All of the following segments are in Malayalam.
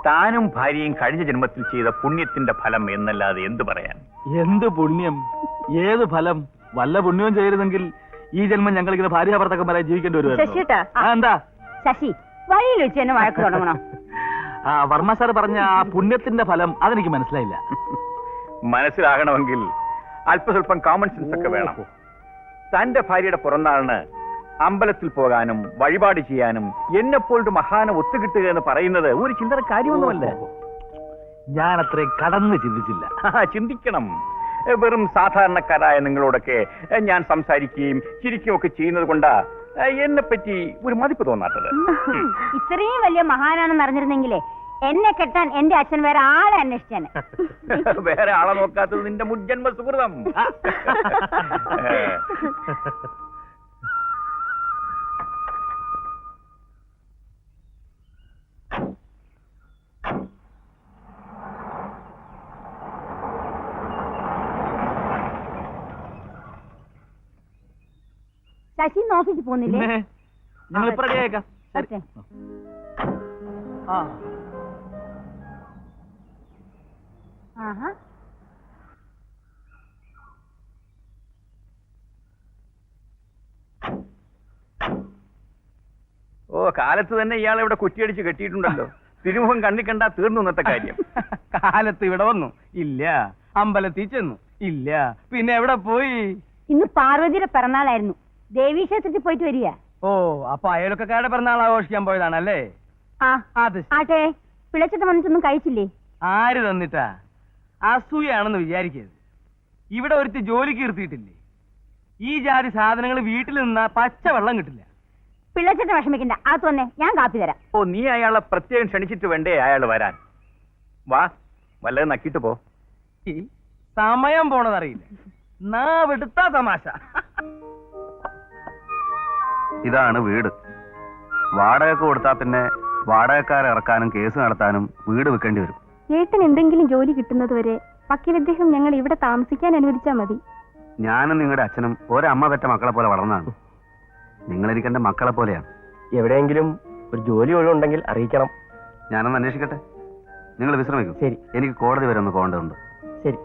താനും ഭാര്യയും കഴിഞ്ഞ ജന്മത്തിൽ ചെയ്ത പുണ്യത്തിന്റെ ഫലം എന്നല്ലാതെ എന്തു പറയാൻ? എന്ത് പുണ്യം, ഏത് ഫലം? വല്ല പുണ്യവും ചെയ്തിരുന്നെങ്കിൽ ഈ ജന്മം ഞങ്ങൾ ഇങ്ങനെ ഭാര്യ ഭർത്താക്കന്മാരായി ജീവിക്കേണ്ടി വരുമായിരുന്നു. എന്താ ശശി, വഴിയിൽ വെച്ച് എന്നെ വഴക്ക് തുടങ്ങണോ? വർമ്മ സാർ പറഞ്ഞ ആ പുണ്യത്തിന്റെ ഫലം അതെനിക്ക് മനസ്സിലായില്ല. മനസ്സിലാകണമെങ്കിൽ അല്പസ്വല്പം കോമൺ സെൻസ് ഒക്കെ വേണം. തന്റെ ഭാര്യയുടെ പിറന്നാളിന് അമ്പലത്തിൽ പോകാനും വഴിപാട് ചെയ്യാനും എന്നെപ്പോലൊരു മഹാനെ ഒത്തുകിട്ടുക എന്ന് പറയുന്നത് ഒരു ചില്ലറ കാര്യമൊന്നുമല്ല. ഞാൻ അത്രയും കടന്ന് ചിന്തിച്ചില്ല. ചിന്തിക്കണം. വെറും സാധാരണക്കാരായ നിങ്ങളോടൊക്കെ ഞാൻ സംസാരിക്കുകയും ചിരിക്കുകയും ഒക്കെ ചെയ്യുന്നത് കൊണ്ടാ എന്നെ പറ്റി ഒരു മതിപ്പ് തോന്നാത്തത്. ഇത്രയും വലിയ മഹാനാണെന്ന് അറിഞ്ഞിരുന്നെങ്കിലേ എന്നെ കെട്ടാൻ എന്റെ അച്ഛൻ വേറെ ആളെ അന്വേഷിച്ചാണ്. വേറെ ആളെ നോക്കാത്തത് നിന്റെ മുജ്ജന്മ സുഹൃതം. ശശി ഓഫീസിൽ പോകുന്നില്ലേ? ഞങ്ങൾ ഇപ്പൊ റെഡിയായേക്കാം. ഓ, കാലത്ത് തന്നെ ഇയാളെ ഇവിടെ കുറ്റിയടിച്ച് കെട്ടിയിട്ടുണ്ടല്ലോ. തിരുമുഖം കണ്ണി കണ്ടാ തീർന്നു ഇന്നത്തെ കാര്യം. കാലത്ത് ഇവിടെ വന്നു ഇല്ല, അമ്പലത്തിൽ ചെന്നു ഇല്ല, പിന്നെ എവിടെ പോയി? ഇന്ന് പാർവതിയുടെ പിറന്നാളായിരുന്നു. ദേവീക്ഷേത്രത്തിൽ പോയിട്ട് വരിക. ഓ, അപ്പൊ അയൽവക്കക്കാരുടെ പിറന്നാൾ ആഘോഷിക്കാൻ പോയതാണല്ലേ? ആട്ടെ, പിളച്ചിട്ട് വന്നിട്ടൊന്നും കഴിച്ചില്ലേ? ആര് തന്നിട്ടാ? അസൂയാണെന്ന് വിചാരിക്കരുത്. ഇവിടെ ഒരുത്തി ജോലിക്ക് നിർത്തിയിട്ടില്ലേ? ഈ ജാതി സാധനങ്ങൾ വീട്ടിൽ നിന്നാ പച്ചവെള്ളം കിട്ടില്ല. പിള്ളച്ചിട്ട് വിഷമിക്കണ്ട, അത് വന്നേ, ഞാൻ കാപ്പി തരാം. ഓ, നീ അയാളെ പ്രത്യേകം ക്ഷണിച്ചിട്ട് വേണ്ടേ അയാൾ വരാൻ? വാ, വല്ലതും നക്കിട്ട് പോ. സമയം പോണതറിയില്ല. നാവെടുത്താ തമാശ. ഇതാണ് വീട്. വാടകയ്ക്ക് കൊടുത്താൽ പിന്നെ വാടകക്കാരെ ഇറക്കാനും കേസ് നടത്താനും വീട് വെക്കേണ്ടി വരും. ഏട്ടൻ എന്തെങ്കിലും ജോലി കിട്ടുന്നതുവരെ വക്കീൽ ഞങ്ങൾ ഇവിടെ താമസിക്കാൻ അനുവദിച്ചാൽ മതി. ഞാനും നിങ്ങളുടെ അച്ഛനും ഒരമ്മ പെറ്റ മക്കളെ പോലെ വളർന്നതാണ്. നിങ്ങളെനിക്കെന്റെ മക്കളെ പോലെയാണ്. എവിടെയെങ്കിലും ഒരു ജോലി ഒഴിവുണ്ടെങ്കിൽ അറിയിക്കണം. ഞാനൊന്ന് അന്വേഷിക്കട്ടെ. നിങ്ങൾ വിശ്രമിക്കും. ശരി. എനിക്ക് കോടതി വരെ ഒന്ന് പോകേണ്ടതുണ്ട്. ശരി.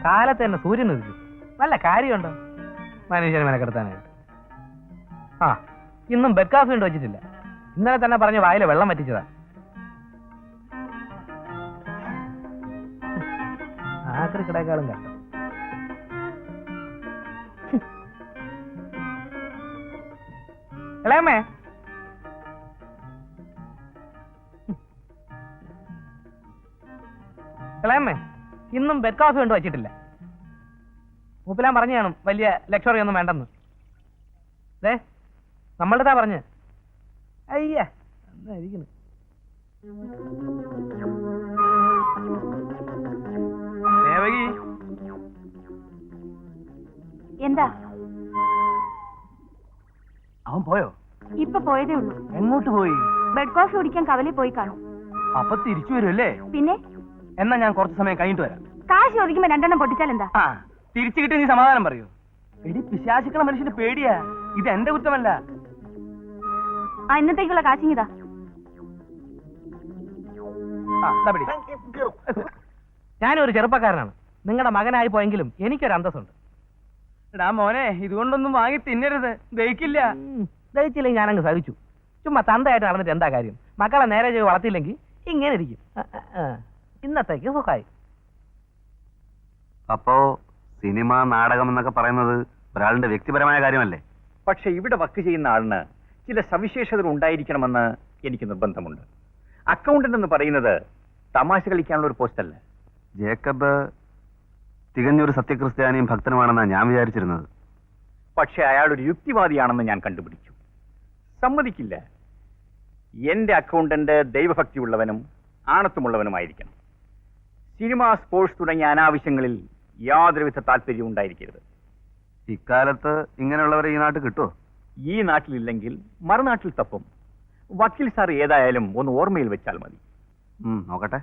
കാലത്ത് തന്നെ സൂര്യൻ ഉദിച്ചു. നല്ല കാര്യമുണ്ടോ മനുഷ്യനെ മെനക്കെടുത്താനായിട്ട്? ഇന്നും ബെഡ് കാഫി കൊണ്ട് വെച്ചിട്ടില്ല. ഇന്നലെ തന്നെ പറഞ്ഞ വായിലെ വെള്ളം വറ്റിച്ചതാ. ആക്രി കിടക്കാളും കഷ്ടം. ഇളയമ്മേ, ഇളയമ്മേ, ഇന്നും ബെഡ് കാഫി കൊണ്ട് വെച്ചിട്ടില്ല. മൂപ്പിലാൻ പറഞ്ഞു കാണും വലിയ ലക്ഷറി ഒന്നും വേണ്ടെന്ന്. അതെ, നമ്മളുടെ പറഞ്ഞ്. അയ്യ, എന്നായിരിക്കുന്നു. ദേവകി, എന്താ? അവൻ പോയോ? ഇപ്പൊ പോയതേ ഉള്ളൂ. എങ്ങോട്ട് പോയി? ബെഡ് കോഫി കുടിക്കാൻ കവലയിൽ പോയി കാണും. അപ്പൊ തിരിച്ചു വരുമല്ലേ? പിന്നെ എന്നാ ഞാൻ കുറച്ച് സമയം കഴിഞ്ഞിട്ട് വരാം. കാശ് ചോദിക്കുമ്പോ രണ്ടെണ്ണം പൊട്ടിച്ചാൽ എന്താ? തിരിച്ചു കിട്ടി നീ സമാധാനം പറയൂ. എടി, പിശാചുക്കള മനുഷ്യന് പേടിയാ. ഇത് എന്റെ കുറ്റമല്ല. ഇന്നത്തേക്കുള്ള കാശിങ്ങിതാ. ഞാനൊരു ചെറുപ്പക്കാരനാണ്. നിങ്ങളുടെ മകനായി പോയെങ്കിലും എനിക്കൊരു അന്തസ്സുണ്ട്. എടാ മോനെ, ഇതുകൊണ്ടൊന്നും വാങ്ങി തിന്നരുത്. ദഹിക്കില്ല. ദഹിച്ചില്ലെങ്കിൽ ഞാനങ്ങ് സഹിച്ചു. ചുമ്മാ തന്തയായിട്ട് നടന്നിട്ട് എന്താ കാര്യം? മക്കളെ നേരെ ചെയ്ത് വളർത്തിയില്ലെങ്കിൽ ഇങ്ങനെ ഇരിക്കും. ഇന്നത്തേക്ക് സുഖമായി. അപ്പോ സിനിമ, നാടകം എന്നൊക്കെ പറയുന്നത് ഒരാളുടെ വ്യക്തിപരമായ കാര്യമല്ലേ? പക്ഷെ ഇവിടെ വർക്ക് ചെയ്യുന്ന ആളിന് ചില സവിശേഷതകൾ ഉണ്ടായിരിക്കണമെന്ന് എനിക്ക് നിർബന്ധമുണ്ട്. അക്കൗണ്ടന്റ് എന്ന് പറയുന്നത് തമാശ കളിക്കാനുള്ള ഒരു പോസ്റ്റ് അല്ല. ജേക്കബ് തികഞ്ഞൊരു സത്യക്രിസ്ത്യാനിയും ഭക്തനുമാണെന്നാണ് ഞാൻ വിചാരിച്ചിരുന്നത്. പക്ഷെ അയാൾ ഒരു യുക്തിവാദിയാണെന്ന് ഞാൻ കണ്ടുപിടിച്ചു. സമ്മതിക്കില്ല. എന്റെ അക്കൗണ്ടന്റ് ദൈവഭക്തിയുള്ളവനും ആണത്വമുള്ളവനുമായിരിക്കണം. സിനിമ, സ്പോർട്സ് തുടങ്ങിയ അനാവശ്യങ്ങളിൽ യാതൊരുവിധ താല്പര്യവും ഉണ്ടായിരിക്കരുത്. ഇക്കാലത്ത് ഇങ്ങനെയുള്ളവരെ ഈ നാട്ടിൽ കിട്ടുമോ? ഈ നാട്ടിലില്ലെങ്കിൽ മറുനാട്ടിൽ തപ്പും. വക്കീൽ സാർ ഏതായാലും ഒന്ന് ഓർമ്മയിൽ വെച്ചാൽ മതി. നോക്കട്ടെ.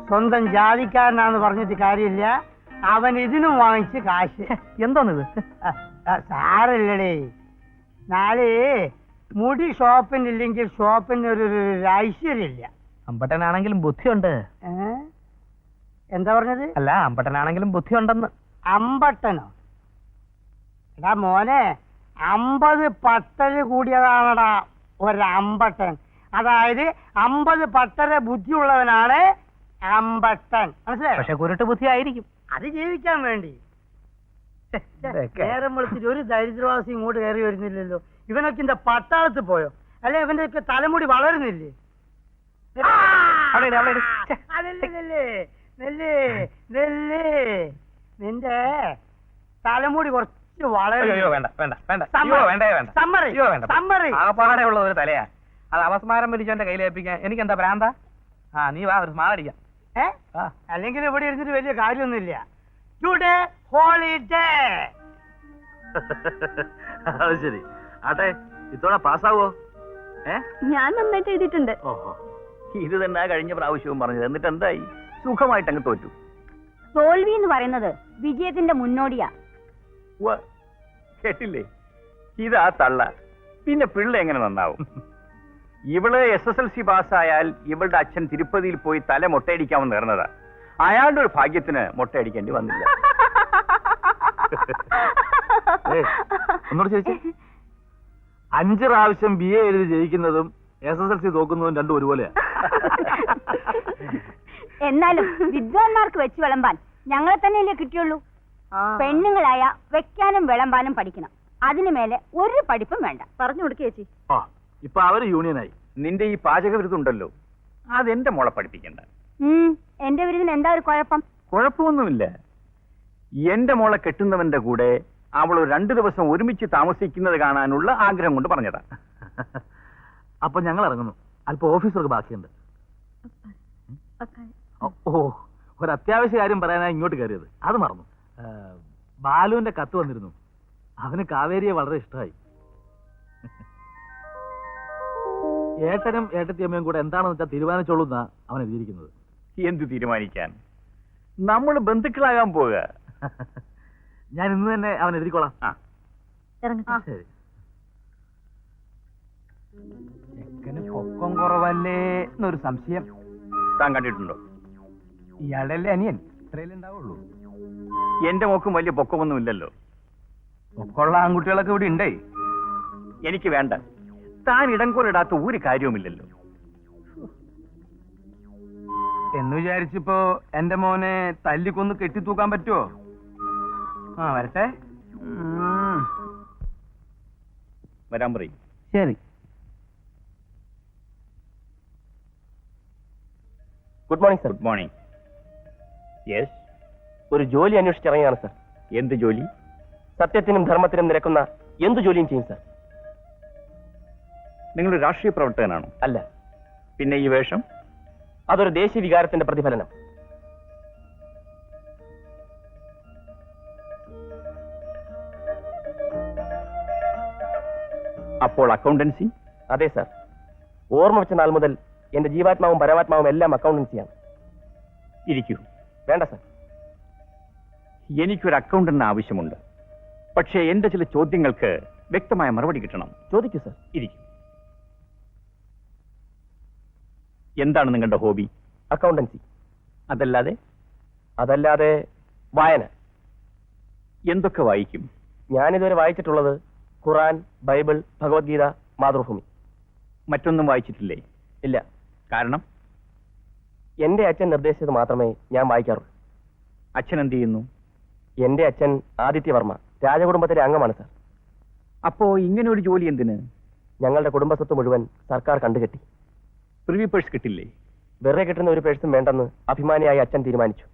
സ്വന്തം ജാതിക്കാരനാന്ന് പറഞ്ഞിട്ട് കാര്യമില്ല, അവൻ ഇതിനും വാങ്ങിച്ച് കാശ്. എന്തോന്നിത്? സാരല്ലടേ, നാളെ മുടി ഷോപ്പിനില്ലെങ്കിൽ ഷോപ്പിന് ഒരു ഐശ്വര്യമില്ല. അമ്പട്ടനാണെങ്കിലും ബുദ്ധിയുണ്ട്. എന്താ പറഞ്ഞത്? അല്ല, അമ്പട്ടനാണെങ്കിലും ബുദ്ധിയുണ്ടെന്ന്. അമ്പട്ടനോ? എടാ മോനെ, 50 പട്ടല് കൂടിയതാണടാ ഒരമ്പട്ടൻ. അതായത് 50 പട്ടര ബുദ്ധിയുള്ളവനാണ് അമ്പട്ടൻ. മനസ്സിലായോ? പക്ഷെ കുരുട്ട് ബുദ്ധി ആയിരിക്കും. അത് ജീവിക്കാൻ വേണ്ടി. നേരം വിളിച്ചിട്ട് ഒരു ദരിദ്രവാസി ഇങ്ങോട്ട് കയറി വരുന്നില്ലല്ലോ. ഇവനൊക്കെ എന്താ പട്ടാളത്ത് പോയോ? അല്ലെ ഇവന്റെ ഒക്കെ തലമുടി വളരുന്നില്ലേ? നിന്റെ തലമുടി കുറച്ച് വളരുള്ള ഒരു തലയാ. അത് അവസ്മാരം പിടിച്ചവന്റെ കയ്യിലേൽപ്പിക്കാൻ എനിക്കെന്താ ഭ്രാന്ത? നീ വാ, ഒരു സ്മാ അടിക്കാം. അല്ലെങ്കിൽ ഇവിടെ ഇരുന്നിട്ട് വലിയ കാര്യമൊന്നുമില്ല. Today holiday. അത് ശരി. ആട്ടെ, ഇത്തോടെ പാസ്സാവോ? ഞാൻ നന്നായിട്ട് എഴുതിയിട്ടുണ്ട്. ഓഹോ, ഇത് തന്നെ കഴിഞ്ഞ പ്രാവശ്യവും പറഞ്ഞത്. എന്നിട്ട് എന്തായി? സുഖമായിട്ട് അങ്ങ് തോറ്റു. തോൽവി എന്ന് പറയുന്നത് വിജയത്തിന്റെ മുന്നോടിയാ. കേട്ടില്ലേ? ഇതാ തള്ള. പിന്നെ പിള്ള എങ്ങനെ നന്നാവും? ഇവള് SSLC പാസ്സായാൽ ഇവളുടെ അച്ഛൻ തിരുപ്പതിയിൽ പോയി തല മൊട്ടയടിക്കാമെന്ന് നേർന്നതാ. അയാളുടെ ഒരു ഭാഗ്യത്തിന് മൊട്ടയടിക്കേണ്ടി വന്നില്ല. ഒന്നോട് ചോദിച്ചേ, 5 പ്രാവശ്യം BA എഴുതി ജയിക്കുന്നതും SSLC തോക്കുന്നതും രണ്ടും ഒരുപോലെയാ. എന്നാലും വിദ്വാൻമാർക്ക് വെച്ച് വിളമ്പാൻ ഞങ്ങളെ തന്നെയല്ലേ കിട്ടിയുള്ളൂ. പെണ്ണുങ്ങളായ വെക്കാനും വിളമ്പാനും പഠിക്കണം. അതിനു മേലെ ഒരു പഠിപ്പും വേണ്ട. പറഞ്ഞു കൊടുക്കുക ചേച്ചി. ഇപ്പൊ അവര് യൂണിയനായി. നിന്റെ ഈ പാചക വിരുദ്ധുണ്ടല്ലോ, അതെന്റെ മോളെ പഠിപ്പിക്കണ്ട. എന്റെ വിരുദിന് എന്താ ഒരു കുഴപ്പം? കുഴപ്പമൊന്നുമില്ല. എന്റെ മോളെ കെട്ടുന്നവന്റെ കൂടെ അവൾ 2 ദിവസം ഒരുമിച്ച് താമസിക്കുന്നത് കാണാനുള്ള ആഗ്രഹം കൊണ്ട് പറഞ്ഞതാ. അപ്പൊ ഞങ്ങൾ ഇറങ്ങുന്നു. അല്പം ഓഫീസർക്ക് ബാക്കിയുണ്ട്. ഓ, ഒരു അത്യാവശ്യ കാര്യം പറയാനായി ഇങ്ങോട്ട് കയറിയത്. അത് മറന്നു. ബാലുവിന്റെ കത്ത് വന്നിരുന്നു. അവന് കാവേരിയെ വളരെ ഇഷ്ടമായി. ഏട്ടനും ഏട്ടത്തിയമ്മയും കൂടെ എന്താണെന്ന് വെച്ചാൽ തീരുമാനിച്ചോളൂ എന്നാ അവൻ എഴുതിയിരിക്കുന്നത്. എന്ത് തീരുമാനിക്കാൻ? നമ്മൾ ബന്ധുക്കളാകാൻ പോവുക. ഞാൻ ഇന്ന് തന്നെ അവൻ എഴുതിക്കോളാം. ശരി. ചെക്കന് പൊക്കം കുറവല്ലേ എന്നൊരു സംശയം. താൻ കണ്ടിട്ടുണ്ടോ? ഇയാളുടെ അനിയൻ ഇത്രയല്ലേ ഉണ്ടാവുള്ളൂ. എന്റെ മോക്കും വലിയ പൊക്കമൊന്നും ഇല്ലല്ലോ. പൊക്കമുള്ള ആൺകുട്ടികളൊക്കെ ഇവിടെ ഉണ്ടേ. എനിക്ക് വേണ്ട. താൻ ഇടംകോലിടാത്ത ഒരു കാര്യവുമില്ലല്ലോ എന്ന് വിചാരിച്ചിപ്പോ എന്റെ മോനെ തല്ലിക്കൊന്ന് കെട്ടിത്തൂക്കാൻ പറ്റുമോ? വരട്ടെ. വരാൻ പറയും. ശരി. Good morning sir. Good morning. Yes. ഒരു ജോലി അന്വേഷിച്ചിറങ്ങിയാണ് സർ. എന്ത് ജോലി? സത്യത്തിനും ധർമ്മത്തിനും നിരക്കുന്ന എന്തു ജോലിയും ചെയ്യും സർ. നിങ്ങൾ രാഷ്ട്രീയ പ്രവർത്തകനാണോ? അല്ല. പിന്നെ ഈ വേഷം? അതൊരു ദേശീയ വികാരത്തിന്റെ പ്രതിഫലനം. അപ്പോൾ അക്കൗണ്ടൻസി? അതെ സർ. ഓർമ്മ വെച്ച നാൾ മുതൽ എന്റെ ജീവാത്മാവും പരമാത്മാവും എല്ലാം അക്കൗണ്ടൻസിയാണ്. ഇരിക്കൂ. വേണ്ട സർ. എനിക്കൊരു അക്കൗണ്ടന്റിന് ആവശ്യമുണ്ട്. പക്ഷേ എന്റെ ചില ചോദ്യങ്ങൾക്ക് വ്യക്തമായ മറുപടി കിട്ടണം. ചോദിക്കൂ സർ. ഇരിക്കൂ. എന്താണ് നിങ്ങളുടെ ഹോബി? അക്കൗണ്ടൻസി. അതല്ലാതെ വായന. എന്തൊക്കെ വായിക്കും? ഞാനിതുവരെ വായിച്ചിട്ടുള്ളത് ഖുറാൻ, ബൈബിൾ, ഭഗവത്ഗീത, മാതൃഭൂമി. മറ്റൊന്നും വായിച്ചിട്ടില്ലേ? ഇല്ല. കാരണം? എന്റെ അച്ഛൻ നിർദ്ദേശിച്ചത് മാത്രമേ ഞാൻ വായിക്കാറുള്ളൂ. അച്ഛൻ എന്ത് ചെയ്യുന്നു? എന്റെ അച്ഛൻ ആദിത്യവർമ്മ രാജകുടുംബത്തിലെ അംഗമാണ് സർ. അപ്പോ ഇങ്ങനെ ഒരു ജോലി എന്തിന്? ഞങ്ങളുടെ കുടുംബസ്വത്ത് മുഴുവൻ സർക്കാർ കണ്ടുകെട്ടി. പ്രിവി പേഴ്സ് കിട്ടില്ലേ? വെറുതെ കിട്ടുന്ന ഒരു പേഴ്സും വേണ്ടെന്ന് അഭിമാനിയായി അച്ഛൻ തീരുമാനിച്ചു.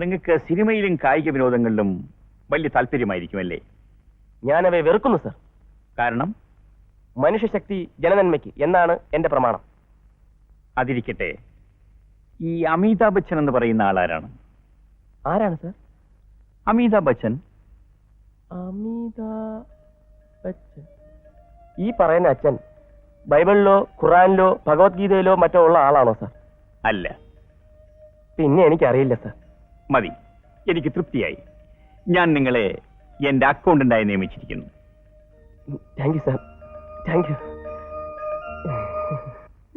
നിങ്ങൾക്ക് സിനിമയിലും കായിക വിനോദങ്ങളിലും വലിയ താല്പര്യമായിരിക്കുമല്ലേ? ഞാനവയെ വെറുക്കുന്നു സർ. കാരണം? മനുഷ്യശക്തി ജനനന്മയ്ക്ക് എന്നാണ് എന്റെ പ്രമാണം. അതിരിക്കട്ടെ, ഈ അമിതാഭ് ബച്ചൻ എന്ന് പറയുന്ന ആളാരാണ്? ആരാണ് സർ? അമിതാഭ് ബച്ചൻ. അമിതാഭ് ബച്ചൻ. ഈ പറയുന്ന അച്ഛൻ ബൈബിളിലോ ഖുറാനിലോ ഭഗവത്ഗീതയിലോ മറ്റോ ഉള്ള ആളാണോ സർ? അല്ല. പിന്നെ എനിക്കറിയില്ല സർ. മതി, എനിക്ക് തൃപ്തിയായി. ഞാൻ നിങ്ങളെ എന്റെ അക്കൗണ്ടന്റായി നിയമിച്ചിരിക്കുന്നു. Thank you sir, thank you.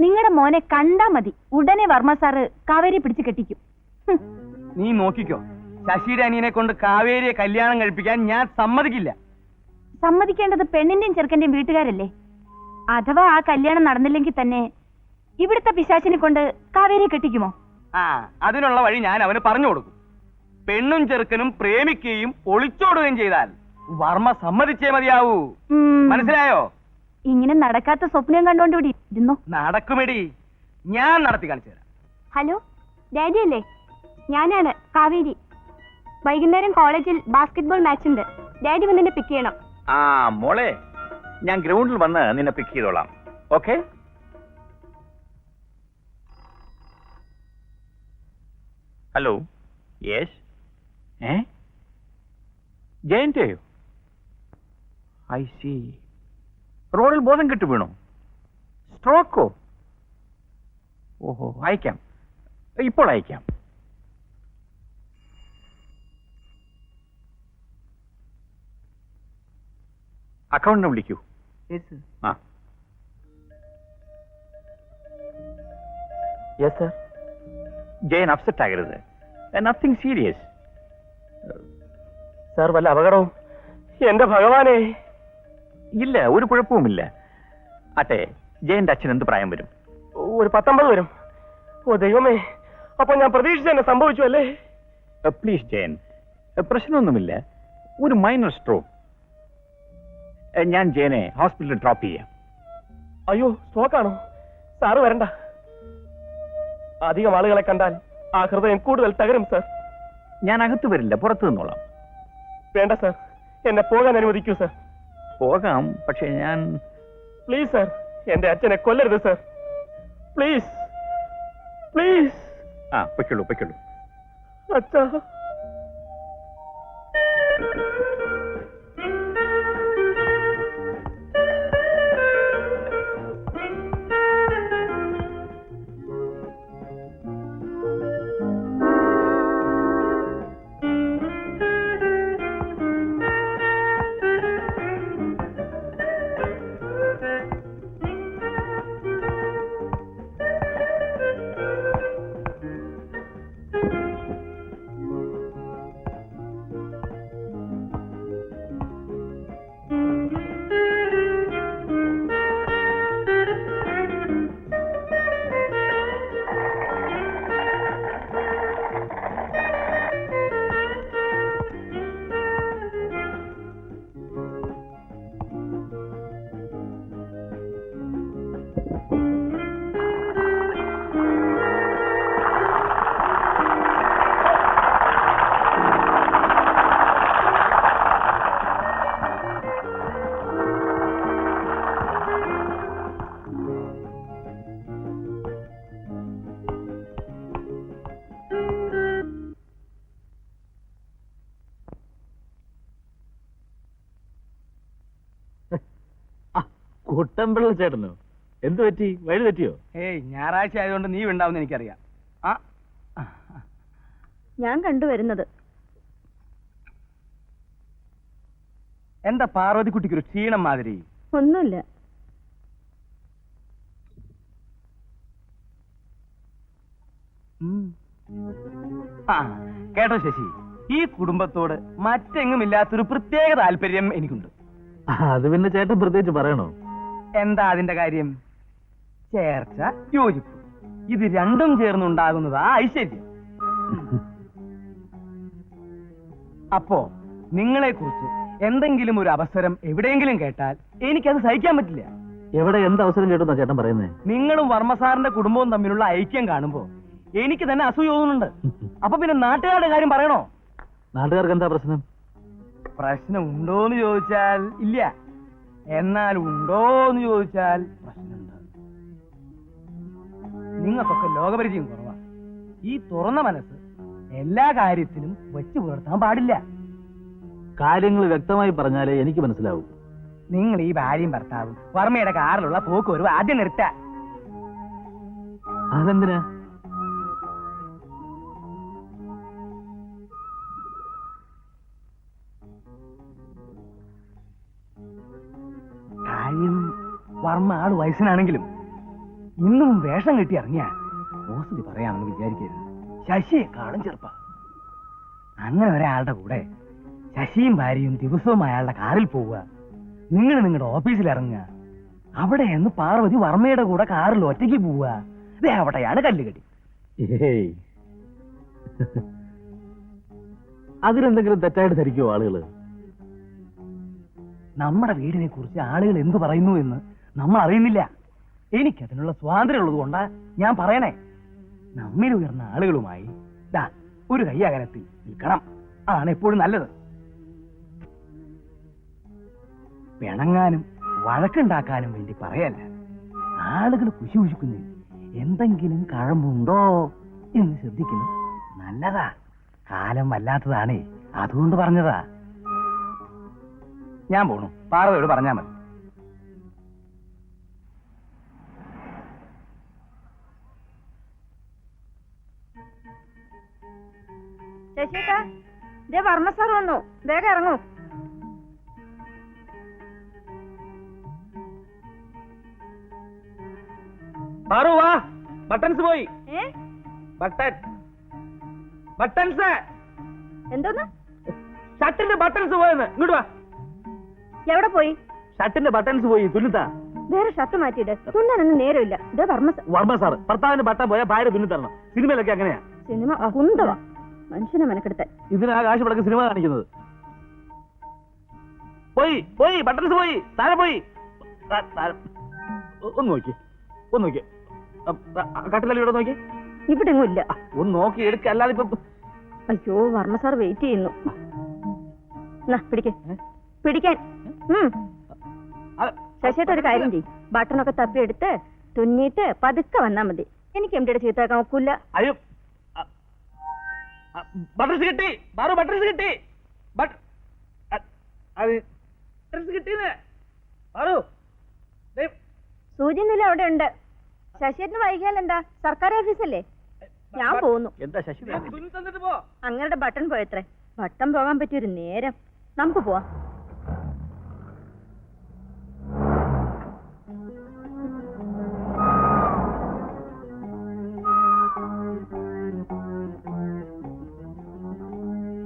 നിങ്ങളുടെ മോനെ കണ്ടാ മതി, ഉടനെ വർമ്മ സാറ് കാവേരി പിടിച്ചു കെട്ടിക്കും. ഹും. നീ നോക്കിക്കോ, ശശിയുടെ അനിയനെ കൊണ്ട് കാവേരിയെ കല്യാണം കഴിപ്പിക്കാൻ ഞാൻ സമ്മതിക്കില്ല. സമ്മതിക്കേണ്ടത് പെണ്ണിന്റെയും ചെറുക്കന്റെയും വീട്ടുകാരല്ലേ? അഥവാ ആ കല്യാണം നടന്നില്ലെങ്കിൽ തന്നെ ഇവിടുത്തെ പിശാചിനെ കൊണ്ട് കാവേരിയെ കെട്ടിക്കുമോ? അതിനുള്ള വഴി ഞാൻ അവന് പറഞ്ഞു കൊടുക്കും. പെണ്ണും ചെറുക്കനും പ്രേമിക്കുകയും ഒളിച്ചോടുകയും ചെയ്താൽ വർമ്മ സമ്മതിച്ചേ മതിയാവൂ. മനസ്സിലായോ? ഇങ്ങനെ നടക്കാത്ത സ്വപ്നം കണ്ടോണ്ട് ഇവിടെ ഇരുന്നു. നടക്കുമെടി, ഞാൻ നടത്തി കാണിച്ചു തരാം. ഹലോ, ഡാഡി അല്ലേ? ഞാനാണ് കാവേരി. വൈകുന്നേരം കോളേജിൽ ബാസ്കറ്റ്ബോൾ മാച്ച് ഉണ്ട്. ഡാഡി വന്ന് എന്നെ പിക്ക് ചെയ്യണം. ആ മോളെ, ഞാൻ ഗ്രൗണ്ടിൽ വന്ന് നിന്നെ പിക്ക് ചെയ്തോളാം. ഓക്കെ? Hello, yes. ജയന്റെയോ? I see. റോഡിൽ ബോധം കെട്ടു വീണോ? സ്ട്രോക്കോ? ഓഹോ, അയക്കാം, ഇപ്പോൾ അയക്കാം. അക്കൗണ്ടിനെ വിളിക്കൂ. ആ, യെസ് സർ. ജയൻ അപ്സെറ്റ് ആകരുത്. Nothing serious. സാർ, വല്ല അപകടവും? എന്റെ ഭഗവാനെ. ഇല്ല, ഒരു കുഴപ്പവുമില്ല. അട്ടെ, ജയന്റെ അച്ഛൻ എന്ത് പ്രായം വരും? ഒരു 19 വരും. ഓ ദൈവമേ, അപ്പൊ ഞാൻ പ്രതീക്ഷിച്ച തന്നെ സംഭവിച്ചു അല്ലേ? പ്ലീസ് ജയൻ, പ്രശ്നമൊന്നുമില്ല. ഒരു മൈനർ സ്ട്രോക്ക്. ഞാൻ ജയനെ ഹോസ്പിറ്റലിൽ ഡ്രോപ്പ് ചെയ്യാം. അയ്യോ, സ്ട്രോക്കാണോ? സാറ് വരണ്ട. അധികം ആളുകളെ കണ്ടാൽ ആ ഹൃദയം കൂടുതൽ തകരും സാർ. ഞാൻ അകത്ത് വരില്ല, പുറത്തു നിന്നോളാം. വേണ്ട സാർ, എന്നെ പോകാൻ അനുവദിക്കൂ സാർ. പോകാം, പക്ഷെ ഞാൻ... പ്ലീസ് സാർ, എന്റെ അച്ഛനെ കൊല്ലരുത് സാർ. Please please. ആ, പൊയ്ക്കുള്ളൂ പൊയ്ക്കുള്ളൂ. അച്ഛാ. കുട്ടമ്പിള്ള ചേട്ടനോ? എന്ത് പറ്റി? വഴി തെറ്റിയോ? ഏയ്, ഞായറാഴ്ച ആയതുകൊണ്ട് നീ ഉണ്ടാവുന്ന എനിക്കറിയാം. ഞാൻ കണ്ടുവരുന്നത് എന്താ പാർവതിക്കുട്ടിക്കൊരു ക്ഷീണം മാതിരി? ഒന്നുമില്ല. കേട്ടോ ശശി, ഈ കുടുംബത്തോട് മറ്റെങ്ങുമില്ലാത്തൊരു പ്രത്യേക താല്പര്യം എനിക്കുണ്ട്. അത് പിന്നെ ചേട്ടൻ പ്രത്യേകിച്ച് പറയണോ? എന്താ അതിന്റെ കാര്യം? ചേർച്ച, യോജിപ്പ്, ഇത് രണ്ടും ചേർന്നുണ്ടാകുന്നതാ ഐശ്വര്യം. അപ്പോ നിങ്ങളെ കുറിച്ച് എന്തെങ്കിലും ഒരു അവസരം എവിടെയെങ്കിലും കേട്ടാൽ എനിക്കത് സഹിക്കാൻ പറ്റില്ല. എവിടെ എന്ത് അവസരം കേട്ടെന്നാ ചേട്ടൻ പറയുന്നേ? നിങ്ങളും വർമ്മസാറിന്റെ കുടുംബവും തമ്മിലുള്ള ഐക്യം കാണുമ്പോ എനിക്ക് തന്നെ അസൂയ തോന്നുന്നുണ്ട്. അപ്പൊ പിന്നെ നാട്ടുകാരുടെ കാര്യം പറയണോ? നാട്ടുകാർക്ക് എന്താ പ്രശ്നം? പ്രശ്നം ഉണ്ടോന്ന് ചോദിച്ചാൽ ഇല്ല. എന്നാൽ ഉണ്ടോ എന്ന് ചോദിച്ചാൽ പ്രശ്നമുണ്ട്. നിങ്ങൾക്കൊക്കെ ലോകപരിചയം കുറവാ. ഈ തുറന്ന മനസ്സ് എല്ലാ കാര്യത്തിലും വെച്ചു പുലർത്താൻ പാടില്ല. കാര്യങ്ങൾ വ്യക്തമായി പറഞ്ഞാലേ എനിക്ക് മനസ്സിലാവൂ. നിങ്ങൾ ഈ ഭാര്യയും ഭർത്താവും വർമ്മയുടെ കാറിലുള്ള പോക്ക് ഒരു ആദ്യം നിർത്താ. അതെന്തിനാ? കാര്യം വർമ്മ ആള് വയസ്സനാണെങ്കിലും ഇന്നും വേഷം കെട്ടി ഇറങ്ങിയ ഓസ്തി പറയാമെന്ന് വിചാരിക്കരുത്. ശശിയെക്കാളും ചെറുപ്പ. അങ്ങനെ ഒരാളുടെ കൂടെ ശശിയും ഭാര്യയും ദിവസവും അയാളുടെ കാറിൽ പോവുക, നിങ്ങൾ നിങ്ങളുടെ ഓഫീസിൽ ഇറങ്ങുക, അവിടെ നിന്ന് പാർവതി വർമ്മയുടെ കൂടെ കാറിൽ ഒറ്റയ്ക്ക് പോവുക, ഇത് അവിടെയാണ് കല്ലുകടി. ഏയ്, അതിലെന്തെങ്കിലും തെറ്റായിട്ട് ധരിക്കുമോ ആളുകള്? നമ്മുടെ വീടിനെ കുറിച്ച് ആളുകൾ എന്ത് പറയുന്നു എന്ന് നമ്മൾ അറിയുന്നില്ല. എനിക്കതിനുള്ള സ്വാതന്ത്ര്യം ഉള്ളത് കൊണ്ടാ ഞാൻ പറയണേ. നമ്മിൽ ഉയർന്ന ആളുകളുമായി ദാ ഒരു കയ്യകലത്തിൽ നിൽക്കണം. അതാണ് എപ്പോഴും നല്ലത്. പിണങ്ങാനും വഴക്കുണ്ടാക്കാനും വേണ്ടി പറയല്ല. ആളുകൾ കുശികുശിക്കുന്നു, എന്തെങ്കിലും കഴമ്പുണ്ടോ എന്ന് ശ്രദ്ധിക്കുന്നു. നല്ലതാ. കാലം വല്ലാത്തതാണേ, അതുകൊണ്ട് പറഞ്ഞതാ. ഞാൻ പോണു. പാർവതിയോട് പറഞ്ഞാൽ മതി. ശശിയേട്ടാ, ദേ വർമ്മ സാർ വന്നു. വേഗം ഇറങ്ങൂ. വാ, ബട്ടൺസ് പോയി. ബട്ടൺസ് എന്തോന്ന്? ഷർട്ടിന്റെ ബട്ടൺസ് പോയെന്ന്. ഇങ്ങോട്ട് വാ. എവിടെ പോയി? ഷർട്ടിന്റെ ബട്ടൺസ് പോയി. തുന്നിത്താ. വേറെ ഷർട്ട് മാറ്റിയിട്ട് തുന്നാനൊന്നും നേരമില്ല. ഇതേ വർമ്മ സാർ, ഭർത്താവിന്റെ ബട്ടൺ പോയാൽ ഭാര്യ തുന്നിത്തരണം. സിനിമയിലൊക്കെ അങ്ങനെയാ. സിനിമ കുന്തവാ, മനുഷ്യനെ മെനക്കെടുത്താൻ. ഇതിനാ കാശ് മുടക്കി സിനിമ കാണിക്കുന്നത്. പോയി പോയി, ബട്ടൺസ് പോയി, താഴെ പോയി. ഒന്ന് നോക്കി, ഒന്ന് നോക്കി. കട്ടിലല്ലേ ഇവിടെ നോക്കി. ഇവിടെ എങ്ങും ഇല്ല. ഒന്ന് നോക്കി എടുക്ക, അല്ലാതെ ഇപ്പൊ. അയ്യോ, വർമ്മ സാർ വെയിറ്റ് ചെയ്യുന്നു. പിടിക്കാൻ. ശശിയേട്ട ഒരു കാര്യം ചെയ്യും, ബട്ടണൊക്കെ തപ്പിയെടുത്ത് തുന്നിയിട്ട് പതുക്കെ വന്നാ മതി. എനിക്ക് എംഡിയുടെ ചീത്തയാക്കാൻ ഒക്കില്ല. അയ്യോ, ബട്ടൺസ് കിട്ടി. ബാറു ബട്ടൺസ് കിട്ടി. കിട്ടിയെന്ന് ബാറു. സൂചിയൊന്നുമില്ല, അവിടെ ഉണ്ട്. ശശിയേട്ടന് വൈകിയാൽ എന്താ, സർക്കാർ ഓഫീസല്ലേ. ഞാൻ പോകുന്നു. എന്താ ശശി? അങ്ങനെ ബട്ടൺ പോയത്രേ. ബട്ടൺ പോകാൻ പറ്റിയൊരു നേരം. നമുക്ക് പോവാം.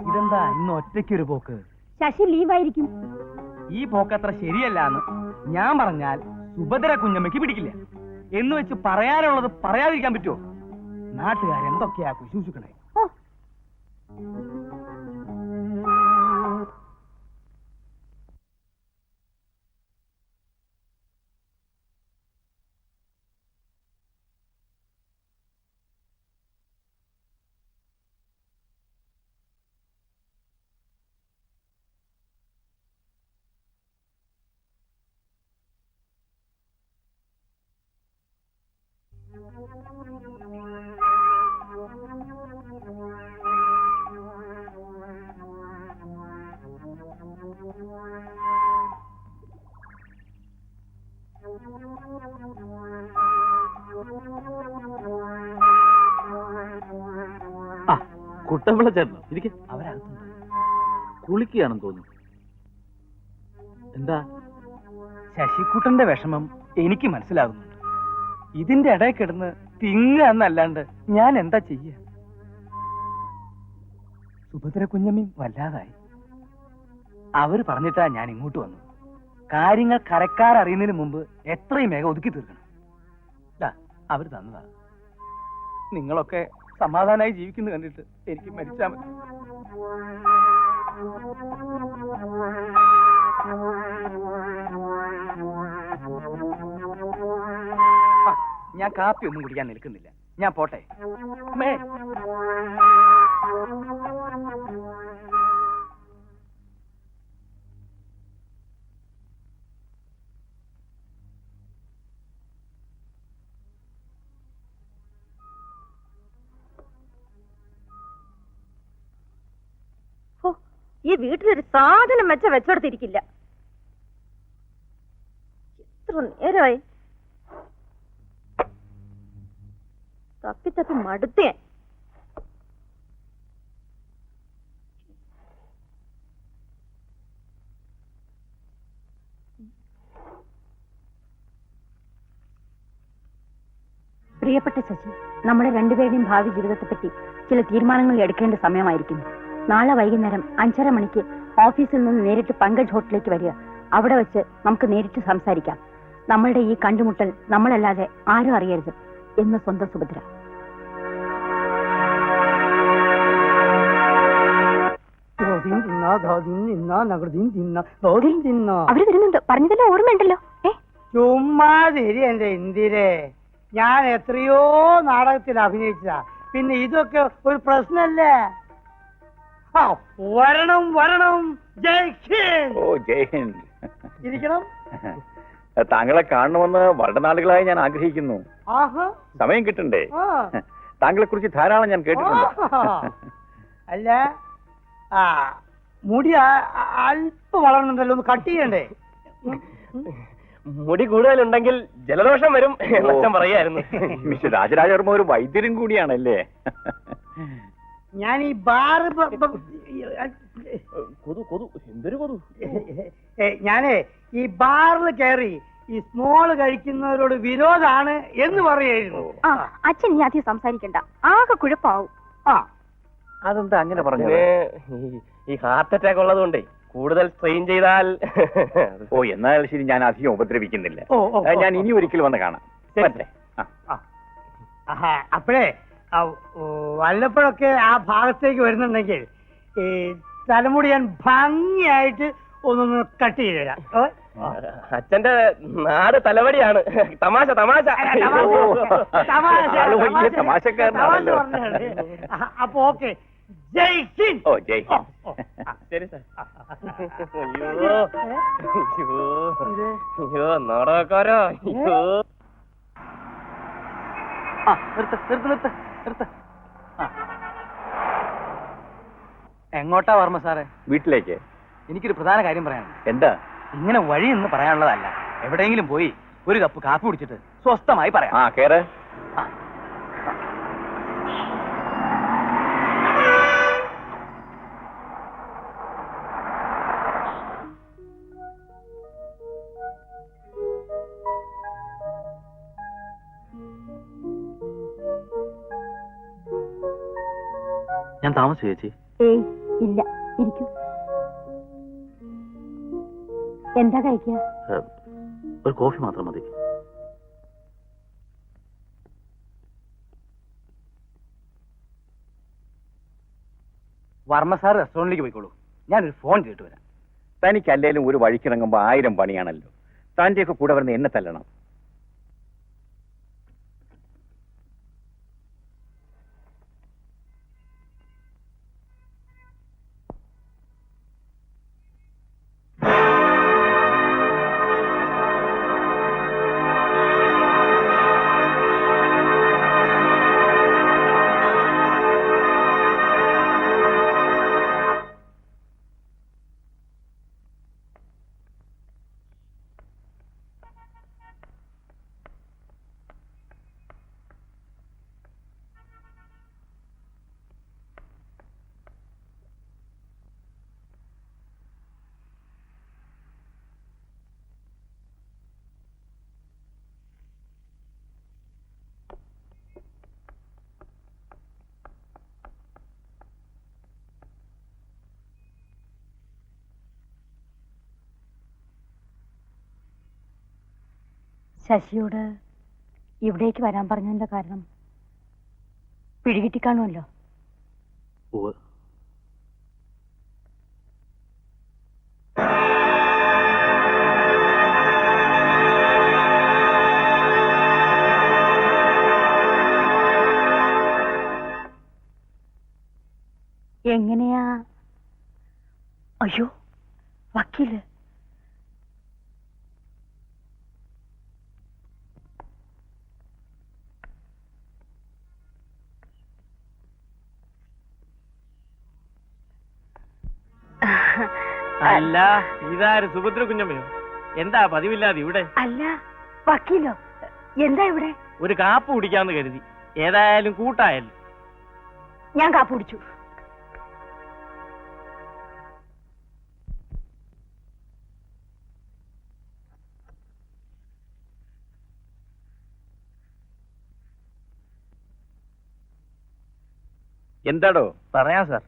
ഇതെന്താ ഇന്ന് ഒറ്റയ്ക്കൊരു പോക്ക്? ശശി ലീവായിരിക്കും. ഈ പോക്കത്ര ശരിയല്ലാന്ന് ഞാൻ പറഞ്ഞാൽ സുഭദ്ര കുഞ്ഞമ്മയ്ക്ക് പിടിക്കില്ല. എന്ന് വെച്ച് പറയാനുള്ളത് പറയാതിരിക്കാൻ പറ്റുമോ? നാട്ടുകാരെന്തൊക്കെയാ കുശൂഷിക്കണേ. കുട്ടമ്പിള്ള ചേട്ടനോ? ഇരിക്കെ. അവരകത്തുണ്ട്. കുളിക്കുകയാണെന്ന് തോന്നുന്നു. എന്താ? ശശിക്കുട്ടന്റെ വിഷമം എനിക്ക് മനസ്സിലാകുന്നുണ്ട്. ഇതിന്റെ ഇടയിൽ കിടന്ന് തിങ്ങന്നല്ലാണ്ട് ഞാൻ എന്താ ചെയ്യ? സുഭദ്ര കുഞ്ഞമ്മയും വല്ലാതായി. അവര് പറഞ്ഞിട്ടാ ഞാൻ ഇങ്ങോട്ട് വന്നു. കാര്യങ്ങൾ കരക്കാരറിയുന്നതിന് മുമ്പ് എത്രയും വേഗം ഒതുക്കി തീർക്കണം. അവര് തന്നതാ. നിങ്ങളൊക്കെ സമാധാനമായി ജീവിക്കുന്നു കണ്ടിട്ട് എനിക്ക് മരിച്ചാൽ മതി. ഞാൻ കാപ്പി ഒന്നും കുടിക്കാൻ നിൽക്കുന്നില്ല. ഞാൻ പോട്ടെ. ഈ വീട്ടിലൊരു സാധനം വെച്ചെടുത്തിരിക്കില്ല. എത്ര നേരമായി തപ്പി തപ്പി മടുത്തേ. പ്രിയപ്പെട്ട ശശി, നമ്മുടെ രണ്ടുപേരുടെയും ഭാവി ജീവിതത്തെപ്പറ്റി ചില തീരുമാനങ്ങൾ എടുക്കേണ്ട സമയമായിരിക്കുന്നു. നാളെ വൈകുന്നേരം 5:30 മണിക്ക് ഓഫീസിൽ നിന്ന് നേരിട്ട് പങ്കജ് ഹോട്ടലിലേക്ക് വരിക. അവിടെ വെച്ച് നമുക്ക് നേരിട്ട് സംസാരിക്കാം. നമ്മളുടെ ഈ കണ്ടുമുട്ടൽ നമ്മളല്ലാതെ ആരും അറിയരുത് എന്ന് സ്വന്തം സുഭദ്ര. അവര് വരുന്നുണ്ട്, പറഞ്ഞതെല്ലാം ഓർമ്മയുണ്ടല്ലോ. ചുമ്മാതിരി എന്റെ ഇന്ദിരേ, ഞാൻ എത്രയോ നാടകത്തിൽ അഭിനയിച്ചതാ. പിന്നെ ഇതൊക്കെ ഒരു പ്രശ്നല്ലേ? ആ വരണം വരണം. ജയ് ഹിന്ദ്. ഓ ജയ് ഹിന്ദ്. ഇരിക്കണം. താങ്കളെ കാണണമെന്ന് വളരെ നാളുകളായി ഞാൻ ആഗ്രഹിക്കുന്നു. ആഹാ, സമയം കിട്ടണ്ടേ? ആ. താങ്കളെ കുറിച്ച് ധാരാളം ഞാൻ കേട്ടിട്ടുണ്ട്. അല്ല, ആ മുടി അല്പം വളർന്നുണ്ടല്ലോ, ഒന്ന് കട്ട് ചെയ്യണ്ടേ? മുടി കൂടുതലുണ്ടെങ്കിൽ ജലദോഷം വരും എന്നച്ഛൻ പറയായിരുന്നു. മിസ്റ്റർ രാജരാജവർമ്മ ഒരു വൈദ്യരും കൂടിയാണല്ലേ? ഞാൻ ഈ ബാറ് എന്തൊരു കൊതു. ഞാനേ ഈ ബാറിൽ കയറി ഈ സ്മോള് കഴിക്കുന്നവരോട് വിരോധാണ് എന്ന് പറയായിരുന്നു. അച്ഛൻ ഇനി അധികം സംസാരിക്കണ്ട, ആകെ കുഴപ്പാവും. ആ, അതെന്താ അങ്ങനെ പറഞ്ഞു? ഈ ഹാർട്ട് അറ്റാക്ക് ഉള്ളതുകൊണ്ടേ കൂടുതൽ സ്ട്രെയിൻ ചെയ്താൽ. ഓ എന്നാൽ ശരി, ഞാൻ അധികം ഉപദ്രവിക്കുന്നില്ല. ഞാൻ ഇനി ഒരിക്കൽ വന്ന് കാണാം. അപ്പോഴേ വല്ലപ്പോഴൊക്കെ ആ ഭാഗത്തേക്ക് വരുന്നുണ്ടെങ്കിൽ ഈ തലമുടി ഞാൻ ഭംഗിയായിട്ട് ഒന്നൊന്ന് കട്ട് ചെയ്ത് തരാം. അച്ഛന്റെ നാട് തലവടിയാണ്. തമാശ തമാശ. തമാശക്കാരനാണല്ലോ. അപ്പൊ ഓക്കെ. ജയ് ഹിന്ദ്. ഓ ജയ് ഹിന്ദ്. ശരി സാർ. അയ്യോ നാടകക്കാരോ. അയ്യോ എങ്ങോട്ടാ വർമ്മ സാറേ? വീട്ടിലേക്ക്. എനിക്കൊരു പ്രധാന കാര്യം പറയാനുണ്ട്. എന്താ? ഇങ്ങനെ വഴി എന്ന് പറയാനുള്ളതല്ല, എവിടെയെങ്കിലും പോയി ഒരു കപ്പ് കാപ്പി കുടിച്ചിട്ട് സ്വസ്ഥമായി പറയാം. ആ കേറ്. ഞാൻ താമസിച്ചു ചേച്ചി. ഏയ് ഇല്ല, ഇരിക്കൂ. എന്താ കഴിക്കുക? ഒരു കോഫി മാത്രം മതി. വർമ്മ സാർ റെസ്റ്റോറന്റിലേക്ക് പോയിക്കോളൂ, ഞാനൊരു ഫോൺ ചെയ്തിട്ട് വരാം. തനിക്ക് അല്ലേലും ഒരു വഴിക്കിറങ്ങുമ്പോ 1000 പണിയാണല്ലോ. താന്റെയൊക്കെ കൂടെ വരുന്ന എന്നെ തല്ലണം. ശശിയോട് ഇവിടേക്ക് വരാൻ പറഞ്ഞതിന്റെ കാരണം പിടികിട്ടിക്കാണുമല്ലോ. എങ്ങനെയാ? അയ്യോ, വക്കീല്. അല്ല ഇതാര് സുഭദ്ര കുഞ്ഞമ്മയോ? എന്താ പതിവില്ലാതെ ഇവിടെ? അല്ല വക്കീലോ, എന്താ ഇവിടെ? ഒരു കാപ്പ് കുടിക്കാന്ന് കരുതി. ഏതായാലും കൂട്ടായല്ലോ. ഞാൻ കാപ്പ് കുടിച്ചു. എന്താടോ? പറയാം സാർ.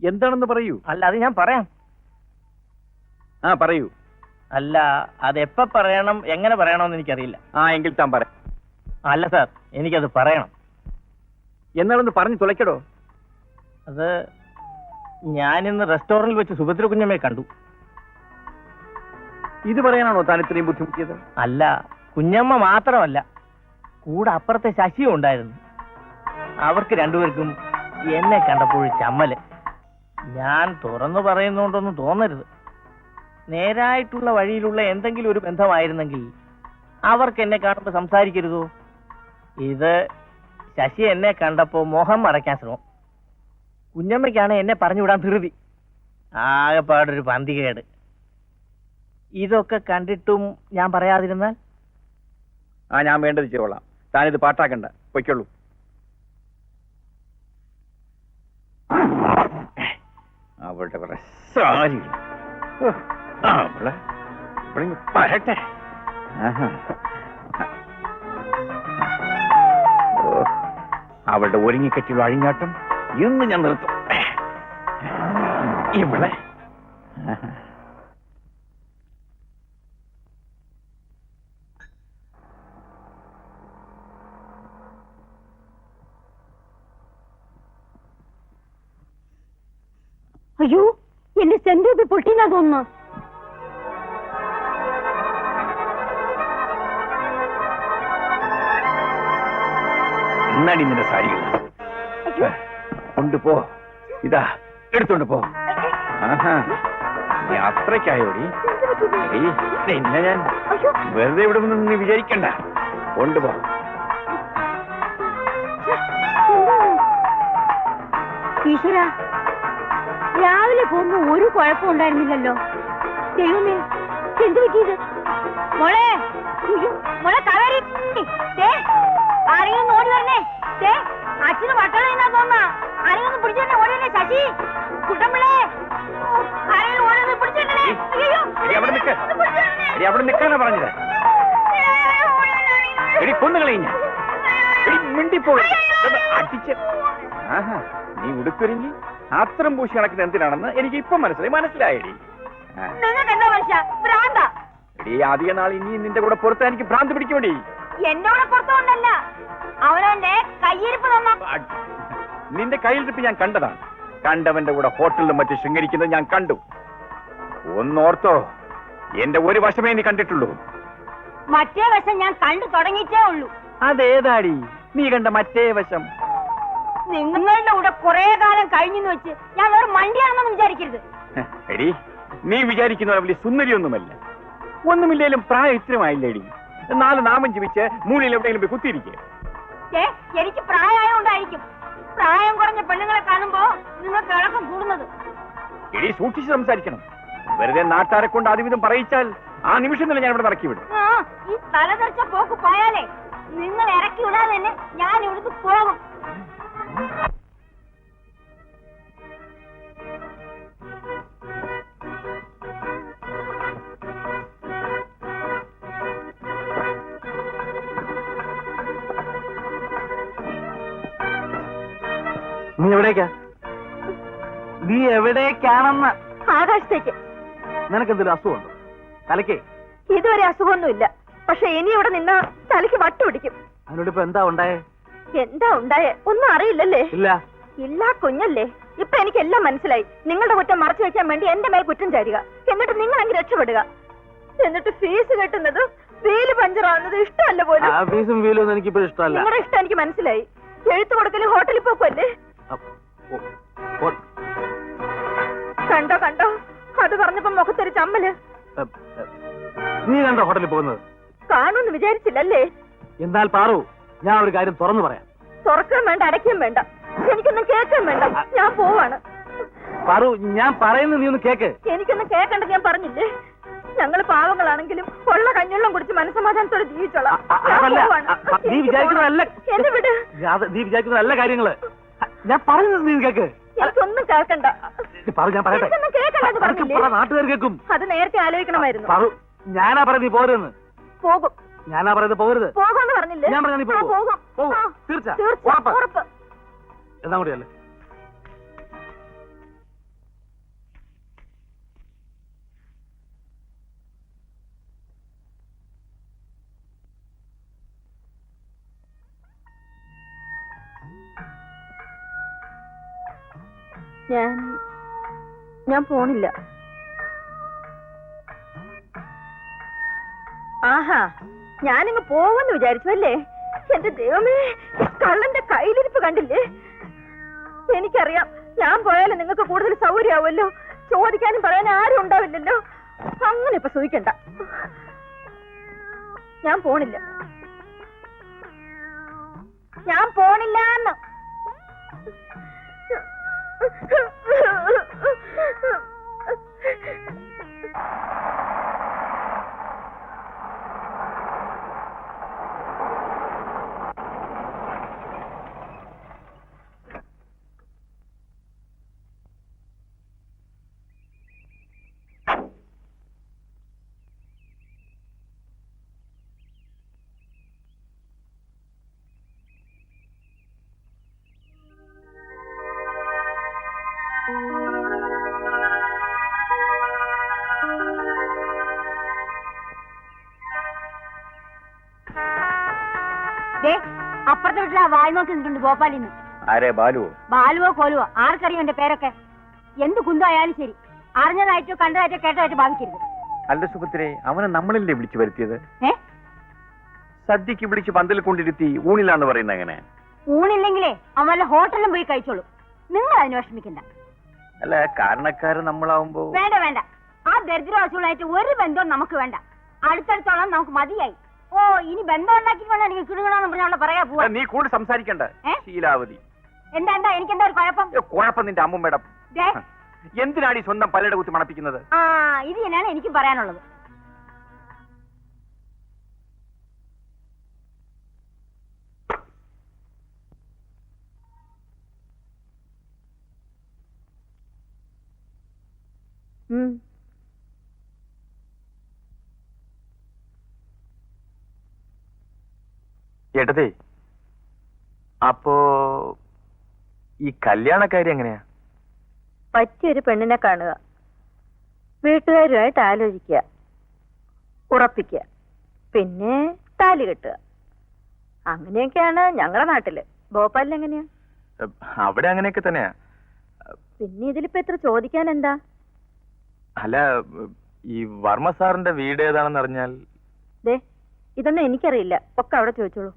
എന്താണെന്ന് പറയൂ. അല്ല അത് ഞാൻ പറയാം. ആ പറയൂ. അല്ല അതെപ്പ പറയണം എങ്ങനെ പറയണമെന്ന് എനിക്കറിയില്ല. എങ്കിൽ താൻ പറ. അല്ല സാർ, എനിക്കത് പറയണം. എന്നാലൊന്ന് പറഞ്ഞു തുളയ്ക്കടോ. അത് ഞാനിന്ന് റെസ്റ്റോറന്റിൽ വെച്ച് സുഭദ്ര കുഞ്ഞമ്മയെ കണ്ടു. ഇത് പറയാനാണോ താൻ ഇത്രയും ബുദ്ധിമുട്ടിയത്? അല്ല, കുഞ്ഞമ്മ മാത്രമല്ല, കൂടെ അപ്പുറത്തെ ശശിയും ഉണ്ടായിരുന്നു. അവർക്ക് രണ്ടുപേർക്കും എന്നെ കണ്ടപ്പോൾ ചമ്മല്. ഞാൻ തുറന്നു പറയുന്നോണ്ടൊന്നും തോന്നരുത്. നേരായിട്ടുള്ള വഴിയിലുള്ള എന്തെങ്കിലും ഒരു ബന്ധമായിരുന്നെങ്കിൽ അവർക്ക് എന്നെ കാണുമ്പോൾ സംസാരിക്കരുതോ? ഇത് ശശി എന്നെ കണ്ടപ്പോ മോഹം മറയ്ക്കാൻ ശ്രമം. കുഞ്ഞമ്മയ്ക്കാണ് എന്നെ പറഞ്ഞുവിടാൻ ധൃതി. ആകെപ്പാടൊരു പന്തികേട്. ഇതൊക്കെ കണ്ടിട്ടും ഞാൻ പറയാതിരുന്നാൽ? ഞാൻ വേണ്ടത് ചെയ്തോളാം. താനിത് പാട്ടാക്കണ്ട, പൊയ്ക്കൊള്ളൂ. അവളുടെ കുറെ സാരി പറട്ടെ. അവളുടെ ഒരുങ്ങിക്കെറ്റിയുള്ള അഴിഞ്ഞാട്ടം ഇന്ന് ഞാൻ നിർത്തും. ഇവിടെ അയ്യോ, എന്റെ സെന്റർ പൊട്ടിന്നാ തോന്നുന്നു. എന്നാടി നിന്റെ സാരികൾ കൊണ്ടുപോ. ഇതാ എടുത്തോണ്ട് പോ. നീ അത്രയ്ക്കായോടി? നിന്നെ ഞാൻ വെറുതെ ഇവിടെ നിന്ന് നീ വിചാരിക്കണ്ട. കൊണ്ടുപോ. ഈശ്വര, രാവിലെ പോകുമ്പോ ഒരു കുഴപ്പം ഉണ്ടായിരുന്നില്ലല്ലോ. ദൈവമേ, എന്ത് പറ്റിയത്? മോളെ, മോളെ കാവേരി, ആരെങ്കിലും ഓടി വരണേ. അച്ഛന് വട്ടണം എന്നാ തോന്നാ. ആരെങ്കിലും പിടിച്ചോണ്ടേ ഓടിയല്ലേ. ശശി, കുട്ടമ്പിളേ, ആരെങ്കിലും ഓടി പിടിച്ചോണ്ടേ. അവിടെ നിൽക്കാനാ പറഞ്ഞത്. എടി കൊന്നുകളഞ്ഞ മിണ്ടിപ്പോയി അടിച്ച്. നീ ഉടുത്തൊരുങ്ങി അത്രം പൂശി കണക്കിന് എന്തിനാണെന്ന് എനിക്ക് ഇപ്പൊ മനസ്സിലായടി. എടി അധിക നാൾ ഇനി നിന്റെ കൂടെ പുറത്ത് എനിക്ക് ഭ്രാന്ത് പിടിക്കൂടി. എന്റെ കൂടെ പുറത്തുകൊണ്ടല്ല, അവനവന്റെ കയ്യിരിപ്പ് തന്ന. നിന്റെ കയ്യിലിരിപ്പ് ഞാൻ കണ്ടതാണ്. കണ്ടവന്റെ കൂടെ ഹോട്ടലിലും മറ്റും ശൃംഗരിക്കുന്നത് ഞാൻ കണ്ടു. ഒന്നോർത്തോ, എന്റെ ഒരു വശമേ നീ കണ്ടിട്ടുള്ളൂ. മറ്റേ വശം ഞാൻ കണ്ടു തുടങ്ങിയിട്ടേ ഉള്ളൂ. അതേതാടി നീ കണ്ട മറ്റേ വശം? നിങ്ങളുടെ കൂടെ കുറെ കാലം കഴിഞ്ഞെന്ന് വെച്ച് ഞാൻ വേറെ മണ്ടിയാണെന്നൊന്നും വിചാരിക്കരുത്. എടി, നീ വിചാരിക്കുന്ന വലിയ സുന്ദരിയൊന്നുമല്ല. ഒന്നുമില്ലേലും പ്രായം ഇത്രമായില്ലേടി. 4 നാമം ജീവിച്ച് മൂലയിൽ എവിടെയെങ്കിലും പോയി കുത്തിയിരിക്കുക. എനിക്ക് പ്രായമായോണ്ടായിരിക്കും പ്രായം കുറഞ്ഞ പെണ്ണുങ്ങളെ കാണുമ്പോ നിങ്ങൾക്ക് ഇളക്കം കൂടുന്നത്. എടി, സൂക്ഷിച്ച് സംസാരിക്കണം. വെറുതെ നാട്ടാരെ കൊണ്ട് അതുവിധം പറയിച്ചാൽ ആ നിമിഷം തന്നെ ഞാൻ ഇവിടെ ഇറക്കി വിടും. ഈ തലതെറിച്ച പോക്ക് പോയാലേ നിങ്ങൾ ഇറക്കി വിടാതെ തന്നെ ഞാൻ ഇവിടുന്ന് പോകും. നീ എവിടേക്കാ? നീ എവിടേക്കാണെന്ന്? ആകാശത്തേക്ക്. നിനക്കെന്തെങ്കിലും അസുഖമുണ്ടോ തലയ്ക്ക്? ഇതുവരെ അസുഖമൊന്നുമില്ല, പക്ഷെ ഇനി ഇവിടെ നിന്നാ തലയ്ക്ക് വട്ടു പിടിക്കും. അതിനോട് ഇപ്പൊ എന്താ ഉണ്ടായേ? എന്താ ഉണ്ടായേ ഒന്നും അറിയില്ലല്ലേ? ഇല്ല. ഇല്ല കുഞ്ഞല്ലേ. ഇപ്പൊ എനിക്ക് എല്ലാം മനസ്സിലായി. നിങ്ങളുടെ കുറ്റം മറച്ചു വെക്കാൻ വേണ്ടി എന്റെ മേൽ കുറ്റം ചാരുക, എന്നിട്ട് നിങ്ങൾ അങ്ങ് രക്ഷപ്പെടുക. എന്നിട്ട് ഫീസ് കെട്ടുന്നത് വീല് പഞ്ചറാവുന്നത് ഇഷ്ടമല്ല പോലും. ഫീസും വീലും ഒന്നും എനിക്കിപ്പോ ഇഷ്ടമല്ല. നിങ്ങളുടെ ഇഷ്ടം എനിക്ക് മനസ്സിലായി. എഴുത്തു കൊടുക്കല് ഹോട്ടലിൽ പോക്കുമല്ലേ? കണ്ടോ കണ്ടോ, അത് പറഞ്ഞപ്പോ മുഖത്തൊരു ചമ്മല്. നീ കണ്ടോ ഹോട്ടലിൽ പോകുന്നത്? കാണുമെന്ന് വിചാരിച്ചില്ലല്ലേ? എന്നാൽ പാറു, ഞാൻ ഒരു കാര്യം തുറന്നു പറയാം. തുറക്കാൻ വേണ്ട, അടയ്ക്കാൻ വേണ്ട, എനിക്കൊന്നും കേൾക്കാൻ വേണ്ട. ഞാൻ പോവാണ്. പറു, ഞാൻ പറയുന്നത് നീ ഒന്ന് കേക്ക്. എനിക്കൊന്നും കേൾക്കണ്ടെന്ന് ഞാൻ പറഞ്ഞില്ലേ? ഞങ്ങൾ പാവങ്ങളാണെങ്കിലും ഉള്ള കഞ്ഞുള്ളം കുടിച്ച് മനസ്സമാധാനത്തോടെ ജീവിച്ചോളാം. നീ വിചാരിക്കുന്നതല്ല, എന്നെ വിട്. നീ വിചാരിക്കുന്ന നല്ല കാര്യങ്ങള് ഞാൻ പറയുന്നത് നീ കേക്ക്. എനിക്കൊന്നും കേൾക്കണ്ട. ഞാൻ പറയട്ടെ, എനിക്കൊന്നും കേൾക്കണ്ടെന്ന് പറഞ്ഞില്ലേ? നാട്ടുകാർ കേൾക്കും. അത് നേരത്തെ ആലോചിക്കണമായിരുന്നു. പറു, ഞാനാ പറയുന്നത് നീ പോരുന്ന്. പോകും. ഞാനാ പറയുന്നത് പോകരുത്. പോകുമെന്ന് പറഞ്ഞില്ലേ? ഞാൻ പറഞ്ഞ നീ പോകും. പോകും. ആ, തീർച്ച ഉറപ്പ്. എന്നാ കൂടിയല്ലേ? ഞാൻ പോണില്ല. ആഹാ, ഞാനിങ്ങ് പോവെന്ന് വിചാരിച്ചു അല്ലേ? എന്റെ ദൈവമേ, കള്ളന്റെ കയ്യിലിരിപ്പ് കണ്ടില്ലേ? എനിക്കറിയാം, ഞാൻ പോയാലും നിങ്ങൾക്ക് കൂടുതൽ സൗകര്യമാവുമല്ലോ. ചോദിക്കാനും പറയാനും ആരും ഉണ്ടാവില്ലല്ലോ. അങ്ങനെ ഇപ്പൊ സൂഹിക്കണ്ട. ഞാൻ പോണില്ല. ഞാൻ പോണില്ലാന്ന്. അപ്പുറത്തെ വീട്ടിൽ ആ വായി നോക്കി നിന്നിട്ടുണ്ട് ഭോപ്പാലിന്ന്. ആരെ? ബാലുവോ? ബാലുവോ കോലുവോ ആർക്കറിയും എന്റെ പേരൊക്കെ. എന്ത് കുന്തമായാലും ശരി, അറിഞ്ഞതായിട്ടോ കണ്ടതായിട്ടോ കേട്ടതായിട്ടോ ഭാവിക്കരുത്. അല്ല സുഭദ്രേ, അവനെ നമ്മളല്ലേ വിളിച്ചു വരുത്തിയത്? സദ്യക്ക് വിളിച്ച് പന്തൽ കൊണ്ടിരുത്തി ഊണിലാന്ന് പറയുന്നത് എങ്ങനെ? ഊണില്ലെങ്കിലേ അവൻ വല്ല ഹോട്ടലിലും പോയി കഴിച്ചോളൂ. നിങ്ങൾ അതിന് വിഷമിക്കണ്ട. അല്ല, കാരണക്കാര് നമ്മളാവുമ്പോ. വേണ്ട വേണ്ട, ആ ദരിദ്രവാസികളായിട്ട് ഒരു ബന്ധവും നമുക്ക് വേണ്ട. അടുത്തടുത്തോളം നമുക്ക് മതിയായി. ഓ, ഇനി ബന്ധം ഉണ്ടാക്കി വേണം എനിക്ക് കിടുകണമെന്ന് പറഞ്ഞ പറയാ പോവാ. നീ കൂടുതൽ സംസാരിക്കണ്ട ശീലാവതി. എന്താ എനിക്കെന്താ ഒരു കുഴപ്പം? കുഴപ്പം നിന്റെ അമ്മുമ്മേടം. എന്തിനാണ് ഈ സ്വന്തം പലയുടെ കുത്തി മണപ്പിക്കുന്നത്? ആ, ഇത് തന്നെയാണ് എനിക്ക് പറയാനുള്ളത്. ഏട്ടതേ, അപ്പോ ഈ കല്യാണക്കാരി എങ്ങനെയാ? പറ്റിയൊരു പെണ്ണിനെ കാണുക, വീട്ടുകാരുമായിട്ട് ആലോചിക്കുക, ഉറപ്പിക്കുക, പിന്നെ താലി കെട്ടുക. അങ്ങനെയൊക്കെയാണ് ഞങ്ങളുടെ നാട്ടില്. ഭോപ്പാലിൽ എങ്ങനെയാ? അവിടെ അങ്ങനെയൊക്കെ തന്നെയാ. പിന്നെ ഇതിലിപ്പോ എത്ര ചോദിക്കാൻ എന്താ? അല്ല, ഈ വർമ്മ സാറിന്റെ വീട് ഏതാണെന്ന് അറിഞ്ഞാൽ. ഇതൊന്നും എനിക്കറിയില്ല, ഒക്കെ അവിടെ ചോദിച്ചോളൂ.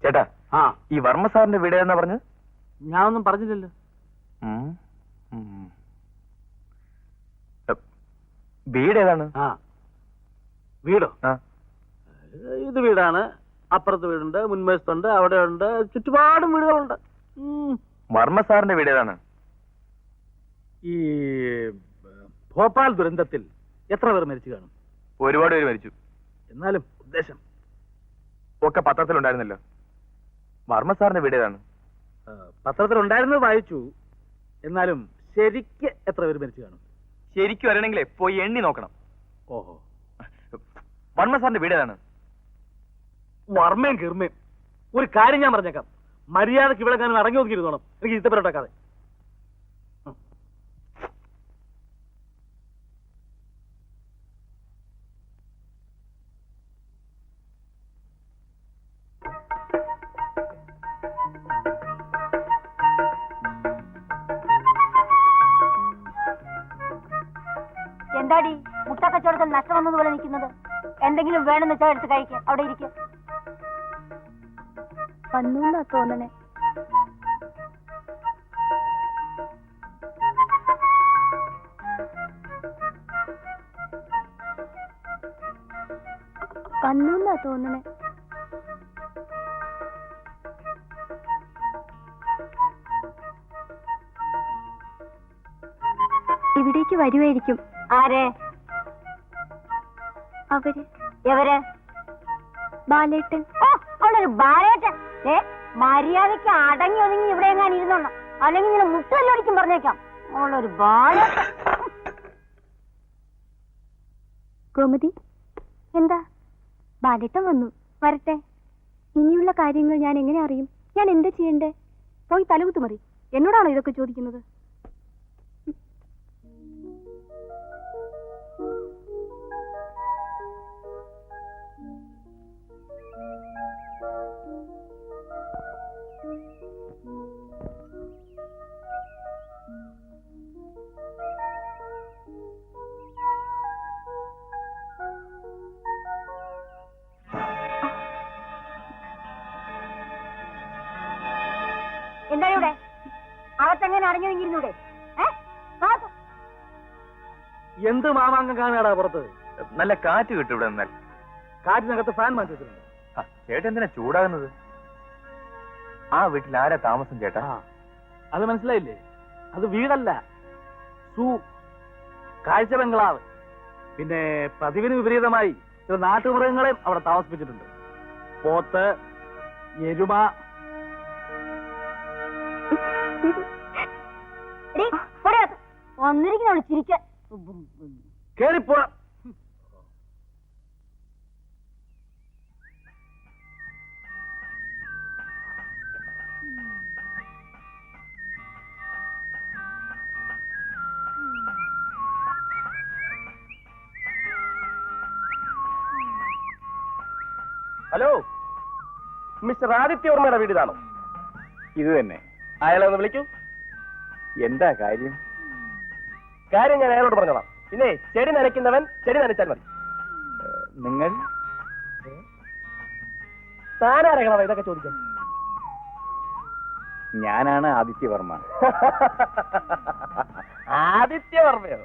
ചേട്ടാ, ഈ വർമ്മ സാറിന്റെ വീട് ഏതാ പറഞ്ഞു? ഞാനൊന്നും പറഞ്ഞില്ലല്ലോ. വീട് ഏതാണ്? വീടോ? ഇത് വീടാണ്. അപ്പുറത്ത് വീടുണ്ട്, മുൻവശത്തുണ്ട്, അവിടെ ഉണ്ട്, ചുറ്റുപാടും വീടുകളുണ്ട്. വർമ്മ സാറിന്റെ വീട് ഏതാണ്? ഈ ഭോപ്പാൽ ദുരന്തത്തിൽ എത്ര പേർ മരിച്ചു കാണും? ഒരുപാട് പേര് മരിച്ചു. എന്നാലും ഉദ്ദേശം ഒക്കെ പത്രത്തിലുണ്ടായിരുന്നല്ലോ. വർമ്മ സാറിന്റെ വീട് ഏതാണ്? പത്രത്തിലുണ്ടായിരുന്നത് വായിച്ചു. എന്നാലും ശരിക്ക് എത്ര പേര് മരിച്ചു കാണും? ശരിക്കും വരണമെങ്കിലേ പോയി എണ്ണി നോക്കണം. ഓഹോ. വർമ്മ സാറിന്റെ വീട് ഏതാണ്? വർമ്മയും കീർമ്മയും. ഒരു കാര്യം ഞാൻ പറഞ്ഞേക്കാം, മര്യാദക്ക് ഇവിടെ ഞാൻ ഇറങ്ങി നോക്കിയിരുന്നോണം. എനിക്ക് ഇഷ്ടപ്പെട്ടാക്കാതെ. എന്താടി മുട്ട കച്ചവടത്തിൽ നഷ്ടം വന്നതുപോലെ നിൽക്കുന്നത്? എന്തെങ്കിലും വേണമെന്ന് വെച്ചാൽ എടുത്ത് കഴിക്കുക, അവിടെ ഇരിക്കുക. വന്നു തോന്നണേ. വന്നു എന്നാ തോന്നണേ. ഇവിടേക്ക് വരുമായിരിക്കും. ആരെ? അവര് എവര്? ബാലേട്ടൻ. ഓ, അവളൊരു ബാലേട്ടൻ. മര്യാദയ്ക്ക് അടങ്ങി ഒതുങ്ങി ഇവിടെ എങ്ങാൻ ഇരുന്നോണം, അല്ലെങ്കിൽ ഇങ്ങനെ മുട്ടല്ലൊടിക്കും പറഞ്ഞേക്കാം. അവളൊരു ബാലേട്ടൻ. ഗോമതി, എന്താ? ബാലേട്ടൻ വന്നു. വരട്ടെ. ഇനിയുള്ള കാര്യങ്ങൾ ഞാൻ എങ്ങനെ അറിയും? ഞാൻ എന്താ ചെയ്യണ്ടേ? പോയി തലകുത്തുമറി. എന്നോടാണോ ഇതൊക്കെ ചോദിക്കുന്നത്? എന്താ ഇവിടെ അകത്തെങ്ങനെ അടങ്ങിയിരുന്നൂടെ? എന്ത് മാമാങ്കം കാണാടാ പുറത്ത്? നല്ല കാറ്റ് കിട്ടും ഇവിടെ നിന്നാൽ. കാറ്റിനകത്ത് ഫാൻ മാറ്റി വെച്ചിട്ടുണ്ട്. ചേട്ടൻ എന്തിനാ ചൂടാകുന്നത്? ആ വീട്ടിൽ ആരാ താമസം ചേട്ടാ? അത് മനസ്സിലായില്ലേ? അത് വീടല്ല, കാഴ്ച ബംഗ്ലാവ്. പിന്നെ പതിവിന് വിപരീതമായി ചില നാട്ടുമൃഗങ്ങളെയും അവിടെ താമസിപ്പിച്ചിട്ടുണ്ട്. പോത്ത്, എരുമ. വന്നിരിക്കുന്നവള് ചിരിക്കാൻ. കേറിപ്പോ. ഹലോ, മിസ്റ്റർ ആദിത്യവർമ്മയുടെ വീട് ഇതാണോ? ഇത് തന്നെ. അയാളെ ഒന്ന് വിളിക്കൂ. എന്താ കാര്യം? കാര്യം ഞാൻ അയാളോട് പറഞ്ഞോളാം. പിന്നെ ചെടി നനയ്ക്കുന്നവൻ ചെടി നനച്ചാൽ മതി. നിങ്ങൾ താനാരകളാ ഇതൊക്കെ ചോദിക്കാൻ? ഞാനാണ് ആദിത്യവർമ്മ. ആദിത്യവർമ്മയോ?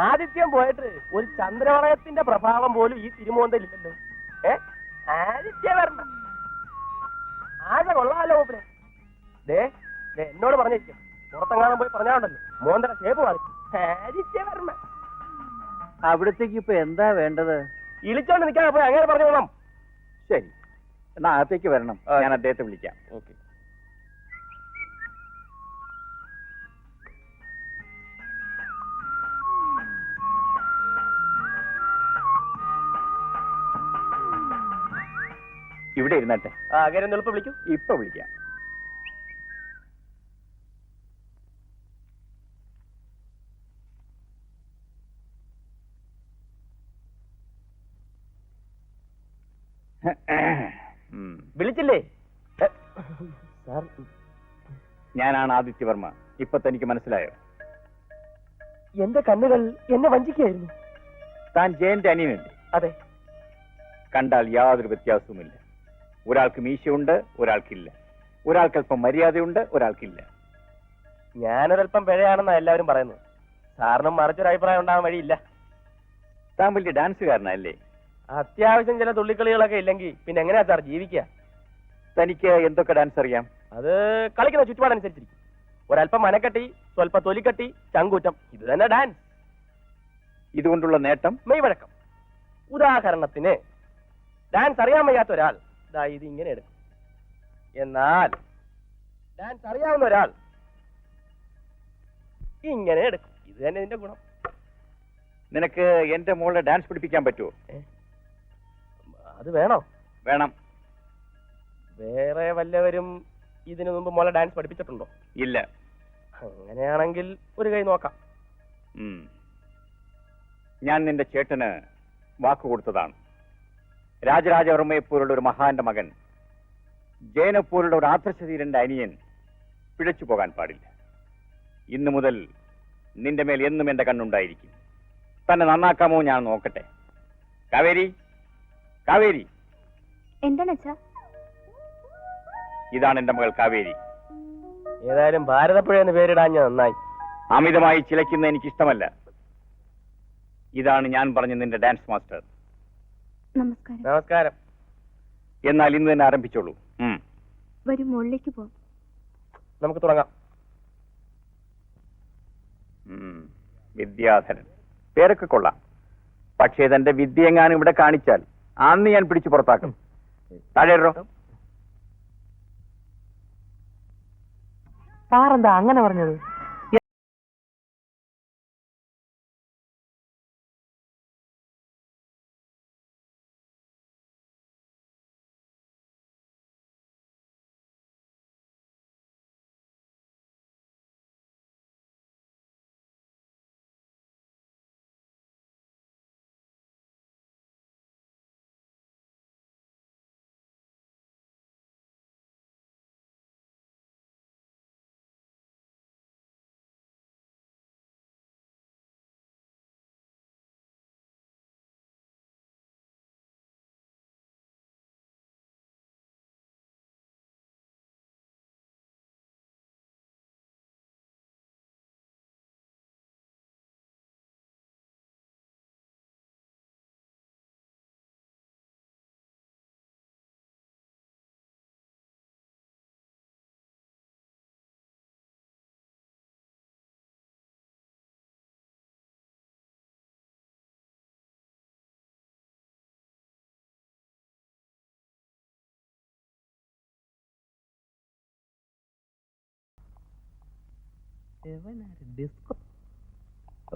ആദിത്യം പോയിട്ട് ഒരു ചന്ദ്രവളയത്തിന്റെ പ്രഭാവം പോലും ഈ തിരുമോന്തലില്ലല്ലോ. ആദിത്യവർമ്മ ആശ കൊള്ളാമല്ലോ മൂപ്പരെ. എന്നോട് പറഞ്ഞിരിക്കും, പുറത്തെങ്ങാനും പോയി പറഞ്ഞാണ്ടല്ലോ മോന്തര ഷേപ്പ് മാറി. ആദിത്യവർമ്മ അവിടത്തേക്ക് ഇപ്പൊ എന്താ വേണ്ടത്? ഇളിച്ചോണ്ട് നിൽക്കാതെ പോയി അങ്ങനെ പറഞ്ഞോളാം. ശരി, എന്നാ അകത്തേക്ക് വരണം. ഞാൻ അദ്ദേഹത്തെ വിളിക്കാം. ഓക്കെ. ഇവിടെ ഇരുന്നട്ടെ. അങ്ങനെ എളുപ്പം വിളിക്കൂ. ഇപ്പൊ വിളിക്കാം. വിളിച്ചില്ലേ? സാർ, ഞാനാണ് ആദിത്യവർമ്മ. ഇപ്പൊ തനിക്ക് മനസ്സിലായോ? എന്റെ കണ്ണുകൾ എന്നെ വഞ്ചിക്കുകയായിരുന്നു. താൻ ജയന്റെ അനിയനല്ലേ? അതെ. കണ്ടാൽ യാതൊരു വ്യത്യാസവുമില്ല. ഒരാൾക്ക് മീശയുണ്ട്, ഒരാൾക്കില്ല. ഒരാൾക്കല്പം മര്യാദയുണ്ട്, ഒരാൾക്കില്ല. ഞാനൊരൽപ്പം പിഴയാണെന്നാ എല്ലാവരും പറയുന്നത്. സാറിനും മറിച്ചൊരു അഭിപ്രായം ഉണ്ടാകാൻ വഴിയില്ല. താൻ വലിയ ഡാൻസുകാരനല്ലേ? അത്യാവശ്യം ചില തുള്ളിക്കളികളൊക്കെ ഇല്ലെങ്കിൽ പിന്നെ എങ്ങനെയാ സാർ ജീവിക്കുക? തനിക്ക് എന്തൊക്കെ ഡാൻസ് അറിയാം? അത് കളിക്കുന്ന ചുറ്റുപാടനുസരിച്ചിരിക്കും. ഒരല്പം മനക്കെട്ടി, സ്വല്പം തൊലിക്കട്ടി, ചങ്കൂറ്റം, ഇത് തന്നെ ഡാൻസ്. ഇതുകൊണ്ടുള്ള നേട്ടം? മെയ്വഴക്കം. ഉദാഹരണത്തിന് ഡാൻസ് അറിയാൻ വയ്യാത്ത ഒരാൾ ഇത് ഇങ്ങനെ എടുക്കും. എന്നാൽ ഡാൻസ് അറിയാവുന്ന ഒരാൾ ഇങ്ങനെ എടുക്കും. ഇത് തന്നെ ഇതിന്റെ ഗുണം. നിനക്ക് എന്റെ മോളെ ഡാൻസ് പഠിപ്പിക്കാൻ പറ്റുമോ? അത് വേണോ? വേണം. വേറെ വല്ലവരും ഇതിനു മുമ്പ് മോളെ ഡാൻസ് പഠിപ്പിച്ചിട്ടുണ്ടോ? ഇല്ല. അങ്ങനെയാണെങ്കിൽ ഒരു കൈ നോക്കാം. ഞാൻ നിന്റെ ചേട്ടന് വാക്ക് കൊടുത്തതാണ്. രാജരാജവർമ്മയെപ്പോലുള്ള ഒരു മഹാന്റെ മകൻ, ജയനെപ്പോലുള്ള ഒരു ആദർശധീരന്റെ അനിയൻ പിഴച്ചു പോകാൻ പാടില്ല. ഇന്നു മുതൽ നിന്റെ മേൽ എന്നും എന്റെ കണ്ണുണ്ടായിരിക്കും. തന്നെ നന്നാക്കാമോ ഞാൻ നോക്കട്ടെ. കാവേരി, കാവേരി. എന്താണ് അച്ഛാ? ഇതാണ് എന്റെ മകൾ കാവേരി. ഏതായാലും ഭാരതപ്പുഴ എന്ന് പേരിടാൻ ഞാൻ നന്നായി. അമിതമായി ചിലയ്ക്കുന്ന എനിക്കിഷ്ടമല്ല. ഇതാണ് ഞാൻ പറഞ്ഞ നിന്റെ ഡാൻസ് മാസ്റ്റർ. നമസ്കാരം. നമസ്കാരം. എന്നാൽ ഇന്ന് തന്നെ ആരംഭിച്ചോളൂ. വരും, മുകളിലേക്ക് പോവാം. നമുക്ക് തുടങ്ങാം. വിദ്യാധരൻ പേരൊക്കെ കൊള്ളാം. പക്ഷേ തന്റെ വിദ്യ എങ്ങാനും ഇവിടെ കാണിച്ചാൽ അന്ന് ഞാൻ പിടിച്ചു പുറത്താക്കും. താഴെറോ. സാറെന്താ അങ്ങനെ പറഞ്ഞത്?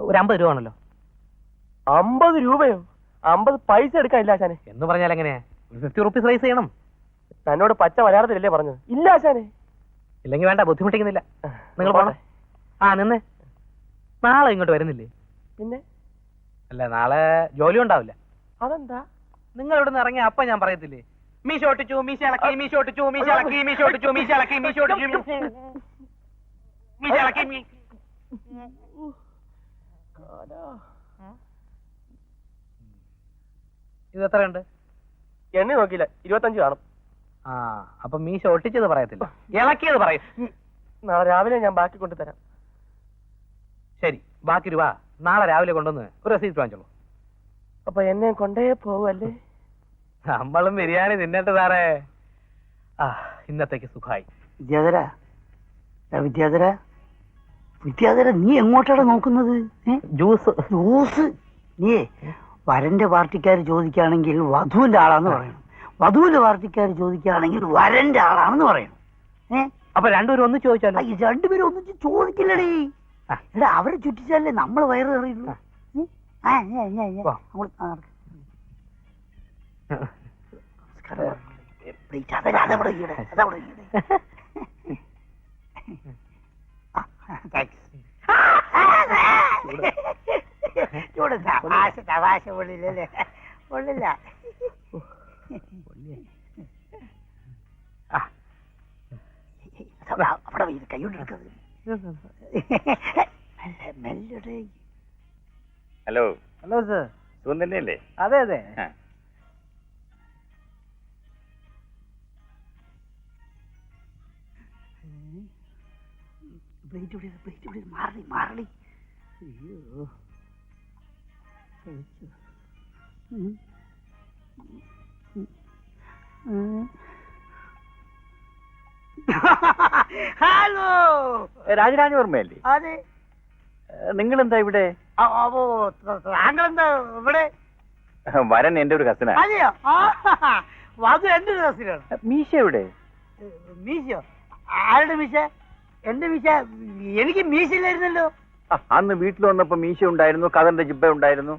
ഒരു 50 രൂപ ആണല്ലോ. 50 രൂപയോ? 50 പൈസ എടുക്കാനില്ല ആശാനെ. എന്ന് പറഞ്ഞാൽ എങ്ങനെയാ? 50 റുപ്പീസ് റൈസ് ചെയ്യണം. തന്നോട് പച്ച മലയാളത്തിലല്ലേ പറഞ്ഞത്? ഇല്ല ആശാനെ. ഇല്ലെങ്കിൽ വേണ്ട, ബുദ്ധിമുട്ടിക്കുന്നില്ല. നിങ്ങൾ പോണം. നിന്നെ നാളെ ഇങ്ങോട്ട് വരുന്നില്ലേ? പിന്നെ അല്ല, നാളെ ജോലി ഉണ്ടാവില്ല. അതെന്താ? നിങ്ങൾ ഇവിടെ നിന്ന് ഇറങ്ങിയ അപ്പ ഞാൻ പറയത്തില്ലേ, മീശ ഒട്ടിച്ചു, മീശ ഇളക്കി, മീശ ഒട്ടിച്ചു, മീശ ഇളക്കി, മീശ ഒട്ടിച്ചു, മീശ ഇളക്കി, മീശ ഒട്ടിച്ചു, മീശ ഇളക്കി. ഇത് എത്രയുണ്ട്? എണ്ണി നോക്കിയില്ല, 25 കാണും. അപ്പൊ മീശ ഒട്ടിച്ചത് പറയത്തില്ല, ഇളക്കിയത് പറയും. നാളെ രാവിലെ ഞാൻ ബാക്കി കൊണ്ടുതരാം. ശരി, ബാക്കി രൂപ നാളെ രാവിലെ കൊണ്ടുവന്ന് ഒരു റെസീപ്റ്റ് വാങ്ങിച്ചോളൂ. അപ്പൊ എന്നെ കൊണ്ടേ പോവല്ലേ? നമ്മളും ബിരിയാണി തിന്നിട്ട് സാറേ. ഇന്നത്തേക്ക് സുഖമായി. വിദ്യാധര നീ എങ്ങോട്ടാണ് നോക്കുന്നത്? ജ്യൂസ് നീ വരന്റെ പാർട്ടിക്കാർ ചോദിക്കുകയാണെങ്കിൽ വധുവിന്റെ ആളാന്ന് പറയണം, വധുവിന്റെ പാർട്ടിക്കാർ ചോദിക്കുകയാണെങ്കിൽ വരന്റെ ആളാണെന്ന് പറയണം. അപ്പൊ രണ്ടുപേരും ഒന്ന് ചോദിച്ചാലോ? രണ്ടുപേരും ഒന്നിച്ച് ചോദിക്കില്ലടേ. എടാ, അവരെ ചുറ്റിച്ചാലേ നമ്മൾ വയറ് അറിയുള്ളൂ. തമാശ പൊള്ളില്ലല്ലേ? പൊള്ളില്ല. അവിടെ കൈകൊണ്ടെടുക്കുന്നത്. ഹലോ. Hello sir. സുഖം തന്നെയല്ലേ? അതെ അതെ. മാറി മാറി. അയ്യോ, ഹലോ, രാജരാജവർമ്മയല്ലേ? അതെ. നിങ്ങളെന്താ ഇവിടെ? താങ്കളെന്താ ഇവിടെ? വരൻ എന്റെ ഒരു കസിനാ. അതെയോ? അത് എന്റെ ഒരു കസിനാണ്. മീശ എവിടെ? മീശയോ? ആരുടെ മീശ? എന്റെ മീശ? എനിക്ക് മീശയില്ലായിരുന്നല്ലോ. അന്ന് വീട്ടിൽ വന്നപ്പോ മീശ ഉണ്ടായിരുന്നു, കഥന്റെ ജിബ്ബ ഉണ്ടായിരുന്നു.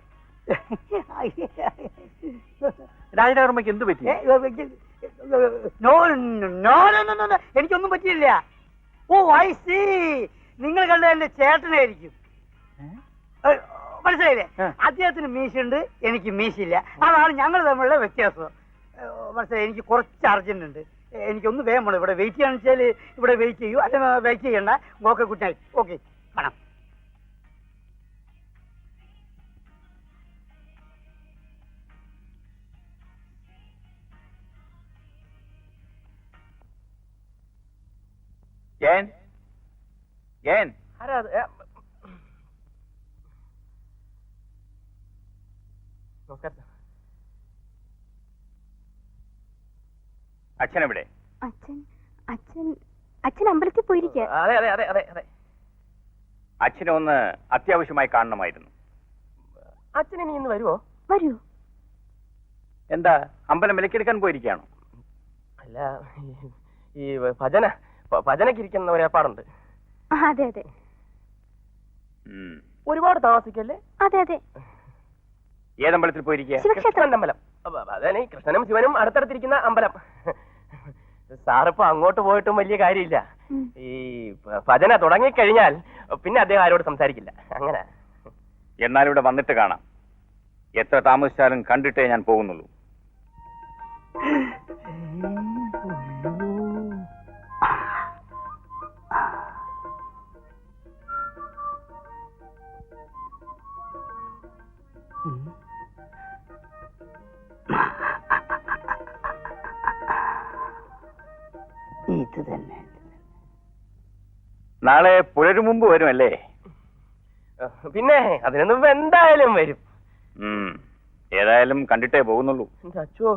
രാജരാജവർമ്മയ്ക്ക് എന്ത് പറ്റി? എനിക്കൊന്നും പറ്റിയില്ല. ഓ, ഐ സി. നിങ്ങൾ കണ്ട എന്റെ ചേട്ടനായിരിക്കും. മനസ്സിലായില്ലേ? അദ്ദേഹത്തിന് മീശയുണ്ട്, എനിക്ക് മീശയില്ല. അതാണ് ഞങ്ങൾ തമ്മിലുള്ള വ്യത്യാസം. മനസ്സിലായി? എനിക്ക് കുറച്ച് അർജന്റ് ഉണ്ട്, എനിക്കൊന്ന് വേഗം വേണം. ഇവിടെ വെയിറ്റ് ചെയ്യാന്ന് വെച്ചാൽ ഇവിടെ വെയിറ്റ് ചെയ്യൂ, അല്ല വെയിറ്റ് ചെയ്യണ്ട. Okay, good night. ഓക്കെ, കാണാം. നമസ്കാരം. അച്ഛൻ എവിടെ? അച്ഛൻ അച്ഛൻ അച്ഛൻ അമ്പലത്തിൽ പോയിരിക്കുക. അതെ അതെ അതെ അതെ അതെ. അച്ഛനെ ഒന്ന് അത്യാവശ്യമായി കാണണമായിരുന്നു. അച്ഛൻ ഇനി ഇന്ന് വരുമോ? വരൂ. എന്താ, അമ്പലം വിലക്കെടുക്കാൻ പോയിരിക്കുകയാണോ? അല്ല, ഈ ഭജനയ്ക്ക് ഇരിക്കുന്ന ഒരു ഏർപ്പാടുണ്ട്. അതെ അതെ. ഒരുപാട് താമസിക്കല്ലേ? അതെ അതെ. ഏതമ്പലത്തിൽ പോയിരിക്കുക? കൃഷ്ണന്റെ അമ്പലം. അതന്നെ, കൃഷ്ണനും ശിവനും അടുത്തടുത്തിരിക്കുന്ന അമ്പലം. സാറിപ്പോ അങ്ങോട്ട് പോയിട്ടും വലിയ കാര്യമില്ല. ഈ ഭജന തുടങ്ങിക്കഴിഞ്ഞാൽ പിന്നെ അദ്ദേഹം ആരോട് സംസാരിക്കില്ല. അങ്ങനെ. എന്നാൽ ഇവിടെ വന്നിട്ട് കാണാം. എത്ര താമസിച്ചാലും കണ്ടിട്ടേ ഞാൻ പോകുന്നുള്ളൂ. ഇത് തന്നെ. നാളെ പുലരും മുമ്പ് വരുമല്ലേ? പിന്നെ അതിനു മുമ്പ് എന്തായാലും വരും. ഏതായാലും കണ്ടിട്ടേ പോകുന്നുള്ളൂ. അച്ഛോ,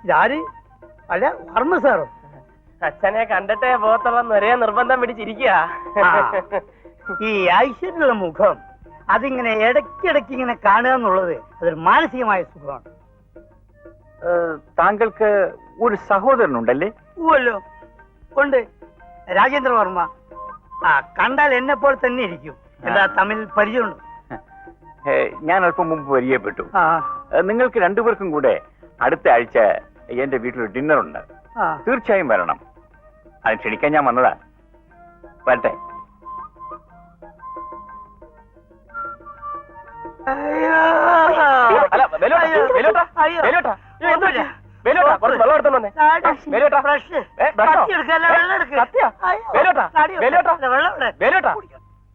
ഇതാര്? അല്ല, വർമ്മ സാറോ? അച്ഛനെ കണ്ടിട്ടേ പോകത്തുള്ള ഒരേ നിർബന്ധം പിടിച്ചിരിക്കുക. ഈ ഐശ്വര്യമുള്ള മുഖം അതിങ്ങനെ ഇടയ്ക്കിടയ്ക്ക് ഇങ്ങനെ കാണുക എന്നുള്ളത് അതൊരു മാനസികമായ സുഖമാണ്. താങ്കൾക്ക് ഒരു സഹോദരനുണ്ടല്ലേ? ഊവല്ലോ, ഉണ്ട്. രാജേന്ദ്ര വർമ്മ. കണ്ടാൽ എന്നെ പോലെ തന്നെ ഇരിക്കും. എന്താ, തമിഴ് പരിചയമുണ്ട്? ഞാൻ അല്പം മുമ്പ് പരിചയപ്പെട്ടു. നിങ്ങൾക്ക് രണ്ടുപേർക്കും കൂടെ അടുത്ത ആഴ്ച എന്റെ വീട്ടിൽ ഡിന്നർ ഉണ്ട്. തീർച്ചയായും വരണം. അത് ക്ഷണിക്കാൻ ഞാൻ വന്നതാ. വരട്ടെ.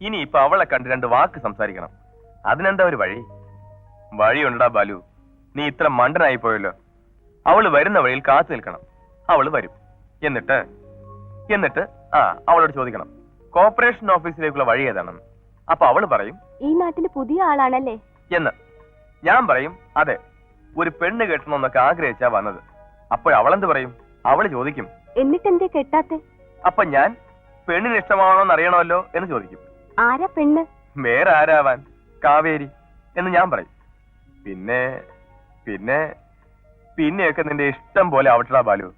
ഇനി ഇപ്പൊ അവളെ കണ്ട് രണ്ട് വാക്ക് സംസാരിക്കണം. അതിനെന്താ ഒരു വഴിയുണ്ടാ ബാലു? നീ ഇത്ര മണ്ടനായി പോയല്ലോ. അവള് വരുന്ന വഴിയിൽ കാത്തു നിൽക്കണം. അവള് വരും. എന്നിട്ട് അവളോട് ചോദിക്കണം, കോർപ്പറേഷൻ ഓഫീസിലേക്കുള്ള വഴി ഏതാണെന്ന്. അപ്പൊ അവള് പറയും, ഈ നാട്ടില് പുതിയ ആളാണല്ലേ എന്ന്. ഞാൻ പറയും, അതെ, ഒരു പെണ്ണ് കെട്ടണമെന്നൊക്കെ ആഗ്രഹിച്ചാ വന്നത്. അപ്പോൾ അവളെന്ത് പറയും? അവള് ചോദിക്കും, എന്നിട്ടെന്തേ കെട്ടാത്തെ? അപ്പൊ ഞാൻ പെണ്ണിന് ഇഷ്ടമാണോന്ന് അറിയണമല്ലോ എന്ന് ചോദിക്കും. ആരാ പെണ്ണ്? വേറെ ആരാവാൻ, കാവേരി എന്ന് ഞാൻ പറയും. പിന്നെ പിന്നെ പിന്നെയൊക്കെ നിന്റെ ഇഷ്ടം പോലെ ആവട്ടടാ ബാലു.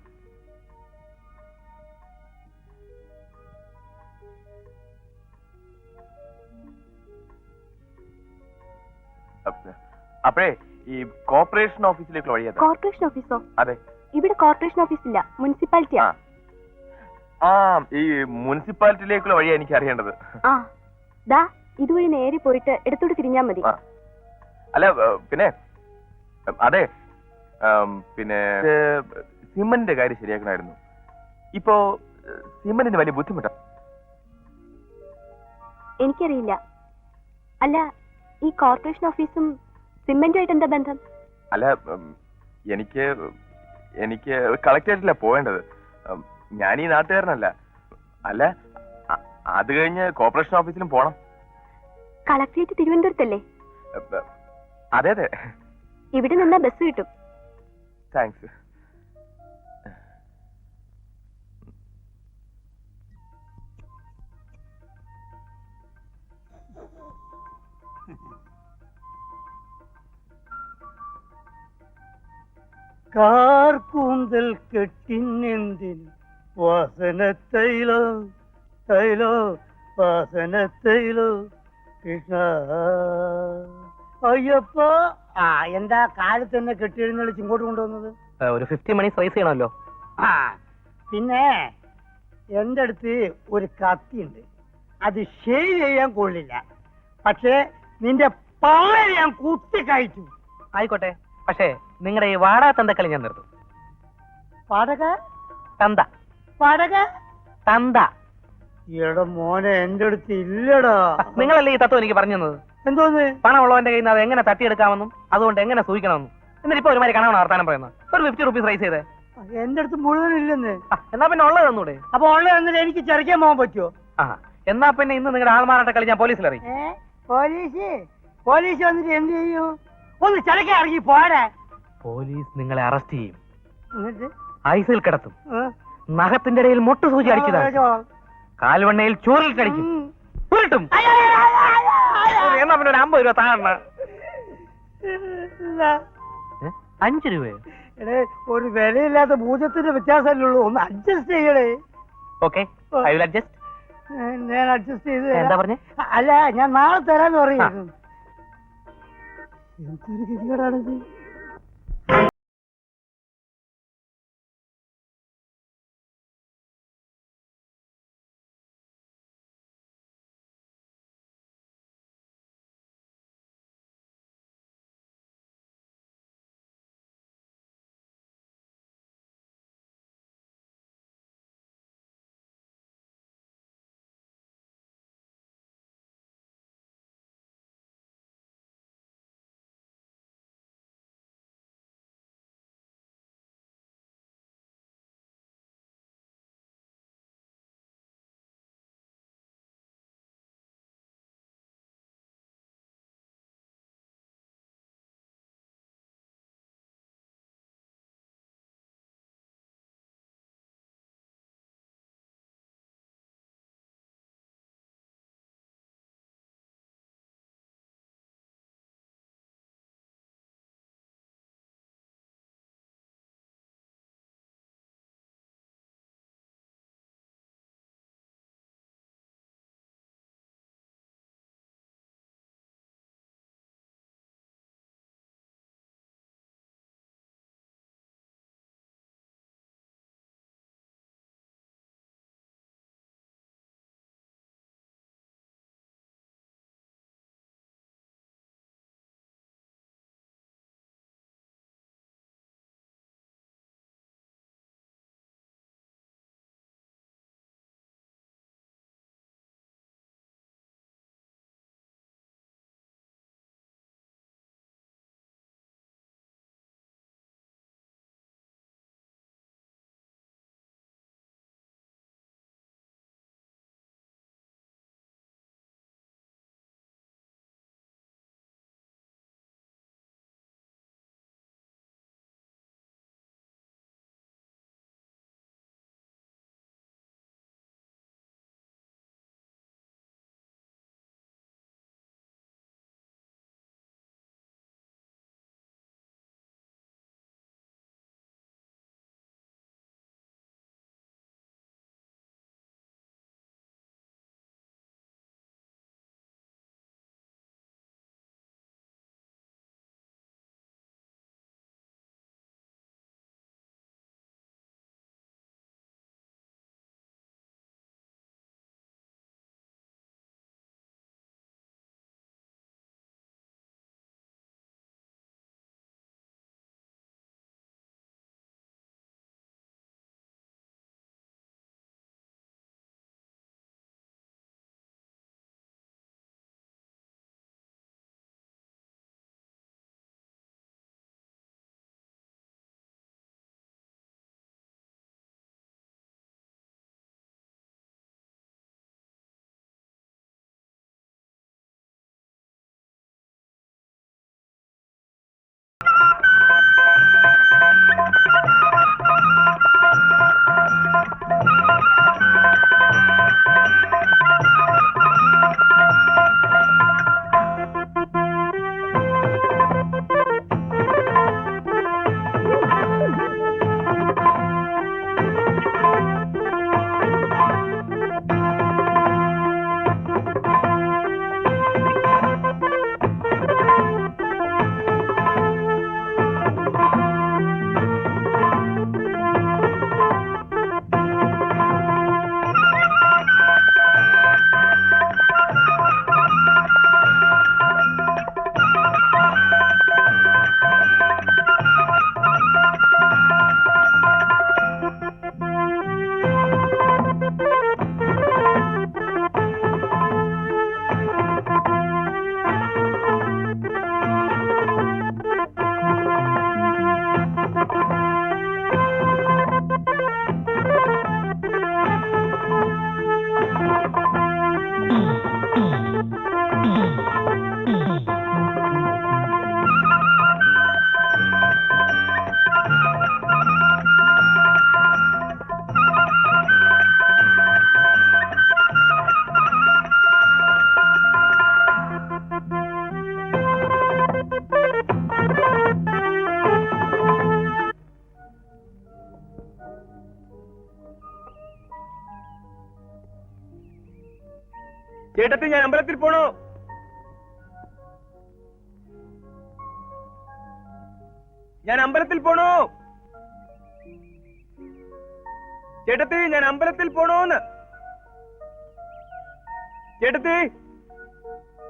അപ്പഴേ ഈ കോർപ്പറേഷൻ ഓഫീസിലേക്കുള്ള വഴിയാ. കോർപ്പറേഷൻ ഓഫീസോ? അതെ. ഇവിടെ കോർപ്പറേഷൻ ഓഫീസ് ഇല്ല, മുനിസിപ്പാലിറ്റിയാ. ഈ മുനിസിപ്പാലിറ്റിയിലേക്കുള്ള വഴിയാ എനിക്ക് അറിയേണ്ടത്. ഇതുവഴി നേരെ പോയിട്ട് എടുത്തോട്ട് തിരിഞ്ഞാ മതി. അല്ല, പിന്നെ അതെ, പിന്നെ സിമന്റിന്റെ കാര്യം ശരിയാക്കണമായിരുന്നു. ഇപ്പോ സിമന്റിന് വലിയ ബുദ്ധിമുട്ടാ. എനിക്കറിയില്ല. അല്ല, ഈ കോർപ്പറേഷൻ ഓഫീസും സിമെന്റുമായിട്ട് എന്താ ബന്ധം? അല്ല, എനിക്ക് കളക്ടറേറ്റിലാ പോവേണ്ടത്. ഞാൻ ഈ നാട്ടുകാരനല്ല. അല്ല, അത് കഴിഞ്ഞ് കോർപ്പറേഷൻ ഓഫീസിലും പോണം. കളക്ടറേറ്റ് തിരുവനന്തപുരത്തല്ലേ? അതെ അതെ. ഇവിടെ നിന്നാ ബസ് കിട്ടും. താങ്ക്സ്. കാർക്കൂന്തൽ കെട്ടിനെന്തിന് വാസനത്തൈലോ തൈലോ വാസനത്തൈലോ കൃഷ്ണ അയ്യപ്പ. എന്താ കാലത്ത് തന്നെ കെട്ടിയെഴുന്നള്ളിച്ച് ഇങ്ങോട്ട് കൊണ്ടുവന്നത്? ഒരു 50 മണി റൈസ് ചെയ്യണമല്ലോ. പിന്നെ എന്റെ അടുത്ത് ഒരു കത്തിയുണ്ട്. അത് ഷേവ് ചെയ്യാൻ കൊള്ളില്ല, പക്ഷേ നിന്റെ പവർ ഞാൻ കുത്തി കഴിച്ചു. ആയിക്കോട്ടെ, പക്ഷേ നിങ്ങളുടെ ഈ വാടാ തന്തക്കളി ഞാൻ നിർത്തും. വാടക തന്ത വാടക തന്ത. ഈടെ മോനെ എന്റെ അടുത്ത് ഇല്ലടാ. നിങ്ങളല്ലേ ഈ തത്വം എനിക്ക് പറഞ്ഞു തന്നത്? എന്തോന്ന്? പണമുള്ളവന്റെ കയ്യിൽ നിന്ന് അത് എങ്ങനെ തട്ടിയെടുക്കാമെന്നും അതുകൊണ്ട് എങ്ങനെ സൂക്ഷിക്കണമെന്നും. എന്നിട്ട് ഇപ്പൊ ഒരുമാതിരി കാണാൻ വർത്താനം പറയുന്നത്. ഒരു 50 റുപ്പീസ് റൈസ് ചെയ്തേ. എന്റെ അടുത്ത് മുഴുവൻ ഇല്ലെന്ന്. എന്നാ പിന്നെ ഉള്ളത് തന്നൂടെ? അപ്പൊ ഉള്ളത് എന്നിട്ട് എനിക്ക് ചെറിക്കാൻ പോകാൻ പറ്റുമോ? എന്നാ പിന്നെ ഇന്ന് നിങ്ങളുടെ ആൾമാറാട്ട കളി ഞാൻ പോലീസിൽ അറിയിക്കും. പോലീസ് വന്നിട്ട് എന്ത് ചെയ്യൂ? ഒന്ന് ചിലക്കാൻ ഇറങ്ങി പോരാ. പോലീസ് നിങ്ങളെ അറസ്റ്റ് ചെയ്യും, എന്നിട്ട് ഐസിൽ കിടത്തും, ആ, നഖത്തിന്റെ ഇടയിൽ മുട്ടു സൂചി അടിച്ചതാണ്, കാൽവണ്ണയിൽ ചോറിൽ കടിക്കും, ഉരുട്ടും. എന്നാ പിന്നെ ഒരു 50 രൂപ താഴെ. ഇല്ല. 5 രൂപയോ? എടേ ഒരു വിലയില്ലാത്ത ഭൂജത്തിന്റെ വ്യത്യാസമല്ലേ ഉള്ളൂ, ഒന്ന് അഡ്ജസ്റ്റ് ചെയ്യണേ. Okay, I will adjust. ഞാൻ അഡ്ജസ്റ്റ് ചെയ്ത് എന്താ തരാം. പറഞ്ഞേ? അല്ല ഞാൻ നാളെ തരാന്ന് പറയുന്നു. എന്തൊരു ഗതികേടാണിത്. ചേട്ടത്തി ഞാൻ അമ്പലത്തിൽ പോണോ? ഞാൻ അമ്പലത്തിൽ പോണോ? ചേട്ടത്തി ഞാൻ അമ്പലത്തിൽ പോണോന്ന്. ചേട്ടത്തി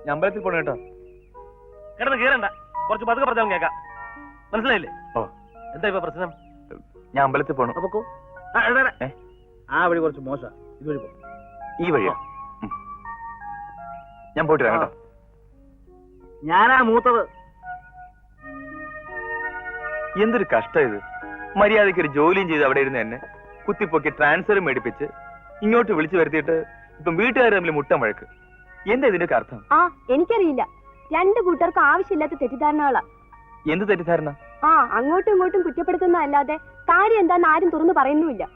ഞാൻ അമ്പലത്തിൽ പോണോ കേട്ടോ. കിടന്ന് കീറണ്ട, കുറച്ച് പതുക്കെ പറഞ്ഞാൽ കേൾക്കാം. മനസ്സിലായില്ലേ? ഓ എന്താ ഇപ്പൊ പ്രശ്നം? ഞാൻ അമ്പലത്തിൽ പോണു. അപ്പൊ ആ വഴി കുറച്ച് മോശ, ഇതുവഴി പോ. ഈ വഴിയോ? ഞാൻ പോയിട്ട് വരാം കേട്ടോ. ഞാനാ മൂത്തത്. എന്തൊരു കഷ്ടം ഇത്. മര്യാദയ്ക്ക് ഒരു ജോലിയും ചെയ്ത് അവിടെ ഇരുന്ന് എന്നെ കുത്തിപ്പൊക്കി ട്രാൻസ്ഫർ മേടിപ്പിച്ച് ഇങ്ങോട്ട് വിളിച്ചു വരുത്തിയിട്ട് ഇപ്പം വീട്ടുകാർ തമ്മിൽ മുട്ടം വഴക്ക്. എന്താ ഇതിന്റെ അർത്ഥം? ആ എനിക്കറിയില്ല. രണ്ടു കൂട്ടർക്കും ആവശ്യമില്ലാത്ത തെറ്റിദ്ധാരണകളാ. എന്ത് തെറ്റിദ്ധാരണ? ആ അങ്ങോട്ടും ഇങ്ങോട്ടും കുറ്റപ്പെടുത്തുന്ന അല്ലാതെ കാര്യം എന്താന്ന് ആരും തുറന്നു പറയുന്നുമില്ല.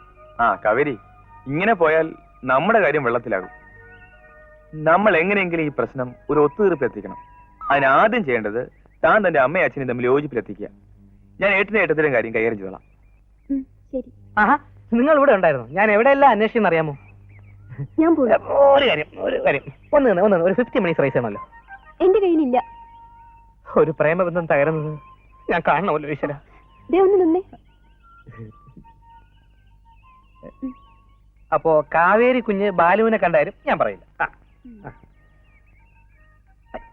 ആ കാവേരി, ഇങ്ങനെ പോയാൽ നമ്മുടെ കാര്യം വെള്ളത്തിലാകും. നമ്മൾ എങ്ങനെയെങ്കിലും ഈ പ്രശ്നം ഒരു ഒത്തുതീർപ്പിലെത്തിക്കണം. അതിനാദ്യം ചെയ്യേണ്ടത് താൻ തന്റെ അമ്മയും അച്ഛനും തമ്മിൽ യോജിപ്പിലെത്തിക്കുക. ഞാൻ ഏട്ടനും ഏട്ടത്തിലും കാര്യം കൈകാര്യം ചെയ്തോളാം. ശരി. ആഹാ, നിങ്ങൾ ഇവിടെ ഉണ്ടായിരുന്നു. ഞാൻ എവിടെയെല്ലാം അന്വേഷിച്ചെന്ന് അറിയാമോ? ഞാൻ പോയി. ഒരു കാര്യം ഒന്ന് ഒരു 50 മിനിറ്റ്സ് റൈസ് ചെയ്യണമല്ലോ. എന്റെ കയ്യിലില്ല. ഒരു പ്രേമബന്ധം തകരുന്നത് ഞാൻ കാണണമല്ലോ ഈശ്വര. ദേ ഒന്ന് നിന്നേ. അപ്പോ കാവേരി കുഞ്ഞ് ബാലുവിനെ കണ്ടാലും ഞാൻ പറയില്ല.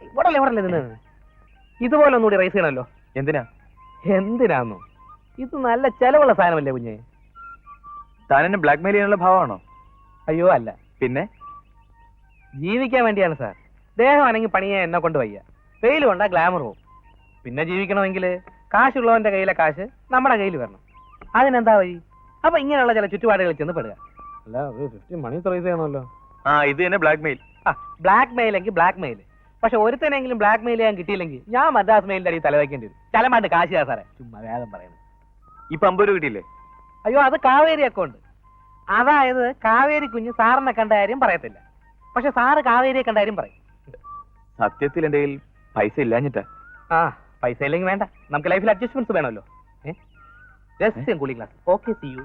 ഇവിടെ നിന്ന് ഇതുപോലെ ഒന്നുകൂടി റൈസ് ചെയ്യണമല്ലോ. എന്തിനാന്നോ? ഇത് നല്ല ചെലവുള്ള സാധനമല്ലേ കുഞ്ഞെ. താൻ എന്നെ ബ്ലാക്ക് മെയിൽ ചെയ്യാനുള്ള ഭാവമാണോ? അയ്യോ അല്ല. പിന്നെ ജീവിക്കാൻ വേണ്ടിയാണ് സാർ. ദേഹമാണെങ്കിൽ പണിയെ എന്നെ കൊണ്ട് വയ്യ. വെയിൽ കൊണ്ടാ ഗ്ലാമർ പോവും. പിന്നെ ജീവിക്കണമെങ്കിൽ കാശുള്ളവന്റെ കയ്യിലെ കാശ് നമ്മുടെ കയ്യിൽ വരണം. അതിനെന്താ വഴി? അപ്പൊ ഇങ്ങനെയുള്ള ചില ചുറ്റുപാടുകളിൽ ചെന്ന് പെടുക. അല്ല, ഒരു 50 മണി റൈസ് ചെയ്യണമല്ലോ. ഇത് തന്നെ ബ്ലാക്ക് മെയിൽ. ബ്ലാക്ക് മെയിൽ എങ്കിൽ ബ്ലാക്ക് മെയിൽ. പക്ഷെ ഒരുത്തനെങ്കിലും ബ്ലാക്ക് മെയിൽ ചെയ്യാൻ കിട്ടിയില്ലെങ്കിൽ ഞാൻ മദ്രാസ് മെയിലിന്റെ അടിയിൽ തലവയ്ക്കേണ്ടി വരും. ചലമാണ്ട് കാശ് ചെയ്യാ സാറേ. ചുമ്മാ വേദം പറയുന്നത്. ഇപ്പൊ 50 രൂപ കിട്ടിയില്ലേ? അയ്യോ, അത് കാവേരി അക്കൗണ്ട്. അതായത് കാവേരി കുഞ്ഞ് സാറിനെ കണ്ട കാര്യം പറയത്തില്ല, പക്ഷെ സാറ് കാവേരിയെ കണ്ട കാര്യം പറയും. സത്യത്തിൽ എന്റെ കയ്യിൽ പൈസ ഇല്ലാഞ്ഞിട്ടാ. പൈസ ഇല്ലെങ്കിൽ വേണ്ട, നമുക്ക് ലൈഫിൽ അഡ്ജസ്റ്റ്മെന്റ്സ് വേണമല്ലോ. കൂളി ക്ലാസ്. Okay, see you.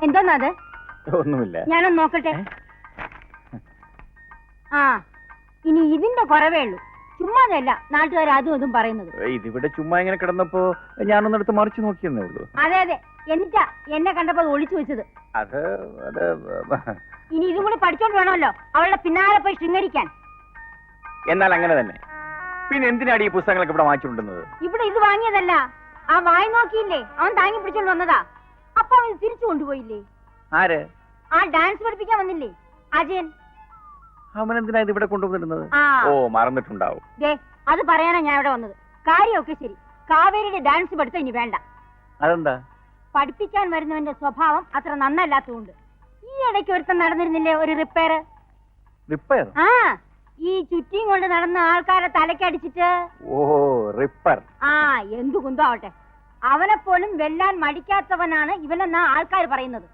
എന്താന്നത്? ഒന്നുമില്ല. ഞാനൊന്ന് നോക്കട്ടെ. ആ ഇനി ഇതിന്റെ കുറവേ ഉള്ളൂ. ചുമ്മാതല്ല നാട്ടുകാർ അതും ഇതും പറയുന്നത്. ഇതിവിടെ ചുമ്മാ ഇങ്ങനെ കിടന്നപ്പോ ഞാനൊന്നെടുത്ത് മറിച്ചു നോക്കിയെന്നേ ഉള്ളൂ. അതെ അതെ, എന്നിട്ടാ എന്നെ കണ്ടപ്പോ അത് ഒളിച്ചു വെച്ചത്. അത് ഇനി ഇതും കൂടി പഠിച്ചോണ്ട് വേണമല്ലോ അവളുടെ പിന്നാലെ പോയി ശൃംഗരിക്കാൻ. എന്നാൽ അങ്ങനെ തന്നെ. പിന്നെ എന്തിനാണ് ഈ പുസ്തകങ്ങളൊക്കെ ഇവിടെ വാങ്ങിച്ചുകൊണ്ടുവന്നത്? ഇവിടെ ഇത് വാങ്ങിയതല്ല, ആ വായി നോക്കിയില്ലേ അവൻ താങ്ങി പിടിച്ചോണ്ട് വന്നതാ. അപ്പൊ അവൻ തിരിച്ചു കൊണ്ടുപോയില്ലേ? ആര്? ആ ഡാൻസ് പഠിപ്പിക്കാൻ വന്നില്ലേ അജയൻ. അവൻ എന്തിനാ ഇത് ഇവിടെ കൊണ്ടുവന്നിരുന്നത്? ആ. ഓ, മറന്നിട്ടുണ്ടാവും. അത് പറയാനാ ഞാൻ ഇവിടെ വന്നത്. കാര്യമൊക്കെ ശരി, കാവേരിയുടെ ഡാൻസ് പഠിത്തം ഇനി വേണ്ട. അതെന്താ? പഠിപ്പിക്കാൻ വരുന്നവന്റെ സ്വഭാവം അത്ര നന്നല്ലാത്തതുകൊണ്ട്. ഈ ഇടയ്ക്ക് ഒരുത്തം നടന്നിരുന്നില്ലേ ഒരു റിപ്പയർ? ആ, ഈ ചുറ്റിയും കൊണ്ട് നടന്ന ആൾക്കാരെ തലക്കടിച്ചിട്ട്. ഓ, റിപ്പർ. ആ, എന്തു കുന്തമാവട്ടെ, അവനെ പോലും വെല്ലാൻ മടിക്കാത്തവനാണ് ഇവനെന്നാ ആൾക്കാർ പറയുന്നത്.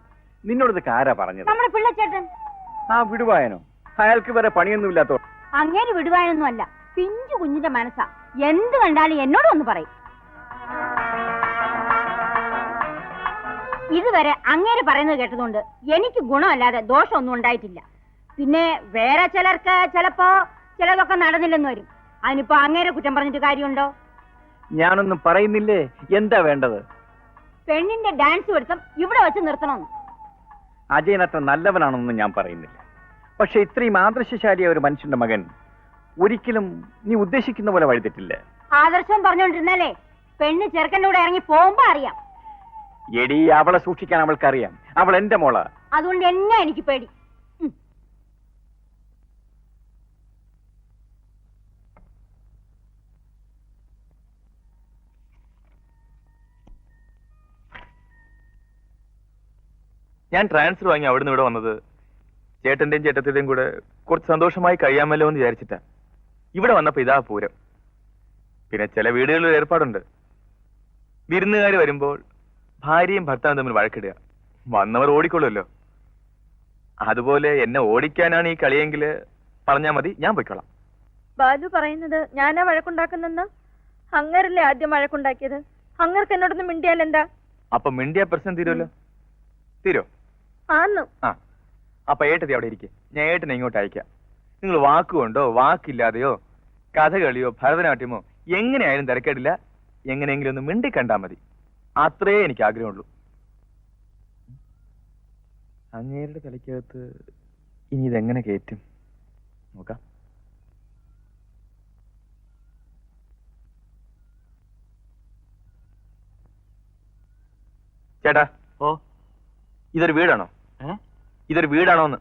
നിന്നോട് ഇതൊക്കെ ആരാ പറഞ്ഞത്? നമ്മുടെ പിള്ളച്ചേട്ടൻ. ആ, വിടുവായനോ? അയാൾക്ക് വേറെ പണിയൊന്നുമില്ലാത്തോ? അങ്ങേര് വിടുവാനൊന്നും അല്ല, പിഞ്ചു കുഞ്ഞിന്റെ മനസ്സാ. എന്ത് കണ്ടാലും എന്നോടൊന്ന് പറയും. ഇതുവരെ അങ്ങേര് പറയുന്നത് കേട്ടതുകൊണ്ട് എനിക്ക് ഗുണമല്ലാതെ ദോഷമൊന്നും ഉണ്ടായിട്ടില്ല. പിന്നെ വേറെ ചിലർക്ക് ചിലപ്പോ ചിലതൊക്കെ നടന്നില്ലെന്ന് വരും. അതിനിപ്പോ അങ്ങേരെ കുറ്റം പറഞ്ഞിട്ട് കാര്യമുണ്ടോ? ഞാനൊന്നും പറയുന്നില്ലേ. എന്താ വേണ്ടത്? പെണ്ണിന്റെ ഡാൻസ് പഠിത്തം ഇവിടെ വെച്ച് നിർത്തണമെന്ന്. അജയൻ അത്ര നല്ലവനാണെന്ന് ഞാൻ പറയുന്നില്ല. പക്ഷെ ഇത്രയും ആദർശശാലിയായ ഒരു മനുഷ്യന്റെ മകൻ ഒരിക്കലും നീ ഉദ്ദേശിക്കുന്ന പോലെ വഴിതെറ്റില്ല. ആദർശം പറഞ്ഞുകൊണ്ടിരുന്നാലേ പെണ്ണ് ചെറുക്കൻ്റെ കൂടെ ഇറങ്ങി പോകുമ്പോ അറിയാം. എടി, അവളെ സൂക്ഷിക്കാൻ അവൾക്കറിയാം. അവൾ എന്റെ മോളാ. അതുകൊണ്ട് എന്നെ എനിക്ക് പേടി. ഞാൻ ട്രാൻസ്ഫർ വാങ്ങി അവിടുന്ന് ഇവിടെ വന്നത് ചേട്ടന്റെയും ചേട്ടത്തിന്റെയും കൂടെ കുറച്ച് സന്തോഷമായി കഴിയാമല്ലോ എന്ന് വിചാരിച്ചിട്ടാ. ഇവിടെ വന്നപ്പോ ഇതാ പൂരം. പിന്നെ ചില വീടുകളിൽ ഏർപ്പാടുണ്ട്. വിരുന്നുകാർ വരുമ്പോൾ ഭാര്യയും ഭർത്താവും തമ്മിൽ വഴക്കിടുക. വന്നവർ ഓടിക്കൊള്ളുമല്ലോ. അതുപോലെ എന്നെ ഓടിക്കാനാണ് ഈ കളിയെങ്കിൽ പറഞ്ഞാൽ മതി, ഞാൻ പൊയ്ക്കോളാം. ബാലു പറയുന്നത് ഞാനാ വഴക്കുണ്ടാക്കുന്നെന്ന്. അങ്ങരല്ലേ ആദ്യം വഴക്കുണ്ടാക്കിയത്. അങ്ങർക്ക് എന്നോടൊന്നും മിണ്ടിയാൽ എന്താ? അപ്പൊ മിണ്ടിയ പ്രശ്നം തീരുമല്ലോ. തീരോ? ആന്നു. ആ, അപ്പൊ ഏട്ടത്തി അവിടെ ഇരിക്കെ, ഞാൻ ഏട്ടനെ ഇങ്ങോട്ട് അയക്കാം. നിങ്ങൾ വാക്കുകൊണ്ടോ വാക്കില്ലാതെയോ കഥകളിയോ ഭരതനാട്യമോ എങ്ങനെയായാലും തിരക്കേടില്ല, എങ്ങനെയെങ്കിലും ഒന്ന് മിണ്ടി കണ്ടാ മതി. അത്രേ എനിക്ക് ആഗ്രഹമുള്ളൂ. അങ്ങേരുടെ തലയ്ക്കകത്ത് ഇനി ഇതെങ്ങനെ കയറ്റും നോക്കാം. ചേട്ടാ, ഓ, ഇതൊരു വീടാണോ? ഇതൊരു വീടാണോന്ന്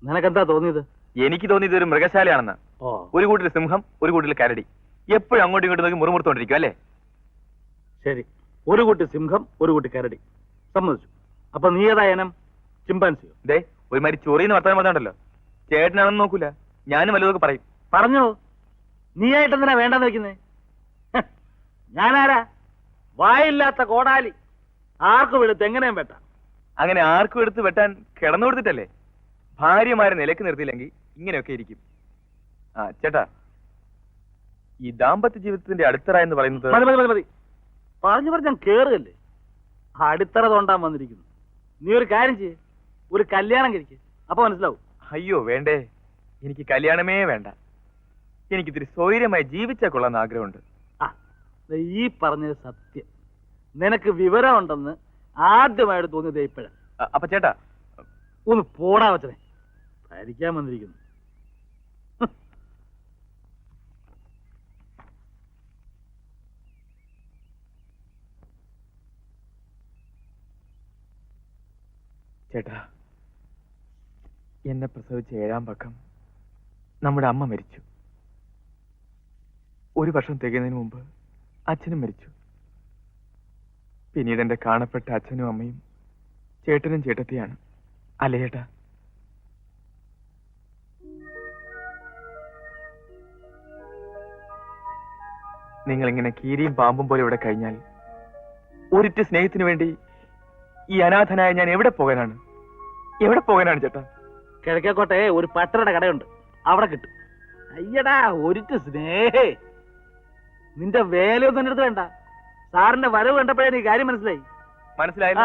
നിനക്കെന്താ തോന്നിയത്? എനിക്ക് തോന്നിയത് ഒരു മൃഗശാലയാണെന്ന്. ഓ, ഒരു കൂട്ടിൽ സിംഹം, ഒരു കൂട്ടിൽ കരടി, എപ്പോഴും അങ്ങോട്ടും ഇങ്ങോട്ടും നോക്കി മുറുമുറുത്തോണ്ടിരിക്കും അല്ലേ? ശരി, ഒരു കൂട്ടി സിംഹം, ഒരു കൂട്ടി കരടി, സമ്മതിച്ചു. അപ്പൊ നീ ഏതാ ഇനം? ചിമ്പാൻസിയോ? ദേ, ഒരുമാതിരി ചൊറിയെന്ന് വർത്താനം പറഞ്ഞുണ്ടല്ലോ. ചേട്ടനാണെന്ന് നോക്കൂല, ഞാനും വല്ലതൊക്കെ പറയും. പറഞ്ഞോ, നീ ആയിട്ട് എന്തിനാ വേണ്ടെന്ന് വെക്കുന്നേ? ഞാനാരാ? വായില്ലാത്ത കോടാലി, ആർക്കും എടുത്ത് എങ്ങനെയും വെട്ടാം. അങ്ങനെ ആർക്കും എടുത്ത് വെട്ടാൻ കിടന്നു കൊടുത്തിട്ടല്ലേ? ഭാര്യമാരെ നിലക്ക് നിർത്തിയില്ലെങ്കിൽ ഇങ്ങനെയൊക്കെ ഇരിക്കും. ആ ചേട്ടാ, ഈ ദാമ്പത്യ ജീവിതത്തിന്റെ അടിത്തറ എന്ന് പറയുന്നത്... മതി മതി മതി മതി, പറഞ്ഞു പറഞ്ഞ് ഞാൻ കേറുകല്ലേ. അടിത്തറ തോണ്ടാൻ വന്നിരിക്കുന്നു. നീ ഒരു കാര്യം ചെയ്യ്, ഒരു കല്യാണം കഴിക്ക്, അപ്പൊ മനസ്സിലാവും. അയ്യോ വേണ്ടേ, എനിക്ക് കല്യാണമേ വേണ്ട. എനിക്കിത്തിരി സ്വൈര്യമായി ജീവിച്ചാൽ കൊള്ളാന്ന് ആഗ്രഹമുണ്ട്. ആ, ഈ പറഞ്ഞത് സത്യം. നിനക്ക് വിവരമുണ്ടെന്ന് ആദ്യമായിട്ട് തോന്നിയത് ഇപ്പോഴാണ്. അപ്പൊ ചേട്ടാ ഒന്ന് പോടാ വച്ചനെ, ഭരിക്കാൻ വന്നിരിക്കുന്നു. ചേട്ടാ, എന്നെ പ്രസവിച്ച 7-ാം പക്കം നമ്മുടെ അമ്മ മരിച്ചു. 1 വർഷം തികയുന്നതിന് മുമ്പ് അച്ഛനും മരിച്ചു. പിന്നീട് എന്റെ കാണപ്പെട്ട അച്ഛനും അമ്മയും ചേട്ടനും ചേട്ടത്തിയാണ്. അല്ലേ ചേട്ടാ? നിങ്ങളിങ്ങനെ കീരിയും പാമ്പും പോലെ ഇവിടെ കഴിഞ്ഞാൽ ഒരിറ്റ സ്നേഹത്തിന് വേണ്ടി ഈ അനാഥനായ ഞാൻ എവിടെ പോകാനാണ്? എവിടെ പോകാനാണ് ചേട്ടാ? കിഴക്കേക്കോട്ടെ ഒരു പട്ടരുടെ കടയുണ്ട്, അവിടെ കിട്ടും. അയ്യടാ, ഒരിറ്റ് സ്നേഹേ. നിന്റെ വേലയൊന്നും എന്റെ അടുത്ത് വേണ്ട. സാറിന്റെ വരവ് കണ്ടപ്പോഴേ എനിക്ക് കാര്യം മനസ്സിലായി. മനസ്സിലായില്ല?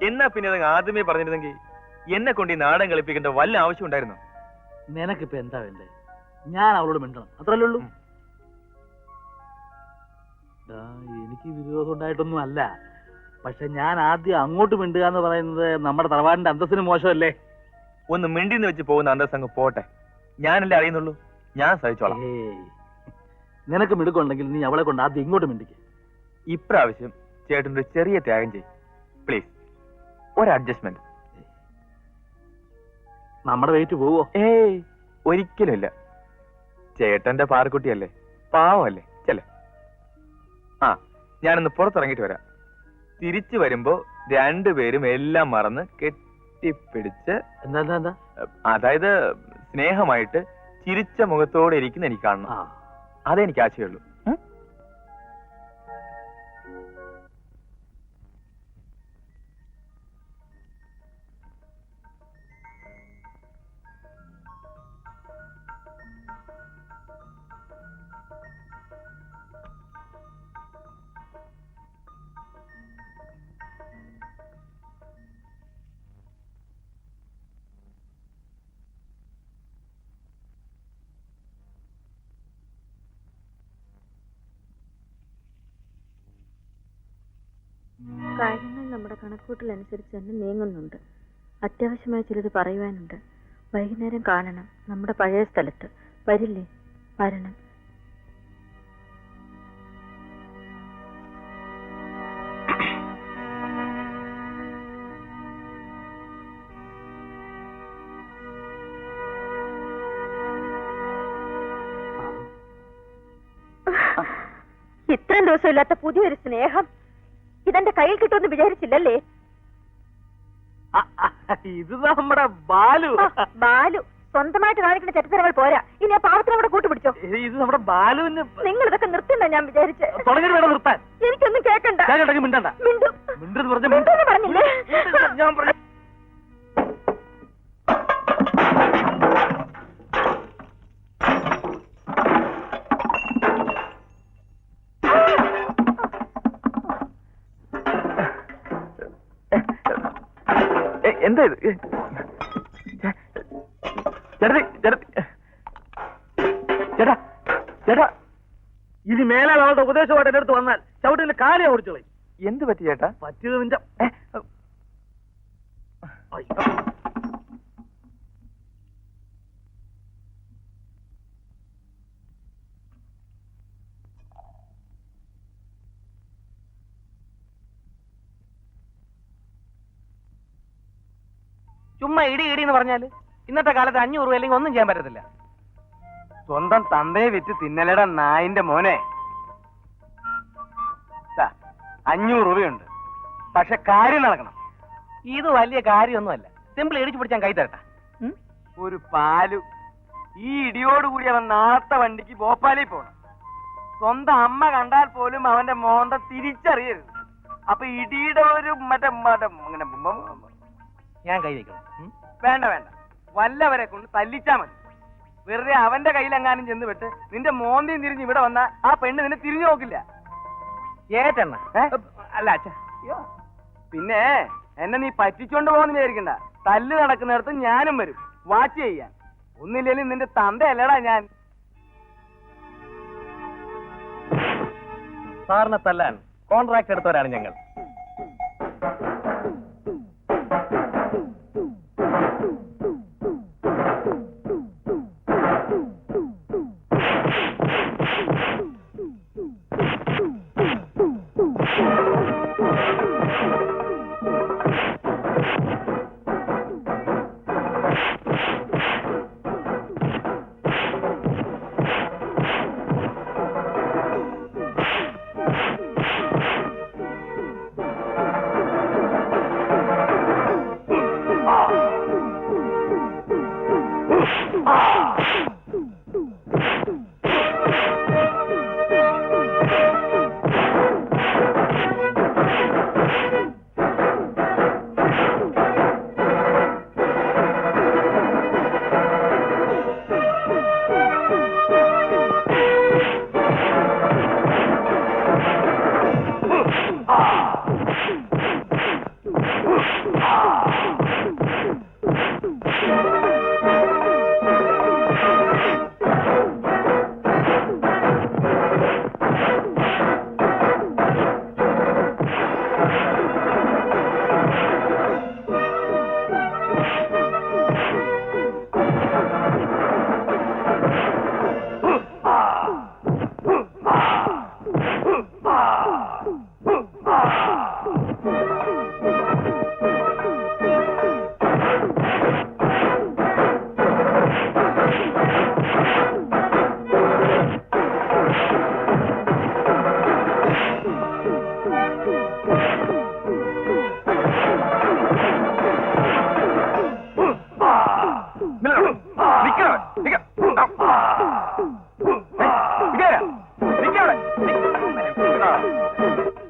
എന്നാ പിന്നെ അത് ആദ്യമേ പറഞ്ഞിരുന്നെങ്കിൽ എന്നെ കൊണ്ട് ഈ നാടൻ കളിപ്പിക്കേണ്ട വല്ല ആവശ്യം ഉണ്ടായിരുന്നു? നിനക്കിപ്പോ എന്താ വേണ്ടേ? ഞാൻ അവളോട് മിണ്ടണം, അത്രല്ലേ ഉള്ളൂ. എനിക്ക് വിരോധം ഉണ്ടായിട്ടൊന്നും അല്ല, പക്ഷെ ഞാൻ ആദ്യം അങ്ങോട്ട് മിണ്ടുക എന്ന് പറയുന്നത് നമ്മുടെ തറവാടിന്റെ അന്തസ്സിന് മോശമല്ലേ? ഒന്ന് മിണ്ടിന്ന് വെച്ച് പോകുന്ന അന്തസ്സങ്ങ് പോട്ടെ, ഞാനല്ലേ അറിയുന്നുള്ളൂ, ഞാൻ സഹിച്ചോളാം. നിനക്ക് മിടുക്കുണ്ടെങ്കിൽ നീ അവളെ കൊണ്ട് ആദ്യം ഇങ്ങോട്ട് മിണ്ടിക്ക്. ഇപ്രാവശ്യം ചേട്ടനൊരു ചെറിയ ത്യാഗം ചെയ്യും പ്ലീസ്, ഒരു അഡ്ജസ്റ്റ്മെന്റ്. നമ്മുടെ വെയിറ്റ് പോവോ? ഏയ്, ഒരിക്കലുമില്ല. ചേട്ടന്റെ പാറക്കുട്ടിയല്ലേ, പാവമല്ലേ, ചെല്ലേ. ആ, ഞാനൊന്ന് പുറത്തിറങ്ങിയിട്ട് വരാം. തിരിച്ചു വരുമ്പോ 2 പേരും എല്ലാം മറന്ന് കെട്ടിപ്പിടിച്ച്, എന്താ അതായത് സ്നേഹമായിട്ട് ചിരിച്ച മുഖത്തോടെ ഇരിക്കുന്ന എനിക്ക് കാണണം. അതെനിക്ക് ആശയമുള്ളൂ. കാര്യങ്ങൾ നമ്മുടെ കണക്കൂട്ടലനുസരിച്ച് തന്നെ നീങ്ങുന്നുണ്ട്. അത്യാവശ്യമായി ചിലത് പറയുവാനുണ്ട്. വൈകുന്നേരം കാണണം, നമ്മുടെ പഴയ സ്ഥലത്ത്. വരില്ലേ? വരണം. ഇത്രയും ദിവസമില്ലാത്ത പുതിയൊരു സ്നേഹം ഇതെന്റെ കയ്യിൽ കിട്ടുമെന്ന് വിചാരിച്ചില്ലല്ലേ? ഇത് നമ്മുടെ ബാലു. ബാലു സ്വന്തമായിട്ട് കാണിക്കുന്ന ചെറ്റത്തരങ്ങൾ പോരാ, ഇനി ആ പാവത്തിനെ കൂടെ കൂട്ടുപിടിച്ചോ. ഇത് നമ്മുടെ ബാലുവിന്. നിങ്ങൾ ഇതൊക്കെ നിർത്തുന്ന ഞാൻ വിചാരിച്ചേ. തുടങ്ങി വേണം നിർത്താൻ. എനിക്കൊന്നും കേൾക്കണ്ട. മിണ്ടണ്ട. മിണ്ടു മിണ്ടെന്ന് പറഞ്ഞില്ലേ? ഞാൻ പറഞ്ഞു. എന്താ ഇത്? ചേട്ടത്തി ചേട്ടത്തി ചേട്ടാ ചേട്ടാ, ഇനി മേലാൽ അവളുടെ ഉപദേശമായിട്ട് എന്റെ അടുത്ത് വന്നാൽ ചവിട്ടിന്റെ കാര്യം ഓടിച്ചോളി. എന്ത് പറ്റി ചേട്ടാ? പറ്റിയത് നിന്റെ ചുമ്മാ ഇടി ഇടി എന്ന് പറഞ്ഞാല് ഇന്നത്തെ കാലത്ത് 500 രൂപ അല്ലെങ്കിൽ ഒന്നും ചെയ്യാൻ പറ്റത്തില്ല. സ്വന്തം തന്തയെ വിറ്റ് തിന്നലയുടെ നായിന്റെ മോനെ, 500 രൂപയുണ്ട്, പക്ഷെ കാര്യം നടക്കണം. ഇത് വലിയ കാര്യമൊന്നുമല്ല. സിമ്പിൾ ഇടിച്ചു പിടിച്ചാൽ കൈ തരട്ടെ. ഒരു പാലു. ഈ ഇടിയോടുകൂടി അവൻ നാളത്തെ വണ്ടിക്ക് ഭോപ്പാലിൽ പോകണം. സ്വന്തം അമ്മ കണ്ടാൽ പോലും അവന്റെ മോന്ത തിരിച്ചറിയരുത്. അപ്പൊ ഇടിയുടെ ഒരു മറ്റേ അങ്ങനെ ഞാൻ കൈ വെക്കണം. വേണ്ട വേണ്ട, വല്ലവരെ കൊണ്ട് തല്ലിച്ചാ മതി. വെറുതെ അവന്റെ കയ്യിലെങ്ങാനും ചെന്ന് വിട്ട് നിന്റെ മോന്തിയും തിരിഞ്ഞ് ഇവിടെ വന്നാ ആ പെണ്ണ് നിന്നെ തിരിഞ്ഞു നോക്കില്ല. ഏറ്റെണ്ണ അല്ല അച്ഛ, പിന്നെ എന്നെ നീ പറ്റിച്ചോണ്ട് പോകാന്ന് വിചാരിക്കണ്ട. തല്ല് നടക്കുന്നിടത്ത് ഞാനും വരും വാച്ച് ചെയ്യാൻ. ഒന്നില്ലെങ്കിലും നിന്റെ തന്തയല്ലടാ ഞാൻ. സാറിനെ തല്ലാൻ കോൺട്രാക്ട് എടുത്തവരാണ് ഞങ്ങൾ.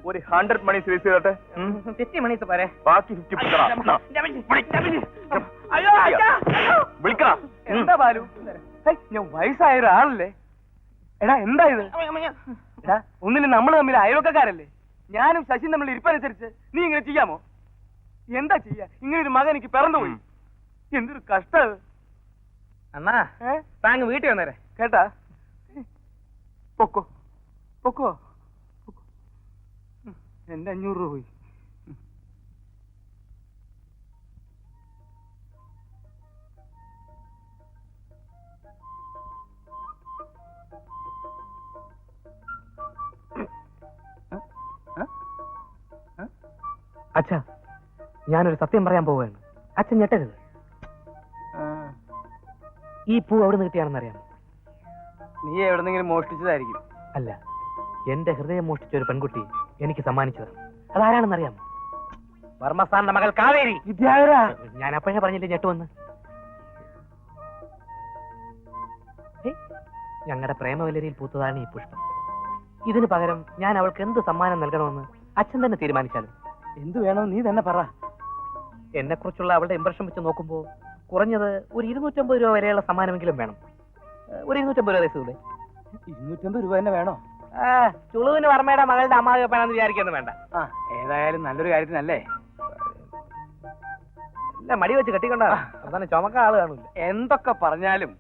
ഒരു 100 മണി സീരീസ് ചെയ്തോട്ടെ. 50 മണി പോരെ, ബാക്കി 50 വിളിക്കണ. എന്താ ബാലു, ഞാൻ വയസ്സായ ഒരാളല്ലേ. എടാ എന്താ ഇത്? എടാ ഒന്നിനും നമ്മൾ തമ്മിൽ അയൽവക്കക്കാരല്ലേ. ഞാനും ശശിയും തമ്മിൽ ഇരിപ്പനുസരിച്ച് നീ ഇങ്ങനെ ചെയ്യാമോ? എന്താ ചെയ്യാ? ഇങ്ങനെ ഒരു മകൻ എനിക്ക് പിറന്നുപോയി. എന്തൊരു കഷ്ടം. അണ്ണാ താങ്കൾ വീട്ടിൽ വന്നേരെ കേട്ടാ. പൊക്കോ പൊക്കോ. എന്റെ 500 രൂപ പോയി. അച്ഛാ, ഞാനൊരു സത്യം പറയാൻ പോവുകയാണ്. അച്ഛൻ ഞെട്ടരുത്. ഈ പൂ എവിടെ നിന്ന് കിട്ടിയാണെന്ന് അറിയാമോ? നീ എവിടെന്നെങ്കിലും മോഷ്ടിച്ചതായിരിക്കും. അല്ല, എന്റെ ഹൃദയം മോഷ്ടിച്ച ഒരു പെൺകുട്ടി എനിക്ക് സമ്മാനിച്ചതാണ്. അതാരാണെന്ന് അറിയാമോ? വർമ്മസാറിന്റെ മകൾ കാവേരി. വിദ്യാധര, ഞാൻ അപ്പോഴേ പറഞ്ഞില്ലേ ഞെട്ടുവന്ന്. ഞങ്ങളുടെ പ്രേമവലരിയിൽ പൂത്തതാണ് ഈ പുഷ്പം. ഇതിന് പകരം ഞാൻ അവൾക്ക് എന്ത് സമ്മാനം നൽകണമെന്ന് അച്ഛൻ തന്നെ തീരുമാനിച്ചാലും. എന്ത് വേണോ നീ തന്നെ പറ. എന്നെ കുറിച്ചുള്ള അവളുടെ ഇംപ്രഷൻ വെച്ച് നോക്കുമ്പോൾ കുറഞ്ഞത് ഒരു 250 രൂപ വരെയുള്ള സമ്മാനമെങ്കിലും വേണം. ഒരു 250 രൂപ തരൂലേ? 250 രൂപ തന്നെ വേണോ? ചുളുവിന് വർമ്മയുടെ മകളുടെ അമ്മാവി വെപ്പാണെന്ന് വിചാരിക്കൊന്നും വേണ്ട. ഏതായാലും നല്ലൊരു കാര്യത്തിനല്ലേ. അല്ല മടി വെച്ച് കെട്ടിക്കൊണ്ട അവസാനം ചുമക്ക ആള് കാണില്ല. എന്തൊക്കെ പറഞ്ഞാലും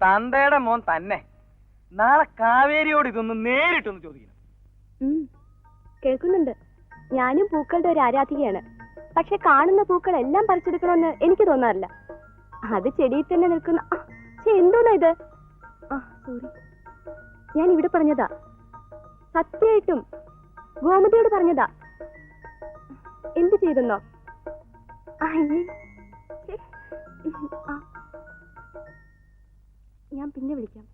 തന്തയുടെ മോൻ തന്നെ. നാളെ കാവേരിയോട് ഇതൊന്ന് നേരിട്ടൊന്ന് ചോദിക്കണം. കേൾക്കുന്നുണ്ട്. ഞാനും പൂക്കളുടെ ഒരു ആരാധികയാണ്. പക്ഷെ കാണുന്ന പൂക്കളെല്ലാം പറിച്ചെടുക്കണമെന്ന് എനിക്ക് തോന്നാറില്ല. അത് ചെടിയിൽ തന്നെ നിൽക്കുന്ന എന്തോന്നാ ഇത്? സോറി, ഞാൻ ഇവിടെ പറഞ്ഞതാ. സത്യമായിട്ടും ഗോമതിയോട് പറഞ്ഞതാ. എന്ത് ചെയ്തെന്നോ? ഞാൻ പിന്നെ വിളിക്കാം.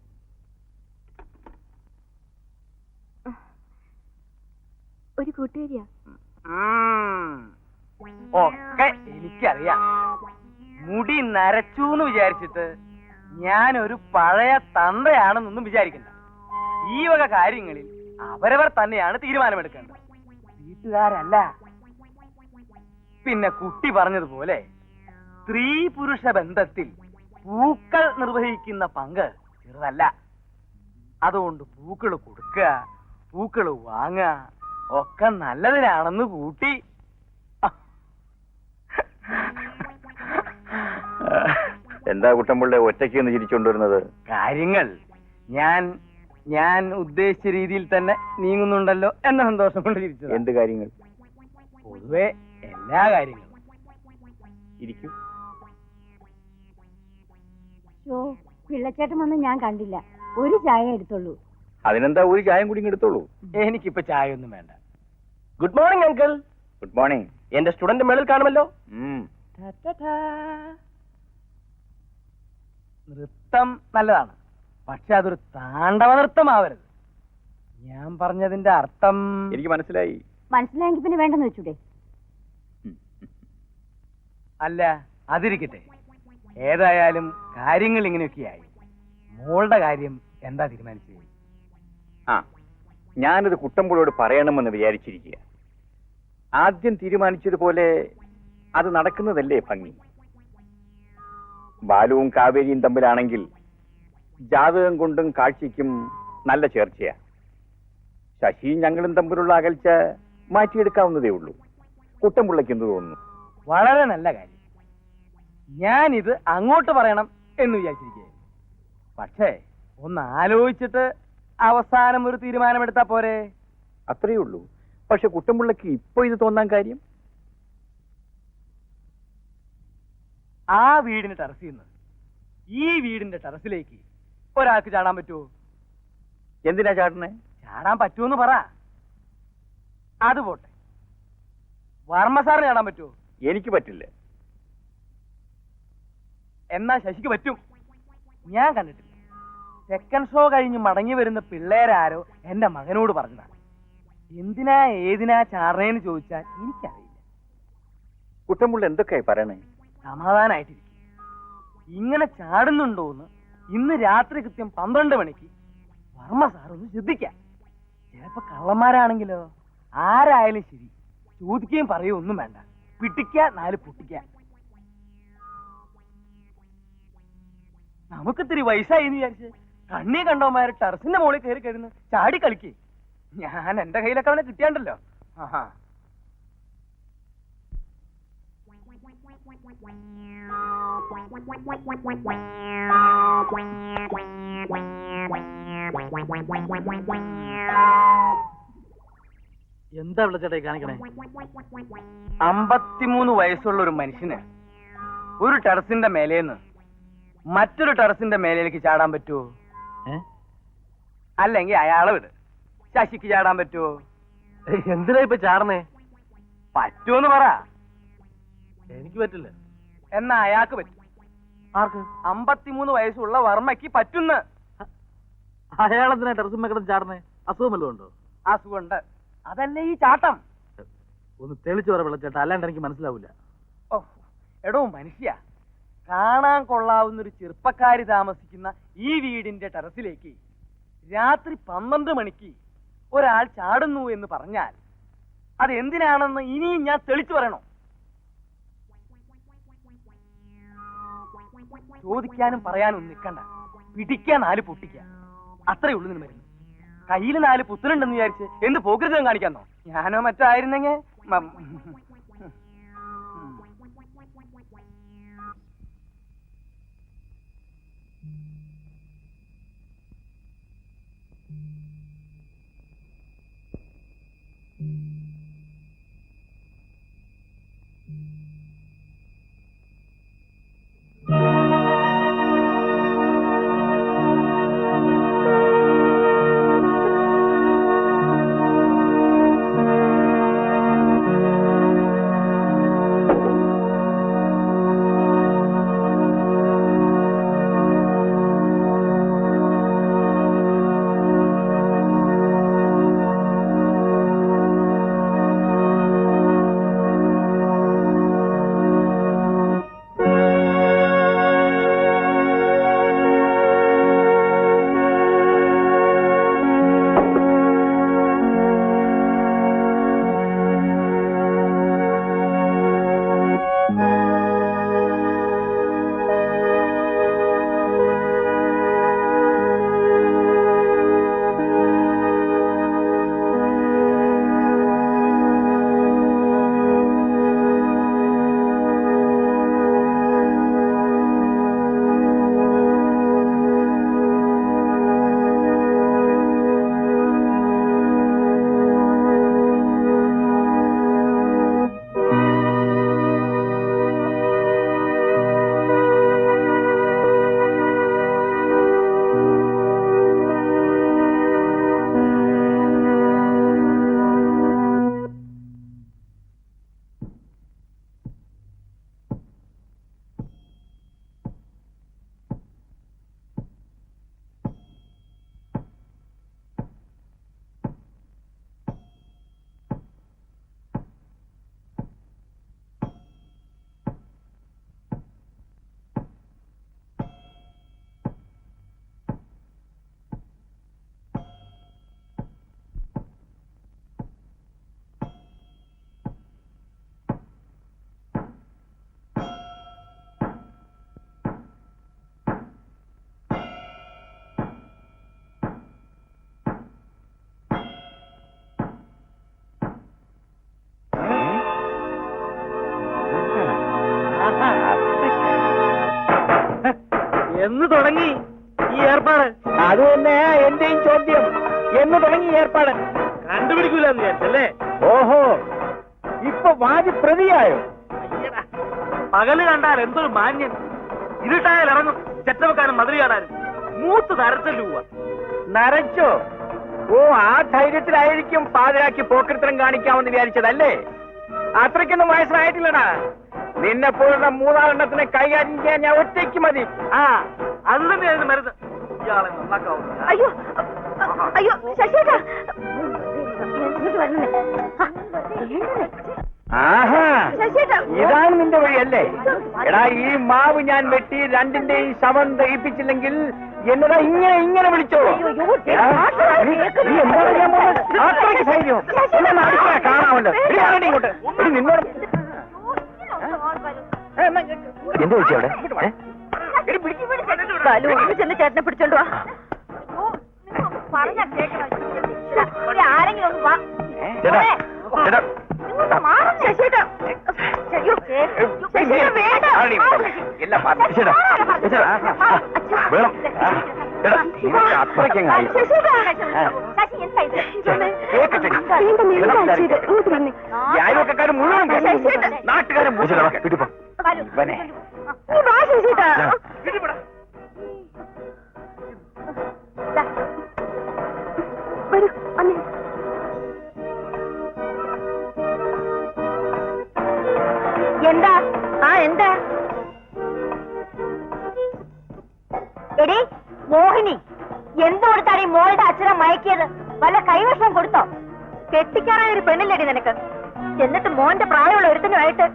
ഒരു കൂട്ടുകാരിയാ. ഒക്കെ എനിക്കറിയാം. മുടി നരച്ചൂന്ന് വിചാരിച്ചിട്ട് ഞാനൊരു പഴയ തന്തയാണെന്നൊന്നും വിചാരിക്കണ്ട. ഈ വക കാര്യങ്ങളിൽ അവരവർ തന്നെയാണ് തീരുമാനമെടുക്കേണ്ടത്, വീട്ടുകാരല്ല. പിന്നെ കുട്ടി പറഞ്ഞതുപോലെ സ്ത്രീ പുരുഷ ബന്ധത്തിൽ പൂക്കൾ നിർവഹിക്കുന്ന പങ്ക് ചെറുതല്ല. അതുകൊണ്ട് പൂക്കൾ കൊടുക്കുക, പൂക്കൾ വാങ്ങുക ഒക്കെ നല്ലതിനാണെന്ന് കൂട്ടി. എന്താ കുട്ടമ്പിള്ളെ ഒറ്റയ്ക്ക് എന്ന് ചിരിച്ചുകൊണ്ടിരുന്നത്? കാര്യങ്ങൾ ഞാൻ ഉദ്ദേശിച്ച രീതിയിൽ തന്നെ നീങ്ങുന്നുണ്ടല്ലോ എന്ന സന്തോഷം കൊണ്ട് ചിരിച്ചത്. എന്ത് കാര്യങ്ങൾ? പൊതുവെ എല്ലാ കാര്യങ്ങളും. ഇരിക്കൂ. പിള്ളച്ചേട്ടൻ ഒന്നും ഞാൻ കണ്ടില്ല. ഒരു ചായ എടുത്തുള്ളൂ. അതിനെന്താ, ഒരു ചായം കൂടി എടുത്തോളൂ. എനിക്കിപ്പോ ചായ ഒന്നും വേണ്ട. Good morning uncle. Good morning. എന്റെ സ്റ്റുഡന്റ് മേളിൽ കാണുമല്ലോ. നൃത്തം നല്ലതാണ്, പക്ഷെ അതൊരു താണ്ഡവ നൃത്തമാവരുത്. ഞാൻ പറഞ്ഞതിന്റെ അർത്ഥം എനിക്ക് മനസ്സിലായി. മനസ്സിലായെങ്കിൽ പിന്നെ വേണ്ടെന്ന് വെച്ചൂടെ? അല്ല, അതിരിക്കട്ടെ. ഏതായാലും കാര്യങ്ങൾ ഇങ്ങനെയൊക്കെയായി. മോളുടെ കാര്യം എന്താ തീരുമാനിച്ചത്? ഞാനത് കുട്ടമ്പുഴയോട് പറയണമെന്ന് വിചാരിച്ചിരിക്കുക. ആദ്യം തീരുമാനിച്ചതുപോലെ അത് നടക്കുന്നതല്ലേ ഭംഗി. ബാലുവും കാവേരിയും തമ്മിലാണെങ്കിൽ ജാതകം കൊണ്ടും കാഴ്ചയ്ക്കും നല്ല ചേർച്ചയാ. ശശിയും ഞങ്ങളും തമ്മിലുള്ള അകൽച്ച മാറ്റിയെടുക്കാവുന്നതേ ഉള്ളൂ. കുട്ടമ്പുള്ളയ്ക്ക് എന്ത് തോന്നുന്നു? വളരെ നല്ല കാര്യം. ഞാനിത് അങ്ങോട്ട് പറയണം എന്ന് വിചാരിച്ചിരിക്കുകയായിരുന്നു. പക്ഷേ ഒന്ന് ആലോചിച്ചിട്ട് അവസാനം ഒരു തീരുമാനമെടുത്താ പോരെ? അത്രയേ ഉള്ളൂ. പക്ഷെ കുട്ടമ്പുള്ളയ്ക്ക് ഇപ്പൊ ഇത് തോന്നാൻ കാര്യം? ആ വീടിന്റെ ടെറസിൽ നിന്ന് ഈ വീടിന്റെ ടെറസിലേക്ക് ഒരാൾക്ക് ചാടാൻ പറ്റുമോ? എന്തിനാ ചാടണേ? ചാടാൻ പറ്റുമെന്ന് പറ. അത് പോട്ടെ, വർമ്മ സാറിന് ചാടാൻ പറ്റുമോ? എനിക്ക് പറ്റില്ല. എന്നാ ശശിക്ക് പറ്റും. ഞാൻ കണ്ടിട്ടില്ല. സെക്കൻഡ് ഷോ കഴിഞ്ഞ് മടങ്ങി വരുന്ന പിള്ളേരാരോ എന്റെ മകനോട് പറഞ്ഞതാണ്. എന്തിനാ ഏതിനാ ചാടണേന്ന് ചോദിച്ചാൽ എനിക്കറിയില്ല. കുട്ടമ്പുള്ള എന്തൊക്കെയായി പറയണേ? സമാധാനായിട്ടിരിക്കും. ഇങ്ങനെ ചാടുന്നുണ്ടോന്ന് ഇന്ന് രാത്രി കൃത്യം 12 മണിക്ക് വർമ്മ സാർ ഒന്ന് ശ്രദ്ധിക്കാം. ചിലപ്പോ കള്ളന്മാരാണെങ്കിലോ? ആരായാലും ശരി, ചോദിക്കുകയും പറയുകയും ഒന്നും വേണ്ട. പിടിക്ക 4 പൊട്ടിക്ക. നമുക്കിത്തിരി വയസ്സായി എന്ന് വിചാരിച്ച് കണ്ണി കണ്ടവന്മാര് ടെറസിന്റെ മുകളിൽ കയറി കഴിയുന്നു ചാടി കളിക്കേ. ഞാൻ എന്റെ കയ്യിലൊക്കെ അവനെ കിട്ടിയാണ്ടല്ലോ. ആഹാ, എന്താ വിളിച്ചേട്ടാ കാണിക്കണേ? 53 വയസ്സുള്ള ഒരു മനുഷ്യന് ഒരു ടെറസിന്റെ മേലേന്ന് മറ്റൊരു ടെറസിന്റെ മേലേക്ക് ചാടാൻ പറ്റുമോ? അല്ലെങ്കിൽ അയാളെ വിട്, ശശിക്ക് ചാടാൻ പറ്റുമോ? എന്തിനാ ഇപ്പൊ ചാടണേ? പറ്റുമെന്ന് പറ. എനിക്ക് പറ്റില്ല. എന്നാ അയാൾക്ക് പറ്റും. ആർക്ക്? 53 വയസ്സുള്ള വർമ്മയ്ക്ക് പറ്റുന്ന്. അയാളെന്തിനാ ടെറസുമ്മ കിടന്ന് ചാടണേ? അസുഖം വല്ലതും ഉണ്ടോ? അസുഖമുണ്ട്, അതല്ലേ ഈ ചാട്ടം. ഒന്ന് തെളിച്ചു പറ വിളിച്ചേട്ടാ, അല്ലാണ്ട് എനിക്ക് മനസ്സിലാവില്ല. ഓ എടോ മനുഷ്യ, കാണാൻ കൊള്ളാവുന്ന ഒരു ചെറുപ്പക്കാരി താമസിക്കുന്ന ഈ വീടിന്റെ ടെറസിലേക്ക് രാത്രി 12 മണിക്ക് ഒരാൾ ചാടുന്നു എന്ന് പറഞ്ഞാൽ അത് എന്തിനാണെന്ന് ഇനിയും ഞാൻ തെളിച്ചു പറയണോ? ചോദിക്കാനും പറയാനും നിൽക്കണ്ട. പിടിക്കാൻ 4 പൊട്ടിക്ക, അത്രേ ഉള്ളൂ നിന്ന് മരുന്ന്. കയ്യിൽ 4 പുത്തനുണ്ടെന്ന് വിചാരിച്ച് എന്ത് പോകൃതം കാണിക്കാന്നോ? ഞാനോ മറ്റോ ആയിരുന്നെങ്കിൽ എന്ന് തുടങ്ങി ഈ ഏർപ്പാട്? അത് തന്നെ എന്റെയും ചോദ്യം. എന്ന് തുടങ്ങി ഏർപ്പാട്? കണ്ടുപിടിക്കൂലെന്ന് വിചാരിച്ചല്ലേ? ഓഹോ, ഇപ്പൊ വാദി പ്രതിയായോ? പകല് കണ്ടാൽ എന്തൊരു മാന്യൻ, ഇരുട്ടായാൽ ഇറങ്ങും ചെറ്റവക്കാരൻ മതിരി കാണാനും. മൂത്ത് നരച്ചല്ലു പോവാ. നരച്ചോ? ഓ, ആ ധൈര്യത്തിലായിരിക്കും പാതിരാക്കി പോക്കൃത്തരം കാണിക്കാമെന്ന് വിചാരിച്ചതല്ലേ? അത്രയ്ക്കൊന്നും വയസ്സായിട്ടില്ലടാ. നിന്നെപ്പോലുള്ള മൂന്നാലെണ്ണത്തിനെ കൈകാര്യം ചെയ്യാൻ ഞാൻ ഒറ്റയ്ക്ക് മതി. ആ, അത് തന്നെയായിരുന്നു മരുന്ന്. ഇയാളെ നന്നാക്കാവുന്ന. അയ്യോ അയ്യോ ശശിയേട്ടാ, ആഹാ, ശശിയേട്ടാ. ഇതാണ് നിന്റെ വഴിയല്ലേ? എടാ, ഈ മാവ് ഞാൻ വെട്ടി രണ്ടിന്റെയും ശവം ദഹിപ്പിച്ചില്ലെങ്കിൽ എന്നതാ ഇങ്ങനെ ഇങ്ങനെ വിളിച്ചോ? എടാ, നീ എന്താ ചെയ്യാൻ പോകുന്നത്? അത്രയ്ക്ക് ധൈര്യം കാണാമല്ലോ. ഇങ്ങോട്ട് നിന്നോട് എന്താ വിളിച്ചോ അവിടെ? ചെന്ന് ചേട്ടനെ പിടിച്ചോണ്ട് വാ. പറഞ്ഞാ കേൾക്കണം. ആരെങ്കിലും ഒന്ന് വാ. ചേട്ടാ, ചേട്ടാ, ശശിയേട്ടാ, എല്ലാം അത്രയ്ക്കങ്ങായി. അയൽവക്കാർ മുഴുവൻ നാട്ടുകാരെ കിട്ടിപ്പോ ഇവനെ വരൂ വന്നേ. എന്താ? ആ എന്താ? എടി മോഹിനി, എന്ത് കൊടുത്താണ് ഈ മോളുടെ അച്ഛനെ മയക്കിയത്? വല്ല കൈവശം കൊടുത്തോ? കെട്ടിക്കാറായ ഒരു പെണ്ണില്ലടി നിനക്ക്. എന്നിട്ട് മോന്റെ പ്രായമുള്ള ഒരുത്തനുമായിട്ട്.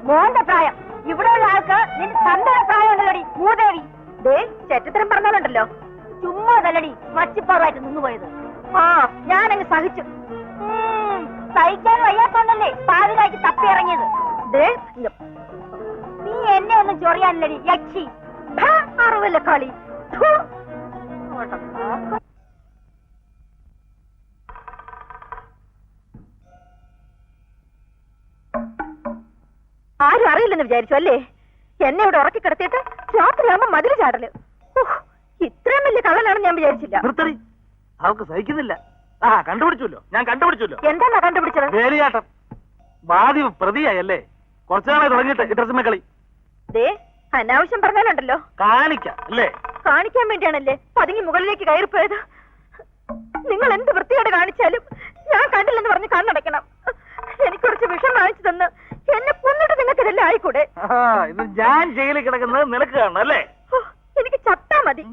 മോന്റെ പ്രായം ഇവിടെയുള്ള ആൾക്ക് നിന്റെ തന്തയുടെ പ്രായം ഉണ്ടല്ലോടി മൂദേവി. ദേ ചെറ്റത്തരം പറഞ്ഞാലുണ്ടല്ലോ, ചുമ്മാ തല്ലടി മച്ചിപ്പാറായിട്ട് നിന്നുപോയത്. ആ, ഞാനങ്ങ് സഹിച്ചു. സഹിക്കാൻ വയ്യാത്തോണ്ടല്ലേ പാതിരാക്കി തപ്പി ഇറങ്ങിയത്. നീ എന്നെ ഒന്നും ചൊറിയാനില്ലടി യക്ഷി. അറിവില്ല കളി. ആരും അറിയില്ലെന്ന് വിചാരിച്ചു അല്ലേ? എന്നെ ഇവിടെ ഉറക്കി കിടത്തിയിട്ട് രാത്രിയാകുമ്പോ മതിൽ ചാടല്. ഇത്രയും വലിയ കള്ളനാണെന്ന് ഞാൻ വിചാരിച്ചില്ല. നിർത്തടി, അവൾക്ക് സഹിക്കുന്നില്ല. ആ, കണ്ടുപിടിച്ചല്ലോ, ഞാൻ കണ്ടുപിടിച്ചല്ലോ. എന്താ കണ്ടുപിടിച്ചത്? വേലിയാട്ടം. വാദി പ്രതിയായല്ലേ? കുറച്ചുനാളെ തുടങ്ങിയിട്ട് ഇട്ടർസിമ കളി. ദേ അനാവശ്യം പറഞ്ഞാലുണ്ടല്ലോ. കാണിക്കാം അല്ലേ? കാണിക്കാൻ വേണ്ടിയാണല്ലേ പതുങ്ങി മുകളിലേക്ക് കയറിപ്പോയത്. നിങ്ങൾ എന്ത് വൃത്തിയോട് കാണിച്ചാലും ഞാൻ കണ്ടില്ലെന്ന് പറഞ്ഞ് കണ്ണടയ്ക്കണം. എനിക്ക് കുറച്ച് വിഷം വാങ്ങിച്ചു തന്ന് എന്നെ കൊന്നിട്ട് നിങ്ങൾക്ക് ഇതെല്ലാം ആയിക്കൂടെ? ഇത് ഞാൻ ജയിലിൽ കിടക്കുന്നത് നിനക്ക് കാണണം അല്ലേ? എനിക്ക് ചത്താ മതി.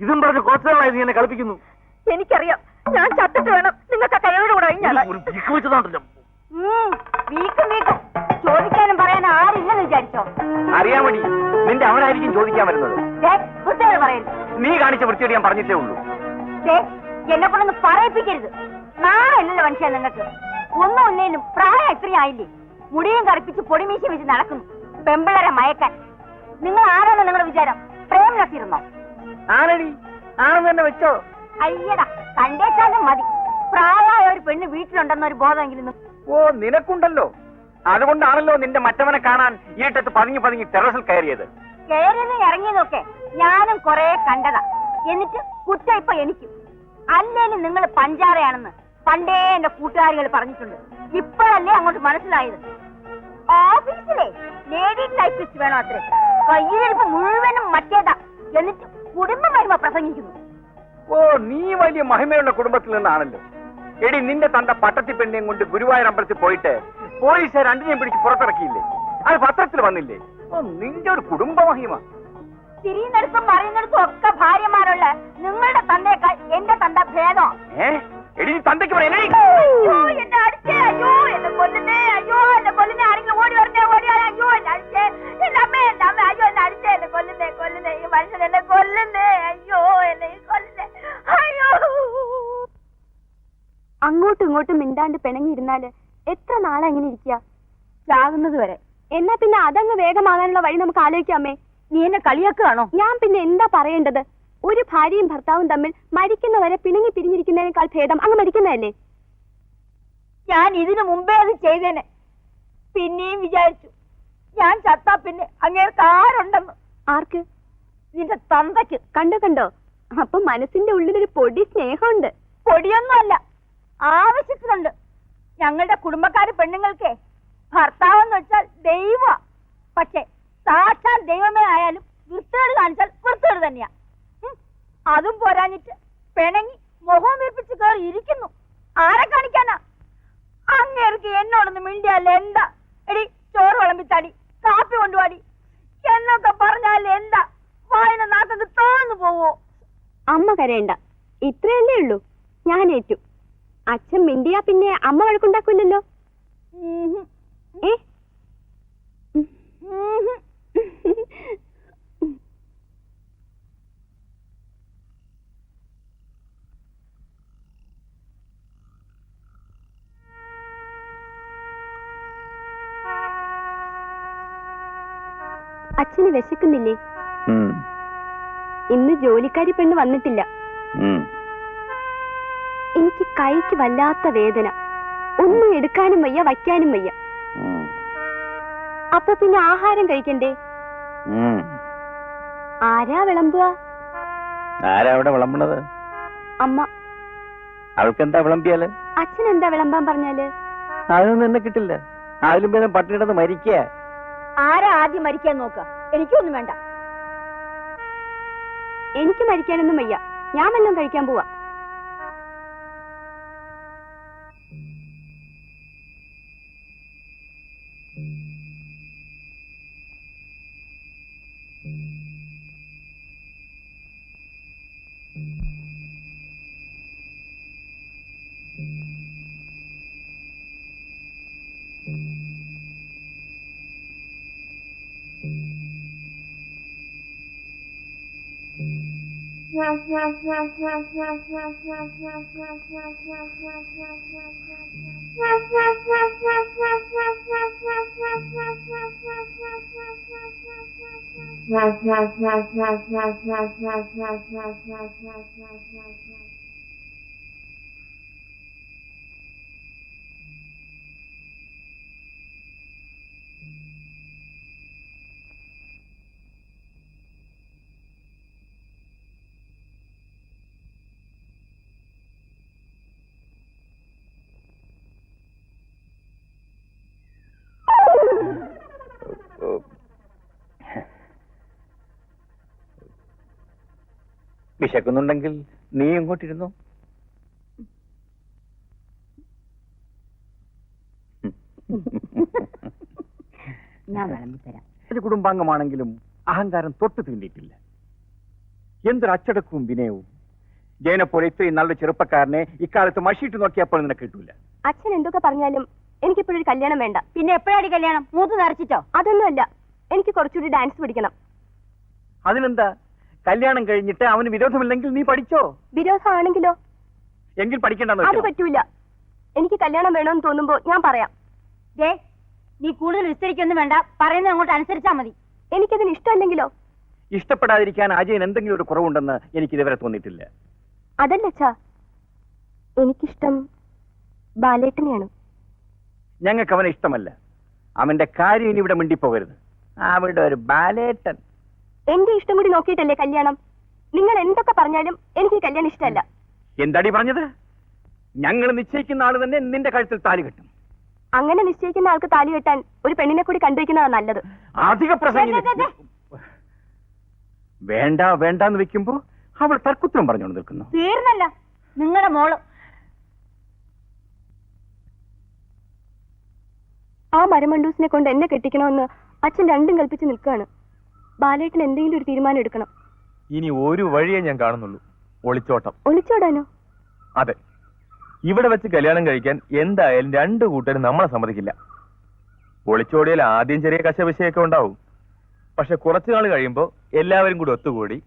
ഇതും പറഞ്ഞ് കുറച്ചുനാളായി നീ എന്നെ കളിപ്പിക്കുന്നു. എനിക്കറിയാം, ഞാൻ ചത്തിട്ട് വേണം നിങ്ങൾക്ക് കൈയോട് കൂടെ വെച്ചതാണല്ലോ. വീക്കും വീക്കും ചോദിക്കാനും പറയാനും ആരില്ലെന്ന് വിചാരിച്ചോ? അറിയാൻ വേണ്ടി നിന്റെ അവനായിരിക്കും ചോദിക്കാൻ വരുന്നത്. വൃത്തിയോട് പറയരുത്. നീ കാണിച്ച വൃത്തിയോട് ഞാൻ പറഞ്ഞിട്ടേ ഉള്ളൂ. എന്നെ കൊണ്ടൊന്ന് പറയിപ്പിക്കരുത്. നാളല്ലല്ലോ മനുഷ്യ നിങ്ങൾക്ക്. ഒന്നും ഒന്നേലും പ്രായം ഇത്രയും ആയില്ലേ? മുടിയും കറുപ്പിച്ച് പൊടിമീശി വെച്ച് നടക്കുന്നു പെമ്പിളരെ മയക്കാൻ. നിങ്ങൾ ആരാണ് നിങ്ങളുടെ വിചാരം? പ്രേം നസീർന്നോ? ആണടി, ആണെന്ന് തന്നെ വെച്ചോ. അയ്യടാ, കണ്ടേച്ചാലും മതി. പ്രായമായ ഒരു പെണ്ണ് വീട്ടിലുണ്ടെന്നൊരു ബോധമെങ്കിലും. ഓ, നിനക്കുണ്ടല്ലോ. അതുകൊണ്ടാണല്ലോ നിന്റെ മറ്റവനെ കാണാൻ ഇരുട്ടത്ത് പതുങ്ങി പതുങ്ങി ടെറസിൽ കയറിയത്. കയറിയതും ഇറങ്ങിയതൊക്കെ ഞാനും കൊറേ കണ്ടതാ. എന്നിട്ട് കുറ്റം ഇപ്പൊ എനിക്കും. അല്ലേലും നിങ്ങൾ പഞ്ചാരയാണെന്ന് പണ്ടേ എന്റെ കൂട്ടുകാരികൾ പറഞ്ഞിട്ടുണ്ട്. ഇപ്പോഴല്ലേ അങ്ങോട്ട് മനസ്സിലായത്. ഓഫീസിലെ ലേഡി ടൈപ്പിസ്റ്റ് വേണോ അത്രേ? കയ്യിലിരിപ്പ് മുഴുവനും മറ്റേതാ. എന്നിട്ട് കുടുംബ മഹിമ പ്രസംഗിക്കുന്നു. ഓ, നീ വലിയ മഹിമയുള്ള കുടുംബത്തിൽ നിന്നാണല്ലോ. എടി, നിന്റെ തന്റെ പട്ടത്തി പെണ്ണിയും കൊണ്ട് ഗുരുവായൂർ അമ്പലത്തിൽ പോയിട്ട് പോലീസ് രണ്ടിനെയും പിടിച്ച് പുറത്തിറക്കിയില്ലേ? അത് പത്രത്തിൽ വന്നില്ലേ? ഓ, നിന്റെ ഒരു കുടുംബ മഹിമ. തിരിയുന്നിടത്തും പറയുന്നിടത്തും ഒക്കെ ഭാര്യമാരുള്ള നിങ്ങളുടെ തന്തയേക്കാൾ എന്റെ തന്ത ഭേദം. എടി, നീ തന്തയ്ക്ക് പറയല്ലേ? അയ്യോ, എന്നെ അടിച്ചേ. അയ്യോ, എന്നെ കൊല്ലുന്നേ. അയ്യോ, എന്നെ കൊല്ലുന്നേ. ആരെങ്കിലും ഓടി വരണേ, ഓടിയാൽ. അയ്യോ, എന്നെ അടിച്ചേ. എന്റെ അമ്മ, എന്റെ അമ്മ. അയ്യോ, എന്നെ അടിച്ചേ. എന്നെ കൊല്ലുന്നേ, കൊല്ലുന്നേ. ഈ മനുഷ്യൻ എന്നെ കൊല്ലുന്നേ. അയ്യോ, എന്നെ കൊല്ലുന്നേ. അയ്യോ. അങ്ങോട്ടും ഇങ്ങോട്ടും മിണ്ടാണ്ട് പിണങ്ങിയിരുന്നാല് എത്ര നാളെ അങ്ങനെ ഇരിക്കുക? ചാകുന്നത് വരെ. എന്നാ പിന്നെ അതങ്ങ് വേഗമാകാനുള്ള വഴി നമുക്ക് ആലോചിക്കാമേ. നീ എന്നെ കളിയാക്കുകയാണോ? ഞാൻ പിന്നെ എന്താ പറയേണ്ടത്? ഒരു ഭാര്യയും ഭർത്താവും തമ്മിൽ മരിക്കുന്നവരെ പിണങ്ങി പിരിഞ്ഞിരിക്കുന്നതിനേക്കാൾ ഭേദം അങ്ങ് മരിക്കുന്നതല്ലേ? ഞാൻ ഇതിനു മുമ്പേ അത് ചെയ്തേനെ. പിന്നെയും വിചാരിച്ചു ഞാൻ ചത്താ പിന്നെ അങ്ങേർക്ക് ആരുണ്ടെന്ന്. ആർക്ക്? നിന്റെ തന്തയ്ക്ക്. കണ്ടോ കണ്ടോ, അപ്പൊ മനസ്സിന്റെ ഉള്ളിലൊരു പൊടി സ്നേഹമുണ്ട്. പൊടിയൊന്നുമല്ല, ആവശ്യത്തിനുണ്ട്. ഞങ്ങളുടെ കുടുംബക്കാര് പെണ്ണുങ്ങൾക്ക് ഭർത്താവെന്ന് വെച്ചാൽ ദൈവ. പക്ഷെ സാക്ഷാൽ ദൈവമേ ആയാലും വൃത്തികേട് കാണിച്ചാൽ വൃത്തികേട് തന്നെയാ. അതും പോരാഞ്ഞിട്ട് പിണങ്ങി മുഖം വീർപ്പിച്ച് കയറി ഇരിക്കുന്നു. ആരെ കാണിക്കാനാ? അങ്ങേർക്ക് എന്നോടൊന്ന് മിണ്ടിയല്ല എന്താ? എടി ചോറ് വിളമ്പിത്താടി, കാപ്പി കൊണ്ടുപാടി എന്നൊക്കെ പറഞ്ഞാൽ എന്താ? വായന നാക്കൊക്കെ തോന്നു പോവോ? അമ്മ കരയണ്ട, ഇത്രയല്ലേ ഉള്ളൂ. ഞാൻ ഏറ്റു. അച്ഛൻ മിണ്ടിയാ പിന്നെ അമ്മ വഴക്കുണ്ടാക്കൂലല്ലോ. ഏ അച്ഛന് വിശക്കുന്നില്ലേ? ഇന്ന് ജോലിക്കാരി പെണ്ണ് വന്നിട്ടില്ല. എനിക്ക് കൈക്ക് വല്ലാത്ത വേദന. ഒന്നും എടുക്കാനും വയ്യ, വയ്ക്കാനും വയ്യ. അപ്പൊ പിന്നെ ആഹാരം കഴിക്കണ്ടേ? ആരാ വിളമ്പുക? ആരാ അവിടെ വിളമ്പണത്? അമ്മ. അവൾക്കെന്താ വിളമ്പിയാല്? അച്ഛൻ എന്താ വിളമ്പാൻ പറഞ്ഞാല്? അതൊന്നും എന്നെ കിട്ടില്ല. അതിലും പേരും പട്ടിണിടന്ന് മരിക്കുക. ആരാ ആദ്യം മരിക്കാൻ നോക്ക? എനിക്കൊന്നും വേണ്ട. എനിക്ക് മരിക്കാനൊന്നും വയ്യ. ഞാൻ വല്ലതും കഴിക്കാൻ പോവാ. വിശക്കുന്നുണ്ടെങ്കിൽ നീ ഇങ്ങോട്ടിരുന്നു. ഞാൻ വിളമ്പിത്തരാം. ഒരു കുടുംബാംഗമാണെങ്കിലും അഹങ്കാരം തൊട്ട് തീണ്ടിയിട്ടില്ല. എന്തൊരു അച്ചടക്കവും വിനയവും. ജയനെ പോലെ ഇത്രയും നല്ല ചെറുപ്പക്കാരനെ ഇക്കാലത്ത് മഷിയിട്ട് നോക്കിയപ്പോൾ നിനക്ക് കിട്ടൂല. അച്ഛൻ എന്തൊക്കെ പറഞ്ഞാലും എനിക്കിപ്പോഴൊരു കല്യാണം വേണ്ട. പിന്നെ എപ്പോഴാടി കല്യാണം? മൂത്ത് നിറച്ചിട്ടോ? അതൊന്നുമല്ല, എനിക്ക് കുറച്ചുകൂടി ഡാൻസ് പഠിക്കണം. അതിനെന്താ? കല്യാണം കഴിഞ്ഞിട്ട് അവന് വിരോധമില്ലെങ്കിൽ നീ പഠിച്ചോ. വിരോധമാണെങ്കിലോ? എങ്കിൽ പഠിക്കണ്ടെന്ന് അത് പറ്റൂല. എനിക്ക് കല്യാണം വേണമെന്ന് തോന്നുമ്പോ ഞാൻ പറയാം. ദേ, നീ കൂടുതൽ വിസ്തരിക്കൊന്നും വേണ്ട. പറയുന്നത് അങ്ങോട്ട് അനുസരിച്ചാ മതി. എനിക്കതിന് ഇഷ്ടമല്ലെങ്കിലോ? ഇഷ്ടപ്പെടാതിരിക്കാൻ അജയൻ എന്തെങ്കിലും ഒരു കുറവുണ്ടെന്ന് എനിക്ക് ഇതുവരെ തോന്നിയിട്ടില്ല. അതല്ല അച്ഛാ, എനിക്കിഷ്ടം ബാലേട്ടനെയാണ്. ഞങ്ങൾക്ക് അവനെ ഇഷ്ടമല്ല. അവന്റെ കാര്യം ഇനി ഇവിടെ മിണ്ടിപ്പോകരുത്. അവിടെ ഒരു ബാലേട്ടൻ. എന്റെ ഇഷ്ടം കൂടി നോക്കിയിട്ടല്ലേ കല്യാണം? നിങ്ങൾ എന്തൊക്കെ പറഞ്ഞാലും എനിക്ക് കല്യാണം ഇഷ്ടമല്ല. എന്താടി പറഞ്ഞത്? ഞങ്ങൾ നിശ്ചയിക്കുന്ന ആള് തന്നെ നിന്റെ കഴുത്തിൽ താലി കെട്ടും. അങ്ങനെ നിശ്ചയിക്കുന്ന ആൾക്ക് താലി കെട്ടാൻ ഒരു പെണ്ണിനെ കൂടി കണ്ടുവയ്ക്കുന്നതാണ് നല്ലത്. അധിക പ്രസംഗം വേണ്ട വേണ്ടെന്ന് വെക്കുമ്പോ അവൾ തർക്കുത്തരം പറഞ്ഞുകൊണ്ട് നിൽക്കുന്നു. തീർന്നല്ല നിങ്ങളുടെ മോള്. ആ മരമണ്ടൂസിനെ കൊണ്ട് എന്നെ കെട്ടിക്കണമെന്ന് അച്ഛൻ രണ്ടും കൽപ്പിച്ച് നിൽക്കുകയാണ്. ബാലേട്ടൻ എന്തെങ്കിലും ഒരു തീരുമാനം എടുക്കണം. ഇനി ഒരു വഴിയേ ഞാൻ കാണുന്നുള്ളൂ, ഒളിച്ചോട്ടം. ഒളിച്ചോടാനോ? അതെ, ഇവിടെ വെച്ച് കല്യാണം കഴിക്കാൻ എന്തായാലും രണ്ടു കൂട്ടരും നമ്മളെ സമ്മതിക്കില്ല. ഒളിച്ചോടിയാൽ ആദ്യം ചെറിയ കശവിശയൊക്കെ ഉണ്ടാവും. പക്ഷെ കുറച്ചു നാൾ കഴിയുമ്പോ എല്ലാവരും കൂടി ഒത്തുകൂടി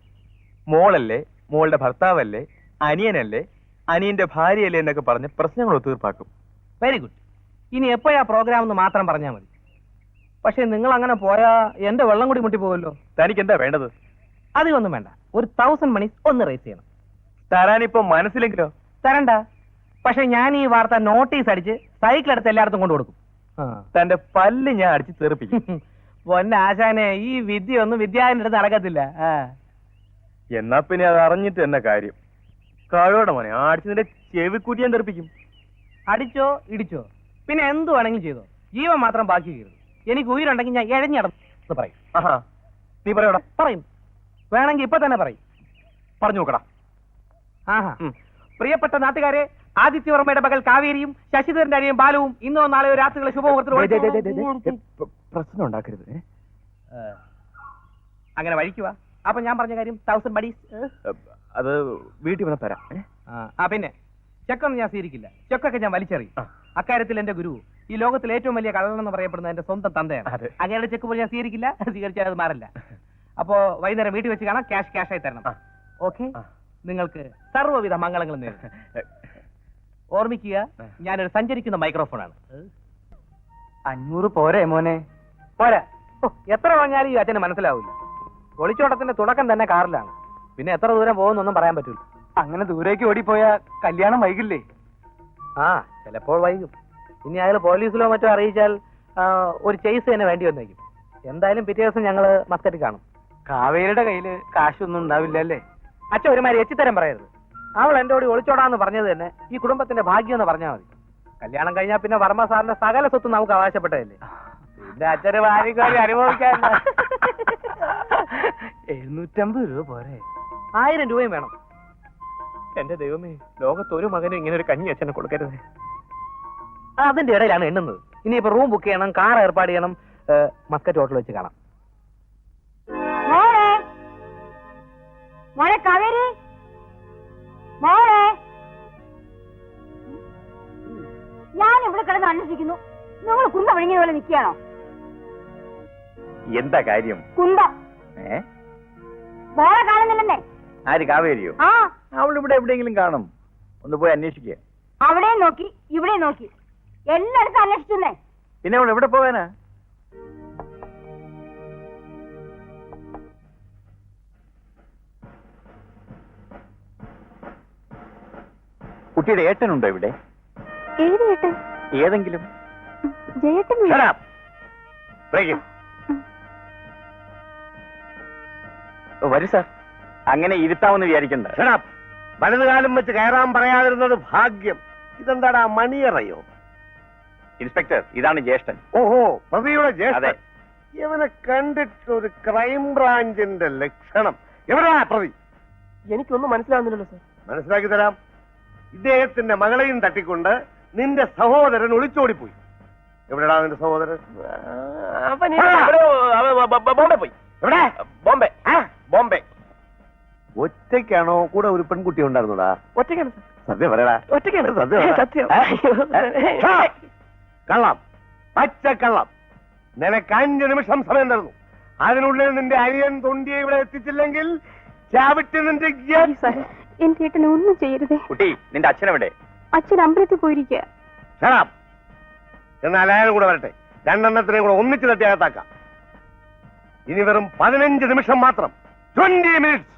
മോളല്ലേ, മോളുടെ ഭർത്താവല്ലേ, അനിയനല്ലേ, അനിയന്റെ ഭാര്യയല്ലേ എന്നൊക്കെ പറഞ്ഞ് പ്രശ്നങ്ങൾ ഒത്തുതീർപ്പാക്കും. Very good. ഇനി എപ്പോഴാ പ്രോഗ്രാം എന്ന് മാത്രം പറഞ്ഞാൽ മതി. പക്ഷെ നിങ്ങൾ അങ്ങനെ പോയാ എന്റെ വെള്ളം കൂടി മുട്ടിപ്പോവല്ലോ. തനിക്ക് എന്താ വേണ്ടത്? അധികമൊന്നും വേണ്ട, ഒരു 1000 മണി ഒന്ന് റേസ് ചെയ്യണം. തരാനിപ്പോ മനസ്സിലെങ്കിലോ? തരണ്ട. പക്ഷെ ഞാൻ ഈ വാർത്ത നോട്ടീസ് അടിച്ച് സൈക്കിൾ എടുത്ത് എല്ലായിടത്തും കൊണ്ടു കൊടുക്കും. തന്റെ പല്ല് ഞാൻ അടിച്ച് തെറിപ്പിക്കും. പൊന്നാശാനെ, ഈ വിദ്യ ഒന്നും വിദ്യാവിന്റെ അടുത്ത് നടക്കത്തില്ല. എന്നാ പിന്നെ അത് അറിഞ്ഞിട്ട് തന്നെ കാര്യം. കാഴോടെ മോനെ അടിച്ചതിന്റെ ചെവിക്കുറ്റി ഞാൻ തെറിപ്പിക്കും. അടിച്ചോ ഇടിച്ചോ പിന്നെ എന്ത് വേണമെങ്കിലും ചെയ്തോ, ജീവൻ മാത്രം ബാക്കി കയറും. എനിക്ക് ഉയരുണ്ടെങ്കിൽ ഞാൻ എഴഞ്ഞടന്ന് പറയും. ആഹാ, നീ പറയോടാ. പറയും, വേണമെങ്കിൽ ഇപ്പൊ തന്നെ പറയും. പറഞ്ഞു നോക്കടാ. ആഹാ, പ്രിയപ്പെട്ട നാട്ടുകാരെ, ആദിത്യവർമ്മയുടെ മകൾ കാവേരിയും ശശിധരന്റെ അനിയൻ ബാലുവും ഇന്നോ നാളെയോ രാത്രികളെ ശുഭമുഹൂർത്തത്തിൽ പ്രശ്നം ഉണ്ടാക്കരുത്. അങ്ങനെ വഴിക്കുക. അപ്പൊ ഞാൻ പറഞ്ഞ കാര്യം 1000 ബഡീസ്. അത് വീട്ടിൽ വന്ന് തരാം. പിന്നെ ചെക്കൊന്നും ഞാൻ സ്വീകരിക്കില്ല. ചെക്കൊക്കെ ഞാൻ വലിച്ചെറിയും. അക്കാര്യത്തിൽ എന്റെ ഗുരു ഈ ലോകത്തിൽ ഏറ്റവും വലിയ കള്ളനെന്ന് പറയപ്പെടുന്ന എന്റെ സ്വന്തം തന്തയാണ്. അങ്ങയുടെ ചെക്ക് പോലും ഞാൻ സ്വീകരിക്കില്ല. സ്വീകരിച്ചാൽ അത് മാറില്ല. അപ്പോ വൈകുന്നേരം വീട്ടിൽ വെച്ച് കാണാം. ക്യാഷ് ആയി തരണം. ഓക്കെ, നിങ്ങൾക്ക് സർവ്വവിധ മംഗളങ്ങളും നേരിടും. ഓർമ്മിക്കുക, ഞാനൊരു സഞ്ചരിക്കുന്ന മൈക്രോഫോണാണ്. 500 പോരെ മോനെ? പോരാ. എത്ര പറഞ്ഞാലും ഈ അച്ഛന് മനസ്സിലാവില്ല. ഒളിച്ചോട്ടത്തിന്റെ തുടക്കം തന്നെ കാറിലാണ്. പിന്നെ എത്ര ദൂരം പോകുന്നൊന്നും പറയാൻ പറ്റില്ല. അങ്ങനെ ദൂരേക്ക് ഓടിപ്പോയാ കല്യാണം വൈകില്ലേ? ആ, ചിലപ്പോൾ വൈകും. ഇനി അയാൾ പോലീസിലോ മറ്റോ അറിയിച്ചാൽ ഒരു ചേസ് തന്നെ വേണ്ടി വന്നേക്കും. എന്തായാലും പിറ്റേ ദിവസം ഞങ്ങള് മസ്കറ്റിൽ കാണും. കാവേരിയുടെ കയ്യില് കാശൊന്നും ഉണ്ടാവില്ല അല്ലേ? അച്ഛൻ ഒരുമാതിരി എച്ചിത്തരം പറയരുത്. അവൾ എന്റെ കൂടി ഒളിച്ചോടാന്ന് പറഞ്ഞത് തന്നെ ഈ കുടുംബത്തിന്റെ ഭാഗ്യം എന്ന് പറഞ്ഞാൽ മതി. കല്യാണം കഴിഞ്ഞാൽ പിന്നെ വർമ്മ സാറിന്റെ സകല സ്വത്തും നമുക്ക് അവകാശപ്പെട്ടതല്ലേ. പിന്നെ അച്ഛന് ഭാര്യക്കാരി അനുഭവിക്കാൻ 750 രൂപ പോരെ? 1000 രൂപയും വേണം. എന്റെ ദൈവമേ, ലോകത്തൊരു മകനും ഇങ്ങനെ ഒരു കഞ്ഞി അച്ഛനെ കൊടുക്കരുത്. അതിന്റെ ഇടയിലാണ് എണ്ണുന്നത്. ഇനിയിപ്പോ റൂം ബുക്ക് ചെയ്യണം, കാർ ഏർപ്പാട് ചെയ്യണം. മസ്കറ്റ് ഹോട്ടൽ വെച്ച് കാണാം. മോളെ കാവേരി, മോളെ, ഞാൻ ഇവിടെ കിടന്ന് അന്വേഷിക്കുന്നു. നിങ്ങൾ കുന്ത വിഴുങ്ങിയ പോലെ നിൽക്കുകയാണോ? എന്താ കാര്യം? കുന്ത മോളെ കാണുന്നില്ലെന്നേ. ആര്, കാവേരിയോ? ആ, അവൾ ഇവിടെ എവിടെയെങ്കിലും കാണും. ഒന്ന് പോയി അന്വേഷിക്കുക. അവിടെയും നോക്കി ഇവിടെയും നോക്കി, എല്ലായിടത്തും അന്വേഷിച്ചെന്നേ. പിന്നെ അവൾ എവിടെ പോകാനാ? കുട്ടിയുടെ ഏട്ടനുണ്ടോ ഇവിടെ? ഏത് ഏട്ടൻ? ഏതെങ്കിലും. ജയേട്ടൻ. വരൂ സാർ. അങ്ങനെ ഇരുത്താമെന്ന് വിചാരിക്കണ്ട. വലതുകാലം വെച്ച് കയറാൻ പറയാതിരുന്നത് ഭാഗ്യം. ഇതെന്താടാ, മണിയറയോ? ഇൻസ്പെക്ടർ, ഇതാണ് ജ്യേഷ്ഠൻ. ഓഹോ, പ്രതിയുടെ അതെ. ജ്യേഷ്ഠൻ. ഇവനെ കണ്ടിട്ടൊരു ക്രൈം ബ്രാഞ്ചിന്റെ ലക്ഷണം. എവിടെയാ പ്രതി? എനിക്കൊന്നും മനസ്സിലാവുന്നില്ലല്ലോ സാർ. മനസ്സിലാക്കി തരാം. ഇദ്ദേഹത്തിന്റെ മകളെയും തട്ടിക്കൊണ്ട് നിന്റെ സഹോദരൻ ഒളിച്ചോടിപ്പോയി. എവിടെടാ നിന്റെ സഹോദരൻ? അവൻ ബോംബെ പോയി. എവിടെ? ബോംബെ. ബോംബെ. ഒറ്റയ്ക്കാണോ കൂടെ ഒരു പെൺകുട്ടി ഉണ്ടായിരുന്നോടാ? ഒറ്റയ്ക്കാണ് സാർ. സത്യം പറയടാ. ഒറ്റയ്ക്കാണ്. സത്യം. കള്ളം, പച്ചക്കള്ളം. നിനക്ക് 5 നിമിഷം സമയം തരുന്നു. അതിനുള്ളിൽ നിന്റെ അനിയൻ തൊണ്ടിയെ ഇവിടെ എത്തിച്ചില്ലെങ്കിൽ ചാവിട്ട് നിന്റെ എന്റെ ഏട്ടനെ ഒന്നും ചെയ്യരുതേ. കുട്ടി, നിന്റെ അച്ഛനെവിടെ? അച്ഛൻ അമ്പലത്തിൽ പോയിരിക്കുക. എന്നാൽ അയാളും കൂടെ വരട്ടെ. 2 എണ്ണത്തിനെയും കൂടെ ഒന്നിച്ച് തട്ടി അകത്താക്കാം. ഇനി വെറും 15 നിമിഷം മാത്രം. 20 മിനിറ്റ്സ്.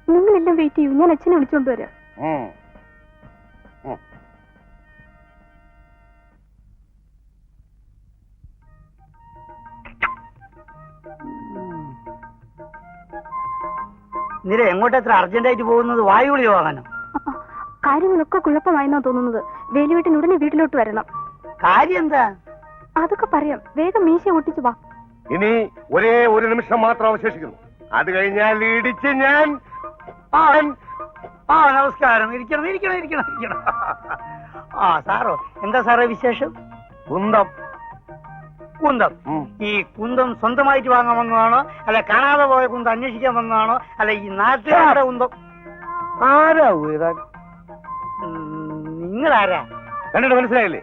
നിങ്ങളെല്ലാം വെയിറ്റ് ചെയ്യൂ, ഞാൻ അച്ഛനെ വിളിച്ചോണ്ട് വരാം. നിര എങ്ങോട്ട് എത്ര അർജന്റായിട്ട് പോകുന്നത്? വായുവിളി പോകാനോ? കാര്യങ്ങളൊക്കെ കുഴപ്പമായെന്നാ തോന്നുന്നത്. വേലുവേട്ടൻ ഉടനെ വീട്ടിലോട്ട് വരണം. കാര്യം എന്താ? അതൊക്കെ പറയാം. വേഗം മീശ ഒട്ടിച്ചു വാ. ഇനി ഒരേ ഒരു നിമിഷം മാത്രം അവശേഷിക്കുന്നു. അത് കഴിഞ്ഞാൽ ഇടിച്ച് ഞാൻ. നമസ്കാരം. ഇരിക്കണം ഇരിക്കണം ഇരിക്കണം ഇരിക്കണം. സാറോ, എന്താ സാറേ വിശേഷം? കുന്തം. കുന്തം. ഈ കുന്തം സ്വന്തമായിട്ട് വാങ്ങാൻ വന്നതാണോ, അല്ല കാണാതെ പോയ കുന്തം അന്വേഷിക്കാൻ വന്നതാണോ, അല്ല ഈ നാട്ടുകാരുടെ കുന്തം? ആരാ നിങ്ങളാരാ? കണ്ടിട്ട് മനസ്സിലായില്ലേ?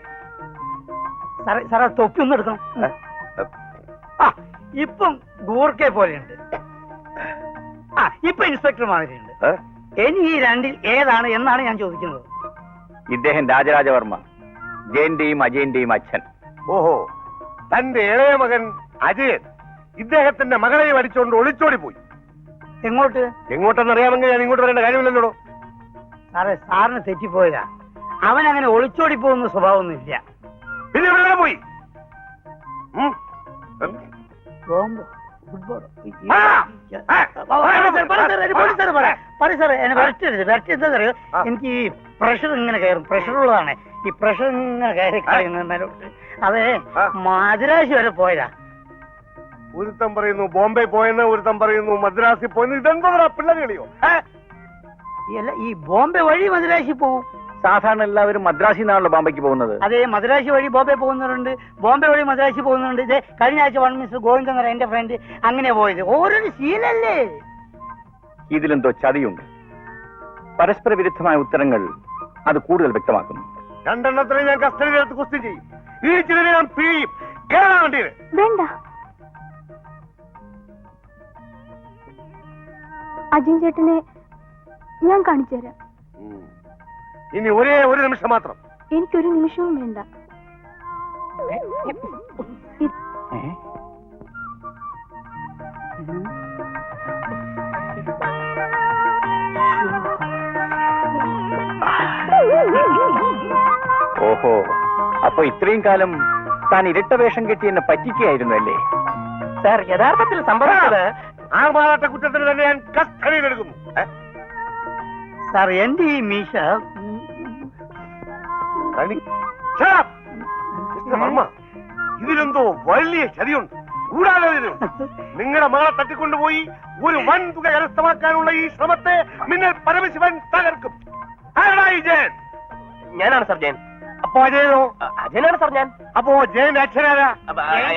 സാറേ തൊപ്പി ഒന്നും എടുക്കണം. ഇപ്പം ഗൂർക്കെ പോലെയുണ്ട്. ഇപ്പൊ ഇൻസ്പെക്ടർ മാതിരിയുണ്ട്. ഇനി ഈ രണ്ടിൽ ഏതാണ് എന്നാണ് ഞാൻ ചോദിക്കുന്നത്. ഇദ്ദേഹം രാജരാജവർമ്മ, ജയന്റെയും അജയന്റെയും അച്ഛൻ. ഓഹോ, തന്റെ ഇളയ മകൻ അജയൻ ഇദ്ദേഹത്തിന്റെ മകളെ അടിച്ചുകൊണ്ട് ഒളിച്ചോടി പോയി. എങ്ങോട്ട്? എങ്ങോട്ടെന്നറിയാമെങ്കിൽ ഞാൻ ഇങ്ങോട്ട് വരേണ്ട കാര്യമില്ലല്ലോ. സാറേ, സാറിന് തെറ്റിപ്പോയതാ. അവൻ അങ്ങനെ ഒളിച്ചോടി പോകുന്ന സ്വഭാവമൊന്നും ഇല്ല. പിന്നെ ഇവിടെ പോയി. ബോംബ്. ഫുട്ബോൾ എന്നെ വരട്ടരുത് എനിക്ക് ഈ പ്രഷർ ഇങ്ങനെ കയറും, പ്രഷറുള്ളതാണ് ഈ പ്രഷർ ഇങ്ങനെ കയറി കളയുന്നതിലോട്ട്. അതെ മദ്രാശി വരെ പോയതാ. ഒരുത്തം പറയുന്നു ബോംബെ പോയെന്ന്, ഒരുത്തം പറയുന്നു മദ്രാസിൽ പോയെന്ന്. ഇതെന്താ പിള്ളേർ കളിയോ? അല്ല ഈ ബോംബെ വഴി മദ്രാശി പോവും. സാധാരണ എല്ലാവരും മദ്രാസിൽ നിന്നാണല്ലോ ബോംബെക്ക് പോകുന്നത്. അതെ മദ്രാശി വഴി ബോംബെ പോകുന്നവരുണ്ട്, ബോംബെ വഴി മദ്രാശി പോകുന്നുണ്ട്. ഇത് കഴിഞ്ഞ ആഴ്ച വൺ മിസ്റ്റർ ഗോവിന്ദൻ എന്ന് എന്റെ ഫ്രണ്ട് അങ്ങനെ പോയത്. ഓരോരു ശീലല്ലേ. ഇതിലെന്തോ ചതിയുണ്ട്. പരസ്പര വിരുദ്ധമായ ഉത്തരങ്ങൾ അത് കൂടുതൽ വ്യക്തമാക്കുന്നു. രണ്ടെണ്ണത്തിനെ ഞാൻ കസ്റ്റഡിയിലെടുത്ത് കുസ്തി ചെയ്യും. ഈ ചിലരെ ഞാൻ പിഴിയും. കേറാൻ വേണ്ടിയത് വേണ്ട, അജിൻ ചേട്ടനെ ഞാൻ കാണിച്ചു തരാം. ഇനി ഒരേ ഒരു നിമിഷം മാത്രം. എനിക്കൊരു നിമിഷവും വേണ്ട. ഓഹോ, അപ്പൊ ഇത്രയും കാലം താൻ ഇരട്ട വേഷം കെട്ടി എന്നെ പറ്റിക്കുകയായിരുന്നു അല്ലേ? സാർ യഥാർത്ഥത്തിൽ സംഭവിച്ചത് ആൾമാറാട്ട കുറ്റത്തിന് തന്നെ ഞാൻ കസ്റ്റഡിയിലെടുക്കുന്നു. സാർ എന്റെ ഈ മീശ വർമ്മ, ഇതിലെന്തോ വലിയ ചതിയുണ്ട്. കൂടാതെ നിങ്ങളുടെ മകളെ തട്ടിക്കൊണ്ടുപോയി ഒരു വൻ തുക കരസ്ഥമാക്കാനുള്ള ഈ ശ്രമത്തെ മിന്നൽ പരമശിവൻ തകർക്കും. ജയൻ ഞാനാണ് സാർ ജയൻ. അപ്പോ അജയനോ? അജയനാണ് സാർ ഞാൻ. അപ്പോ ജയന്റെ അച്ഛനാരാ?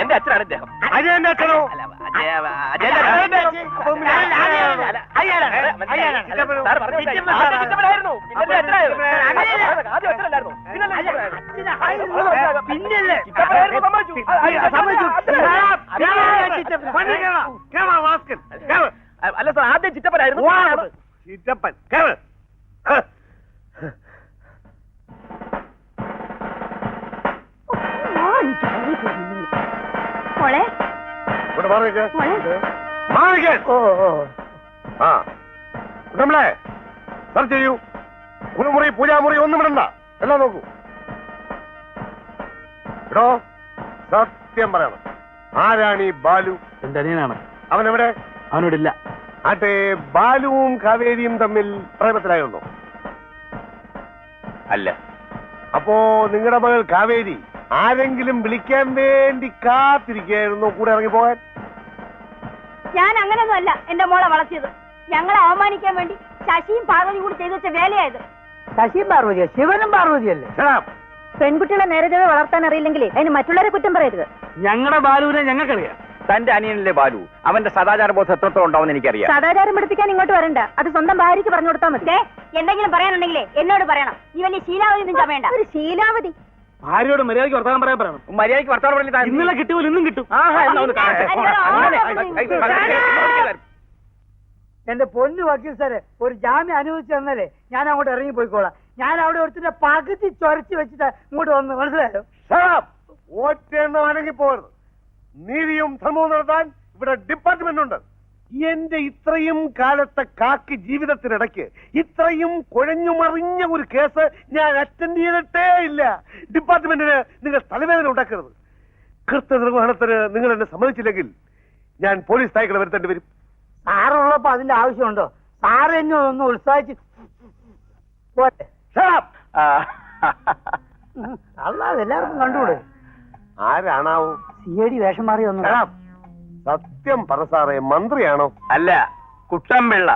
എന്റെ അച്ഛനാണ് ഇദ്ദേഹം. അജയന്റെ അച്ഛനോ? അല്ല സാർ ആദ്യം ചിറ്റപ്പനായിരുന്നു. ചിറ്റപ്പൻ മോളെ ഇവിടെ മാറിക്ക്. ആ നമ്മളെ സെർച്ച് ചെയ്യൂ. കുളിമുറി പൂജാമുറി ഒന്നും ഇടണ്ട, എല്ലാം നോക്കൂ. എടോ സത്യം പറയണം, ആരാണ് ഈ ബാലു? എന്റെ അനിയനാണ്. അവനെവിടെ? അവനോടില്ല. ആട്ടെ, ബാലുവും കാവേരിയും തമ്മിൽ പ്രേമത്തിലായിരുന്നോ? അല്ല. അപ്പോ നിങ്ങളുടെ മകൾ കാവേരി ആരെങ്കിലും വിളിക്കാൻ വേണ്ടി കാത്തിരിക്കുകയായിരുന്നോ കൂടെ ഇറങ്ങിപ്പോകാൻ? ഞാൻ അങ്ങനെയൊന്നും അല്ല എന്റെ മോളെ വളർത്തിയത്. ഞങ്ങളെ അവമാനിക്കാൻ വേണ്ടി ശശിയും പാർവതിയും കൂടി ചെയ്തു വെച്ച വേലയായത്. ശശിയും പാർവതിയോ? ശിവനും പാർവതിയല്ലേ? പെൺകുട്ടികളെ നേരെ വളർത്താൻ അറിയില്ലെങ്കിൽ അതിന് മറ്റുള്ളവരെ കുറ്റം പറയരുത്. ഞങ്ങളുടെ ബാലുവിനെ ഞങ്ങൾക്കറിയാം. തന്റെ അനിയനിലെ ബാലു, അവന്റെ സദാചാര ബോധം എത്രത്തോളം ഉണ്ടാവുമെന്ന് എനിക്കറിയാം. സദാചാരം പഠിപ്പിക്കാൻ ഇങ്ങോട്ട് വരണ്ട, അത് സ്വന്തം ഭാര്യയ്ക്ക് പറഞ്ഞു കൊടുത്താൽ മതി. എന്തെങ്കിലും പറയാനുണ്ടെങ്കിലേ എന്നോട് പറയണം. നീ വലിയ ശീലാവതി ഒന്നും ചമയണ്ട. ഒരു ശീലാവതി ഭാര്യയോട് മര്യാദയ്ക്ക് വർത്തമാനം പറയാൻ പറയണം. മര്യാദയ്ക്ക് വർത്തമാനം പറഞ്ഞാൽ ഇന്നലെ കിട്ടുമല്ലോ ഇന്നും കിട്ടും. എന്റെ പൊന്നു വക്കീൽ സാറെ, ഒരു ജാമ്യം അനുവദിച്ചു തന്നാലേ ഞാൻ അങ്ങോട്ട് ഇറങ്ങി പോയിക്കോളാം. ഞാൻ അവിടെ ഒരുത്തിന്റെ പകുതി ചൊരച്ച് വെച്ചിട്ട് ഇങ്ങോട്ട് വന്ന്, മനസ്സിലായോ? ഒറ്റയെണ്ണമാണെങ്കിൽ പോകരുത്. നീതിയും ധർമ്മവും നടത്താൻ ഇവിടെ ഡിപ്പാർട്ട്മെന്റ് ഉണ്ട്. എന്റെ ഇത്രയും കാലത്തെ കാക്കി ജീവിതത്തിനിടയ്ക്ക് ഇത്രയും കുഴഞ്ഞുമറിഞ്ഞ ഒരു കേസ് ഞാൻ അറ്റൻഡ് ചെയ്തിട്ടേ ഇല്ല. ഡിപ്പാർട്ട്മെന്റിന് നിങ്ങൾ തലവേദന ഉണ്ടാക്കരുത്. കൃത്യനിർവഹണത്തിന് നിങ്ങൾ എന്നെ സമ്മതിച്ചില്ലെങ്കിൽ ഞാൻ പോലീസ് തായ്ക്കളെ വരുത്തേണ്ടി വരും. സാറുള്ളപ്പോ അതിന്റെ ആവശ്യമുണ്ടോ? സാറ് എന്നെ ഒന്ന് ഉത്സാഹിച്ച് പോട്ടെ. അല്ലാതെ എല്ലാവർക്കും കണ്ടുകൂടെ? ആരാണാവോ? സിഐഡി വേഷം മാറി വന്നു. സത്യം പറ സാറേ, മന്ത്രിയാണോ? അല്ല, കുട്ടമ്പിള്ള.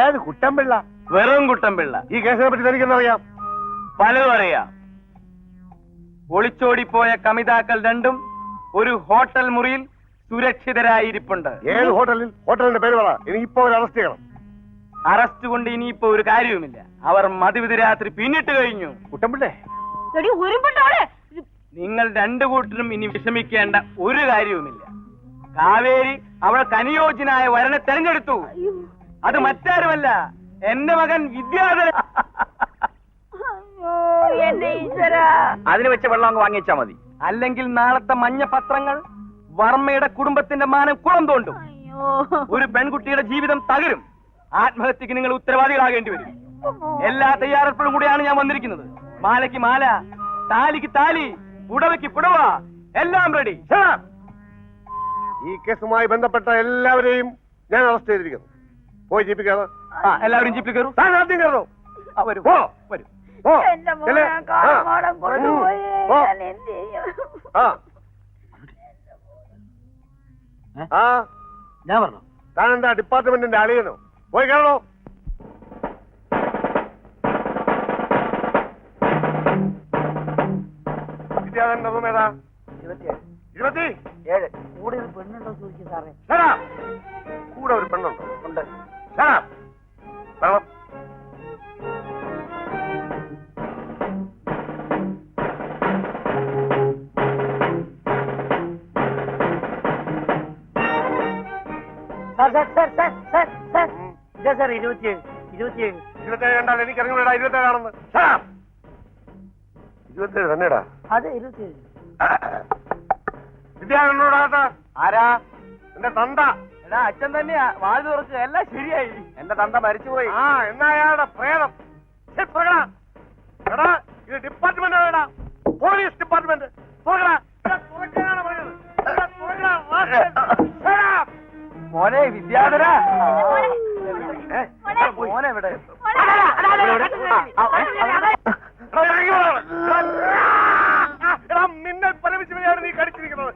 ഏത് കുട്ടമ്പിള്ള? വെറും കുട്ടമ്പിള്ള. ഈ കേസിനെ പറ്റി തനിക്കെന്നറിയാം? പലതും അറിയാം. ഒളിച്ചോടിപ്പോയ കമിതാക്കൾ രണ്ടും ഒരു ഹോട്ടൽ മുറിയിൽ സുരക്ഷിതരായിരിപ്പുണ്ട്. ഏത് ഹോട്ടലിൽ? ഹോട്ടലിന്റെ പേര് പറ, എനിക്കിപ്പോ ഒരു അറസ്റ്റ് ചെയ്യണം. അറസ്റ്റ് കൊണ്ട് ഇനിയിപ്പോ ഒരു കാര്യവുമില്ല. അവർ മതിവിധരാത്രി പിന്നിട്ട് കഴിഞ്ഞു. കുട്ടമ്പിള്ളേ, നിങ്ങൾ രണ്ടു കൂട്ടരും ഇനി വിഷമിക്കേണ്ട ഒരു കാര്യവുമില്ല. കാവേരി അവൾക്ക് അനുയോജ്യനായ വരനെ തെരഞ്ഞെടുത്തു. അത് മറ്റാരുമല്ല, എന്റെ മകൻ വിദ്യാധരൻ. അതിന് വെച്ച വെള്ളം അങ്ങ് വാങ്ങിച്ചാ മതി. അല്ലെങ്കിൽ നാളത്തെ മഞ്ഞ പത്രങ്ങൾ വർമ്മയുടെ കുടുംബത്തിന്റെ മാനം കുളം തോണ്ടും. ഒരു പെൺകുട്ടിയുടെ ജീവിതം തകരും. ആത്മഹത്യക്ക് നിങ്ങൾ ഉത്തരവാദികളാകേണ്ടി വരും. എല്ലാ തയ്യാറെടുപ്പും കൂടിയാണ് ഞാൻ വന്നിരിക്കുന്നത്. മാലയ്ക്ക് മാല, താലിക്ക് താലി, പുടവയ്ക്ക് പുടവ, എല്ലാം റെഡി. ഈ കേസുമായി ബന്ധപ്പെട്ട എല്ലാവരെയും ഞാൻ അറസ്റ്റ് ചെയ്തിരിക്കുന്നു. പോയി ജീപ്പിൽ കയറാം. എല്ലാവരും ജീപ്പിൽ കയറും. താൻ ആദ്യം കയറോ? വരും പോ. വരും. പോ. എന്റെ മോനെ കാലമാടം കൊണ്ടുപോയി പോ. ഞാൻ എന്ത് ചെയ്യും? ആ ഞാൻ പറഞ്ഞു. താൻ എന്താ ഡിപ്പാർട്ട്മെന്റിന്റെ അളിയനോ? പോയി കയറണോ? വിദ്യാധരന്റെ റൂം ഏതാ? 27. കൂടെ ഒരു പെണ്ണുണ്ടോ ചോദിക്കും സാറേ. Shut up. കൂടെ ഒരു പെണ്ണുണ്ടോ? ഉണ്ട്. Shut up. വരണം. സാർ ഇതാ സാർ 27. 27 കണ്ടാൽ എനിക്ക് അറിഞ്ഞൂടാ 27 ആണെന്ന്. Shut up. 27 തന്നെടാ. അതെ 27. വിദ്യാധരനോടാകട്ടെ. ആരാ? എന്റെ തന്ത. എടാ അച്ഛൻ തന്നെയാ. വാല് തുറക്ക്. എല്ലാം ശരിയായി. എന്റെ തന്ത മരിച്ചുപോയി. ആ എന്നാ അയാളുടെ പ്രേതം. എടാ ഇത് ഡിപ്പാർട്ട്മെന്റ് ആണെടാ. Police department. തുറക്കാനാണ് പറഞ്ഞത്. മോനെ വിദ്യാധര. മോനെ ഇവിടെ. മിന്നൽ പരമിച്ചുകയാണ് നീ കടിച്ചിരിക്കുന്നത്.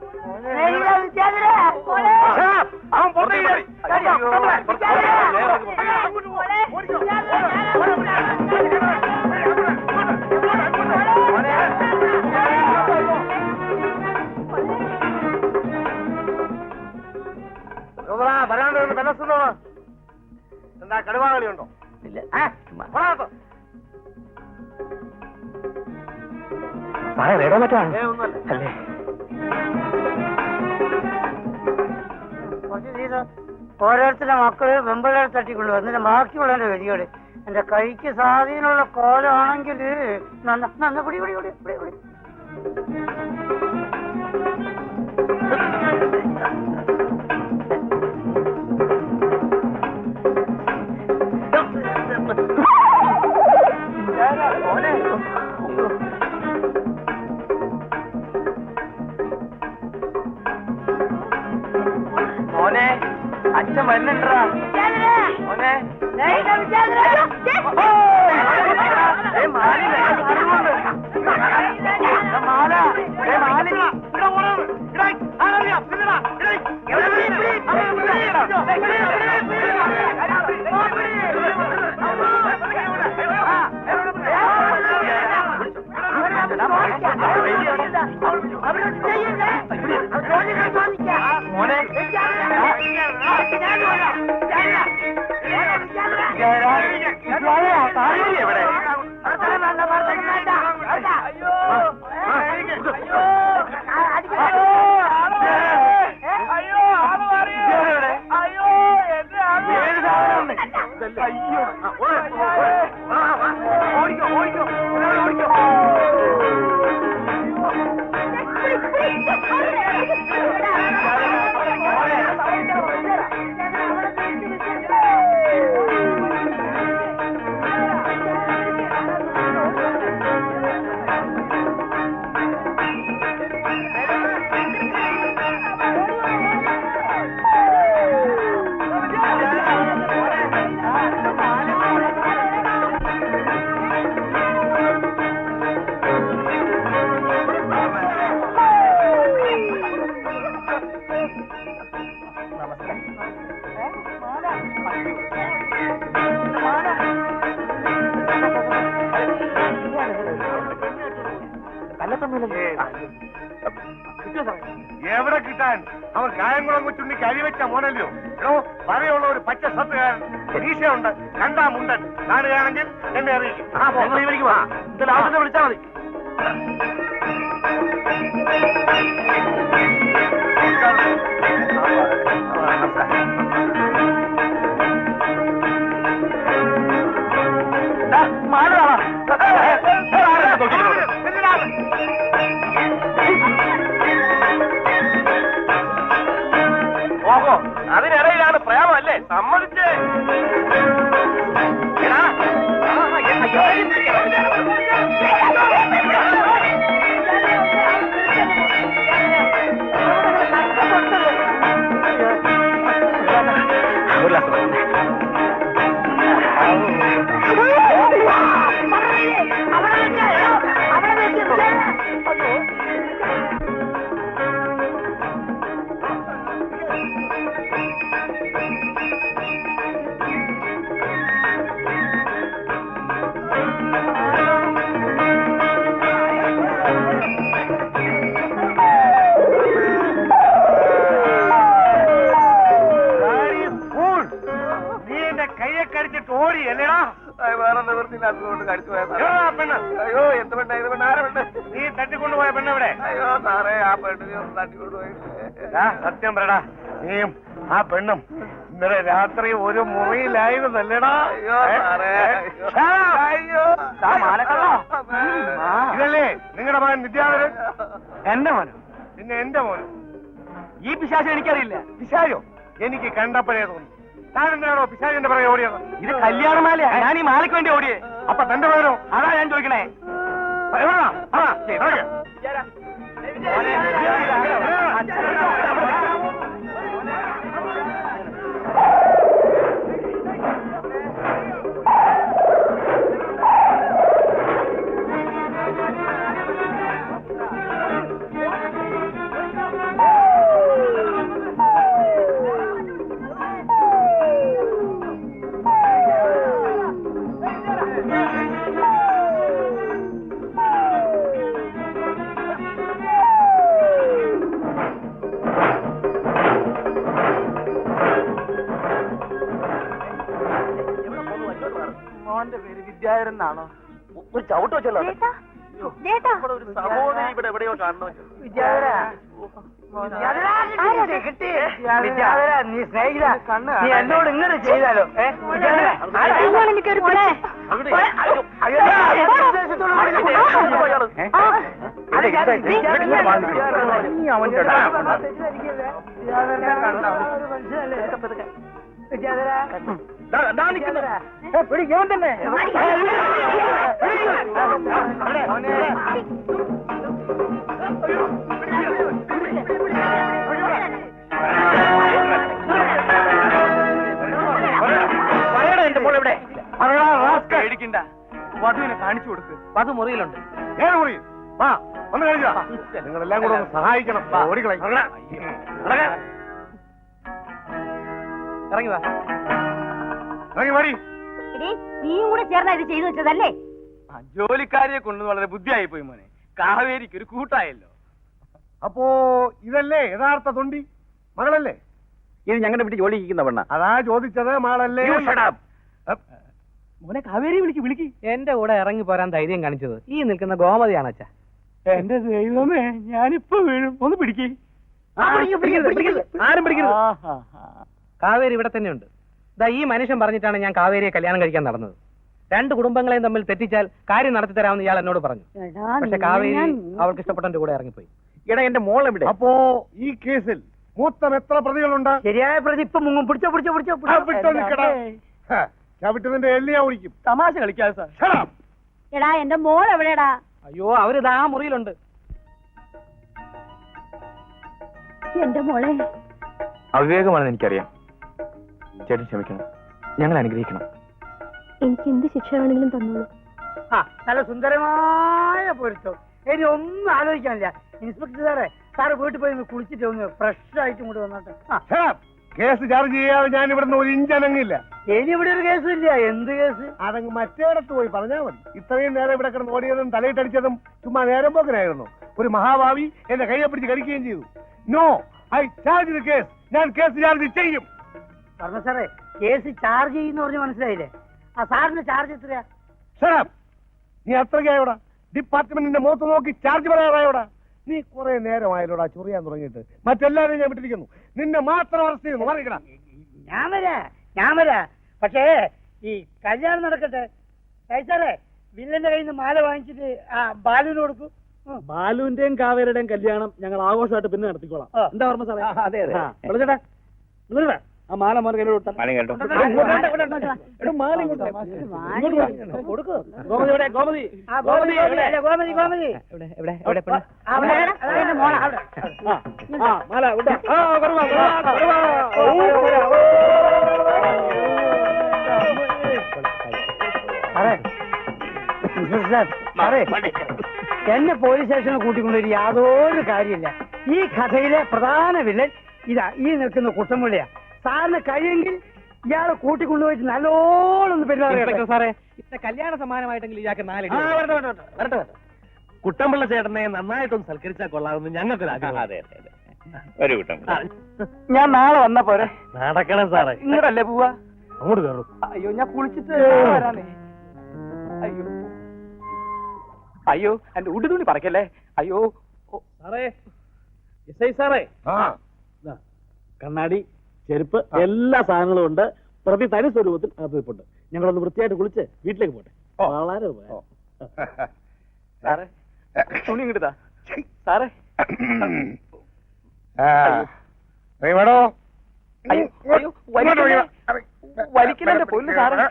അവൻ വരാണ്ട് ബലസുന്നോ? എന്താ കടുവാകളിയുണ്ടോ? ഓരോരുത്തരുടെ മക്കള് വെമ്പിളെ തട്ടിക്കൊണ്ടു എന്നിട്ട് ബാക്കിയുള്ളതിന്റെ ഗതിയോട് എന്റെ കൈക്ക് സ്വാധീനമുള്ള കോലമാണെങ്കിൽ മോനെ അച്ഛൻ വരുന്നുണ്ടാ. മോനെ എവിടെ കിട്ടാൻ? അവൻ കായംകുളം കൊച്ചുണ്ണിക്ക് അരിവെച്ച മോനല്ലോ. എടോ പറയുള്ള ഒരു പച്ച ഷർട്ടുകാരൻ മീശയുണ്ട്, കണ്ടാ മുണ്ടൻ. കാണുകയാണെങ്കിൽ എന്നെ അറിയിക്കും. വിളിച്ചാൽ മതി. ഓഹോ, അതിനിടയിലാണ് പ്രേമല്ലേ? സമ്മതിച്ചേ. എന്നടാ വേറെ നിവൃത്തിയില്ലാത്തതുകൊണ്ട് കഴിച്ചു പോയ പെണ്ണ് അയ്യോ എന്ത് പെണ്ണ ഇത് പെണ്ണ ആരെ പെണ്ണ് നീ തട്ടിക്കൊണ്ടുപോയ പെണ്ണെവിടെ അയ്യോ സാറേ ആ പെണ്ണിനെ ഒന്ന് തട്ടിക്കൊണ്ടുപോയി സത്യം പറയടാ നീയും ആ പെണ്ണും ഇന്നലെ രാത്രി ഒരു മുറിയിലായിരുന്നല്ലേടാ അയ്യോ സാറേ അയ്യോ ഇതല്ലേ നിങ്ങളുടെ മകൻ വിദ്യാധരൻ എന്റെ മോനോ? പിന്നെ എന്റെ മോനും ഈ പിശാച് എനിക്കറിയില്ല. പിശാചോ? എനിക്ക് കണ്ടപ്പോഴേ തോന്നി താൻ എന്താണോ പിശാചിന്റെ പുറകെ ഓടിയത്? ഇത് കല്യാണമാലയാ. ഞാൻ ഈ മാലയ്ക്ക് വേണ്ടി ഓടിയേ. അപ്പൊ തന്റെ മകനോ? അതാ ഞാൻ ചോദിക്കണേ. മോന്റെ പേര് വിദ്യാധരൻ എന്നാണോ? ഒരു ചവിട്ട് വെച്ചല്ലോ ഒരു സഹോദരി ഇവിടെ എവിടെയോ കാണുന്നു. നീ സ്നേഹിത നീ എന്നോട് ഇങ്ങനെ ചെയ്താലോ? പിടിക്കാൻ തന്നെ പേടിക്കണ്ട. വധുവിനെ കാണിച്ചു കൊടുക്ക്. വധു മുറിയിലുണ്ട്. ഏത് മുറി? വാ ഒന്ന് കഴിച്ചാ നിങ്ങളെല്ലാം കൂടെ ഒന്ന് സഹായിക്കണം. ഓടിക്കളയും ഇറങ്ങി വാ. ഇറങ്ങി മതി. നീയും കൂടെ ചേർന്നാ ഇത് ചെയ്തു വെച്ചതല്ലേ? ജോലിക്കാരിയെ കൊണ്ട് വളരെ ബുദ്ധിയായി പോയി മോനെ. കാവേരിക്ക് ഒരു കൂട്ടായല്ലോ. അപ്പോ ഇതല്ലേ യഥാർത്ഥ തൊണ്ടി? മകളല്ലേ? ഇത് ഞങ്ങളുടെ വീട്ടിൽ ജോലി ചെയ്യുന്ന പെണ്ണ. അതാ ചോദിച്ചത്, മകളല്ലേ? മോനെ കാവേരി വിളിക്ക്. എന്റെ കൂടെ ഇറങ്ങി പോരാൻ ധൈര്യം കാണിച്ചത് ഈ നിൽക്കുന്ന ഗോമതിയാണ് അച്ഛാ. എന്റെ ദൈവമേ, ഞാനിപ്പോ വീഴും. ഒന്ന് പിടിക്കേ. ആരും പിടിക്കരുത്. കാവേരി ഇവിടെ തന്നെയുണ്ട്. ദാ ഈ മനുഷ്യൻ പറഞ്ഞിട്ടാണ് ഞാൻ കാവേരിയെ കല്യാണം കഴിക്കാൻ നടന്നത്. രണ്ട് കുടുംബങ്ങളെയും തമ്മിൽ തെറ്റിച്ചാൽ കാര്യം നടത്തി തരാമെന്ന് ഇയാൾ എന്നോട് പറഞ്ഞു. പക്ഷെ കാവേരി അവൾക്ക് ഇഷ്ടപ്പെട്ടെന്റെ കൂടെ ഇറങ്ങിപ്പോയി. എടാ എന്റെ മോൾ എവിടെ? അപ്പോ ഈ കേസിൽ മൊത്തം എത്ര പ്രതികളുണ്ട്? ശരിയായ പ്രതി ഇപ്പൊ മുങ്ങും. ചവിട്ടുന്നതിന്റെ എല്ലിയാ ഒഴിക്കും. തമാശ കളിക്കാതെ സാർ. എടാ എന്റെ മോൾ എവിടെടാ? അയ്യോ, അവരിതാ മുറിയിലുണ്ട്. എന്റെ മോളെ അവിവേകമാണെന്ന് എനിക്കറിയാം. ചേട്ടൻ ക്ഷമിക്കണം. ഞങ്ങൾ അനുഗ്രഹിക്കണം. എനിക്ക് എന്ത് ശിക്ഷ വേണമെങ്കിലും തന്നോളൂ. നല്ല സുന്ദരമായ പൊരുത്തം. ഇനി ഒന്നും ആലോചിക്കാനില്ല. ഇൻസ്പെക്ടർ സാറ് വീട്ടിൽ പോയി കുളിച്ചിട്ട് ഒന്ന് ഫ്രഷ് ആയിട്ട് ഇങ്ങോട്ട് വന്നോട്ടെ. കേസ് ചാർജ് ചെയ്യാതെ ഞാൻ ഇവിടുന്ന് ഒരു ഇഞ്ചനങ്ങില്ല. ഇനി ഇവിടെ ഒരു കേസും ഇല്ല. എന്ത് കേസ്? അതങ്ങ് മറ്റേടത്ത് പോയി പറഞ്ഞാൽ മതി. ഇത്രയും നേരം ഇവിടെ കിടന്ന് ഓടിയതും തലയിട്ടടിച്ചതും ചുമ്മാ നേരം പോക്കനായിരുന്നു. ഒരു മഹാഭാവി എന്നെ കയ്യെ പിടിച്ച് കടിക്കുകയും ചെയ്തു. No, I charge the case. ഞാൻ കേസ് ചാർജ് ചെയ്യും. പറഞ്ഞ സാറേ, കേസ് ചാർജ് ചെയ്യുന്ന പറഞ്ഞ് മനസ്സിലായില്ലേ? ആ സാറിന്റെ ചാർജ് എത്രയാ? നീ അത്രയ്ക്കായോടാ? ഡിപ്പാർട്ട്മെന്റിന്റെ മുഖത്ത് നോക്കി ചാർജ് പറയാറായോടാ? നീ കുറെ നേരമായാലോടാ ചൊറിയാൻ തുടങ്ങിയിട്ട്. മറ്റെല്ലാവരും ഞാൻ വിട്ടിരിക്കുന്നു. നിന്നെ മാത്രം അറസ്റ്റ് ചെയ്യുന്നു. മറിയിക്കണം. ഞാൻ വരാ. പക്ഷേ ഈ കല്യാണം നടക്കട്ടെ. സാറേ, വില്ലന്റെ കയ്യിൽ നിന്ന് മാല വാങ്ങിച്ചിട്ട് ആ ബാലുവിന് കൊടുക്കും. ബാലുവിന്റെയും കാവേരുടെയും കല്യാണം ഞങ്ങൾ ആഘോഷമായിട്ട് പിന്നെ നടത്തിക്കോളാം. എന്താ ഓർമ്മ സാറേ? അതെ അതെ. വിളിച്ചേട്ടാ ആ മാല മോനെ കയ്യിലോട്ട് കൊടുത്താൽ. മണി കേട്ടോ. ഗോമതി എവിടെ? ഗോമതി മാല ഉണ്ട്. എന്നെ പോലീസ് സ്റ്റേഷനിൽ കൂട്ടിക്കൊണ്ടൊരു യാതൊരു കാര്യമില്ല. ഈ കഥയിലെ പ്രധാന വില്ലൻ ഇതാ ഈ നിൽക്കുന്ന കുട്ടമ്പുള്ളിയാ. സാറിന് കഴിയെങ്കിൽ ഇയാളെ കൂട്ടിക്കൊണ്ടുപോയിട്ട് നല്ലോണം പെരുമാറിയ സാറേ, കല്യാണ സമ്മാനമായിട്ടെങ്കിൽ ഇയാൾക്ക് 4 വരട്ടെ. കുട്ടമ്പിള്ള ചേട്ടനെ നന്നായിട്ടൊന്ന് സൽക്കരിച്ചാൽ കൊള്ളാമെന്ന് ഞങ്ങൾക്കൊരു ആഗ്രഹം. അതെ അതെ അതെ. ഒരു കൂട്ടം. ഞാൻ നാളെ വന്ന പോരെ? നടക്കണം സാറേ. ഇങ്ങോട്ടല്ലേ പോവാ? അങ്ങോട്ട് കയറും. അയ്യോ ഞാൻ കുളിച്ചിട്ട് വരാനേ. അയ്യോ അയ്യോ എന്റെ ഉടുതുണി തുണി പറക്കല്ലേ. അയ്യോ സാറേ, എസ് ഐ സാറേ, ദാ, കണ്ണാടി, ചെരുപ്പ്, എല്ലാ സാധനങ്ങളും ഉണ്ട്. പ്രതി തനി സ്വരൂപത്തിൽ അകത്തിപ്പുണ്ട്. ഞങ്ങളൊന്ന് വൃത്തിയായിട്ട് കുളിച്ച് വീട്ടിലേക്ക് പോട്ടെ. വളരെ ഉപകാരം. സാറേ തുണി ഇങ്ങോട്ടാ സാറേ. വേണോ അയ്യോ വലിക്കില്ല പൊന്നു സാറേ.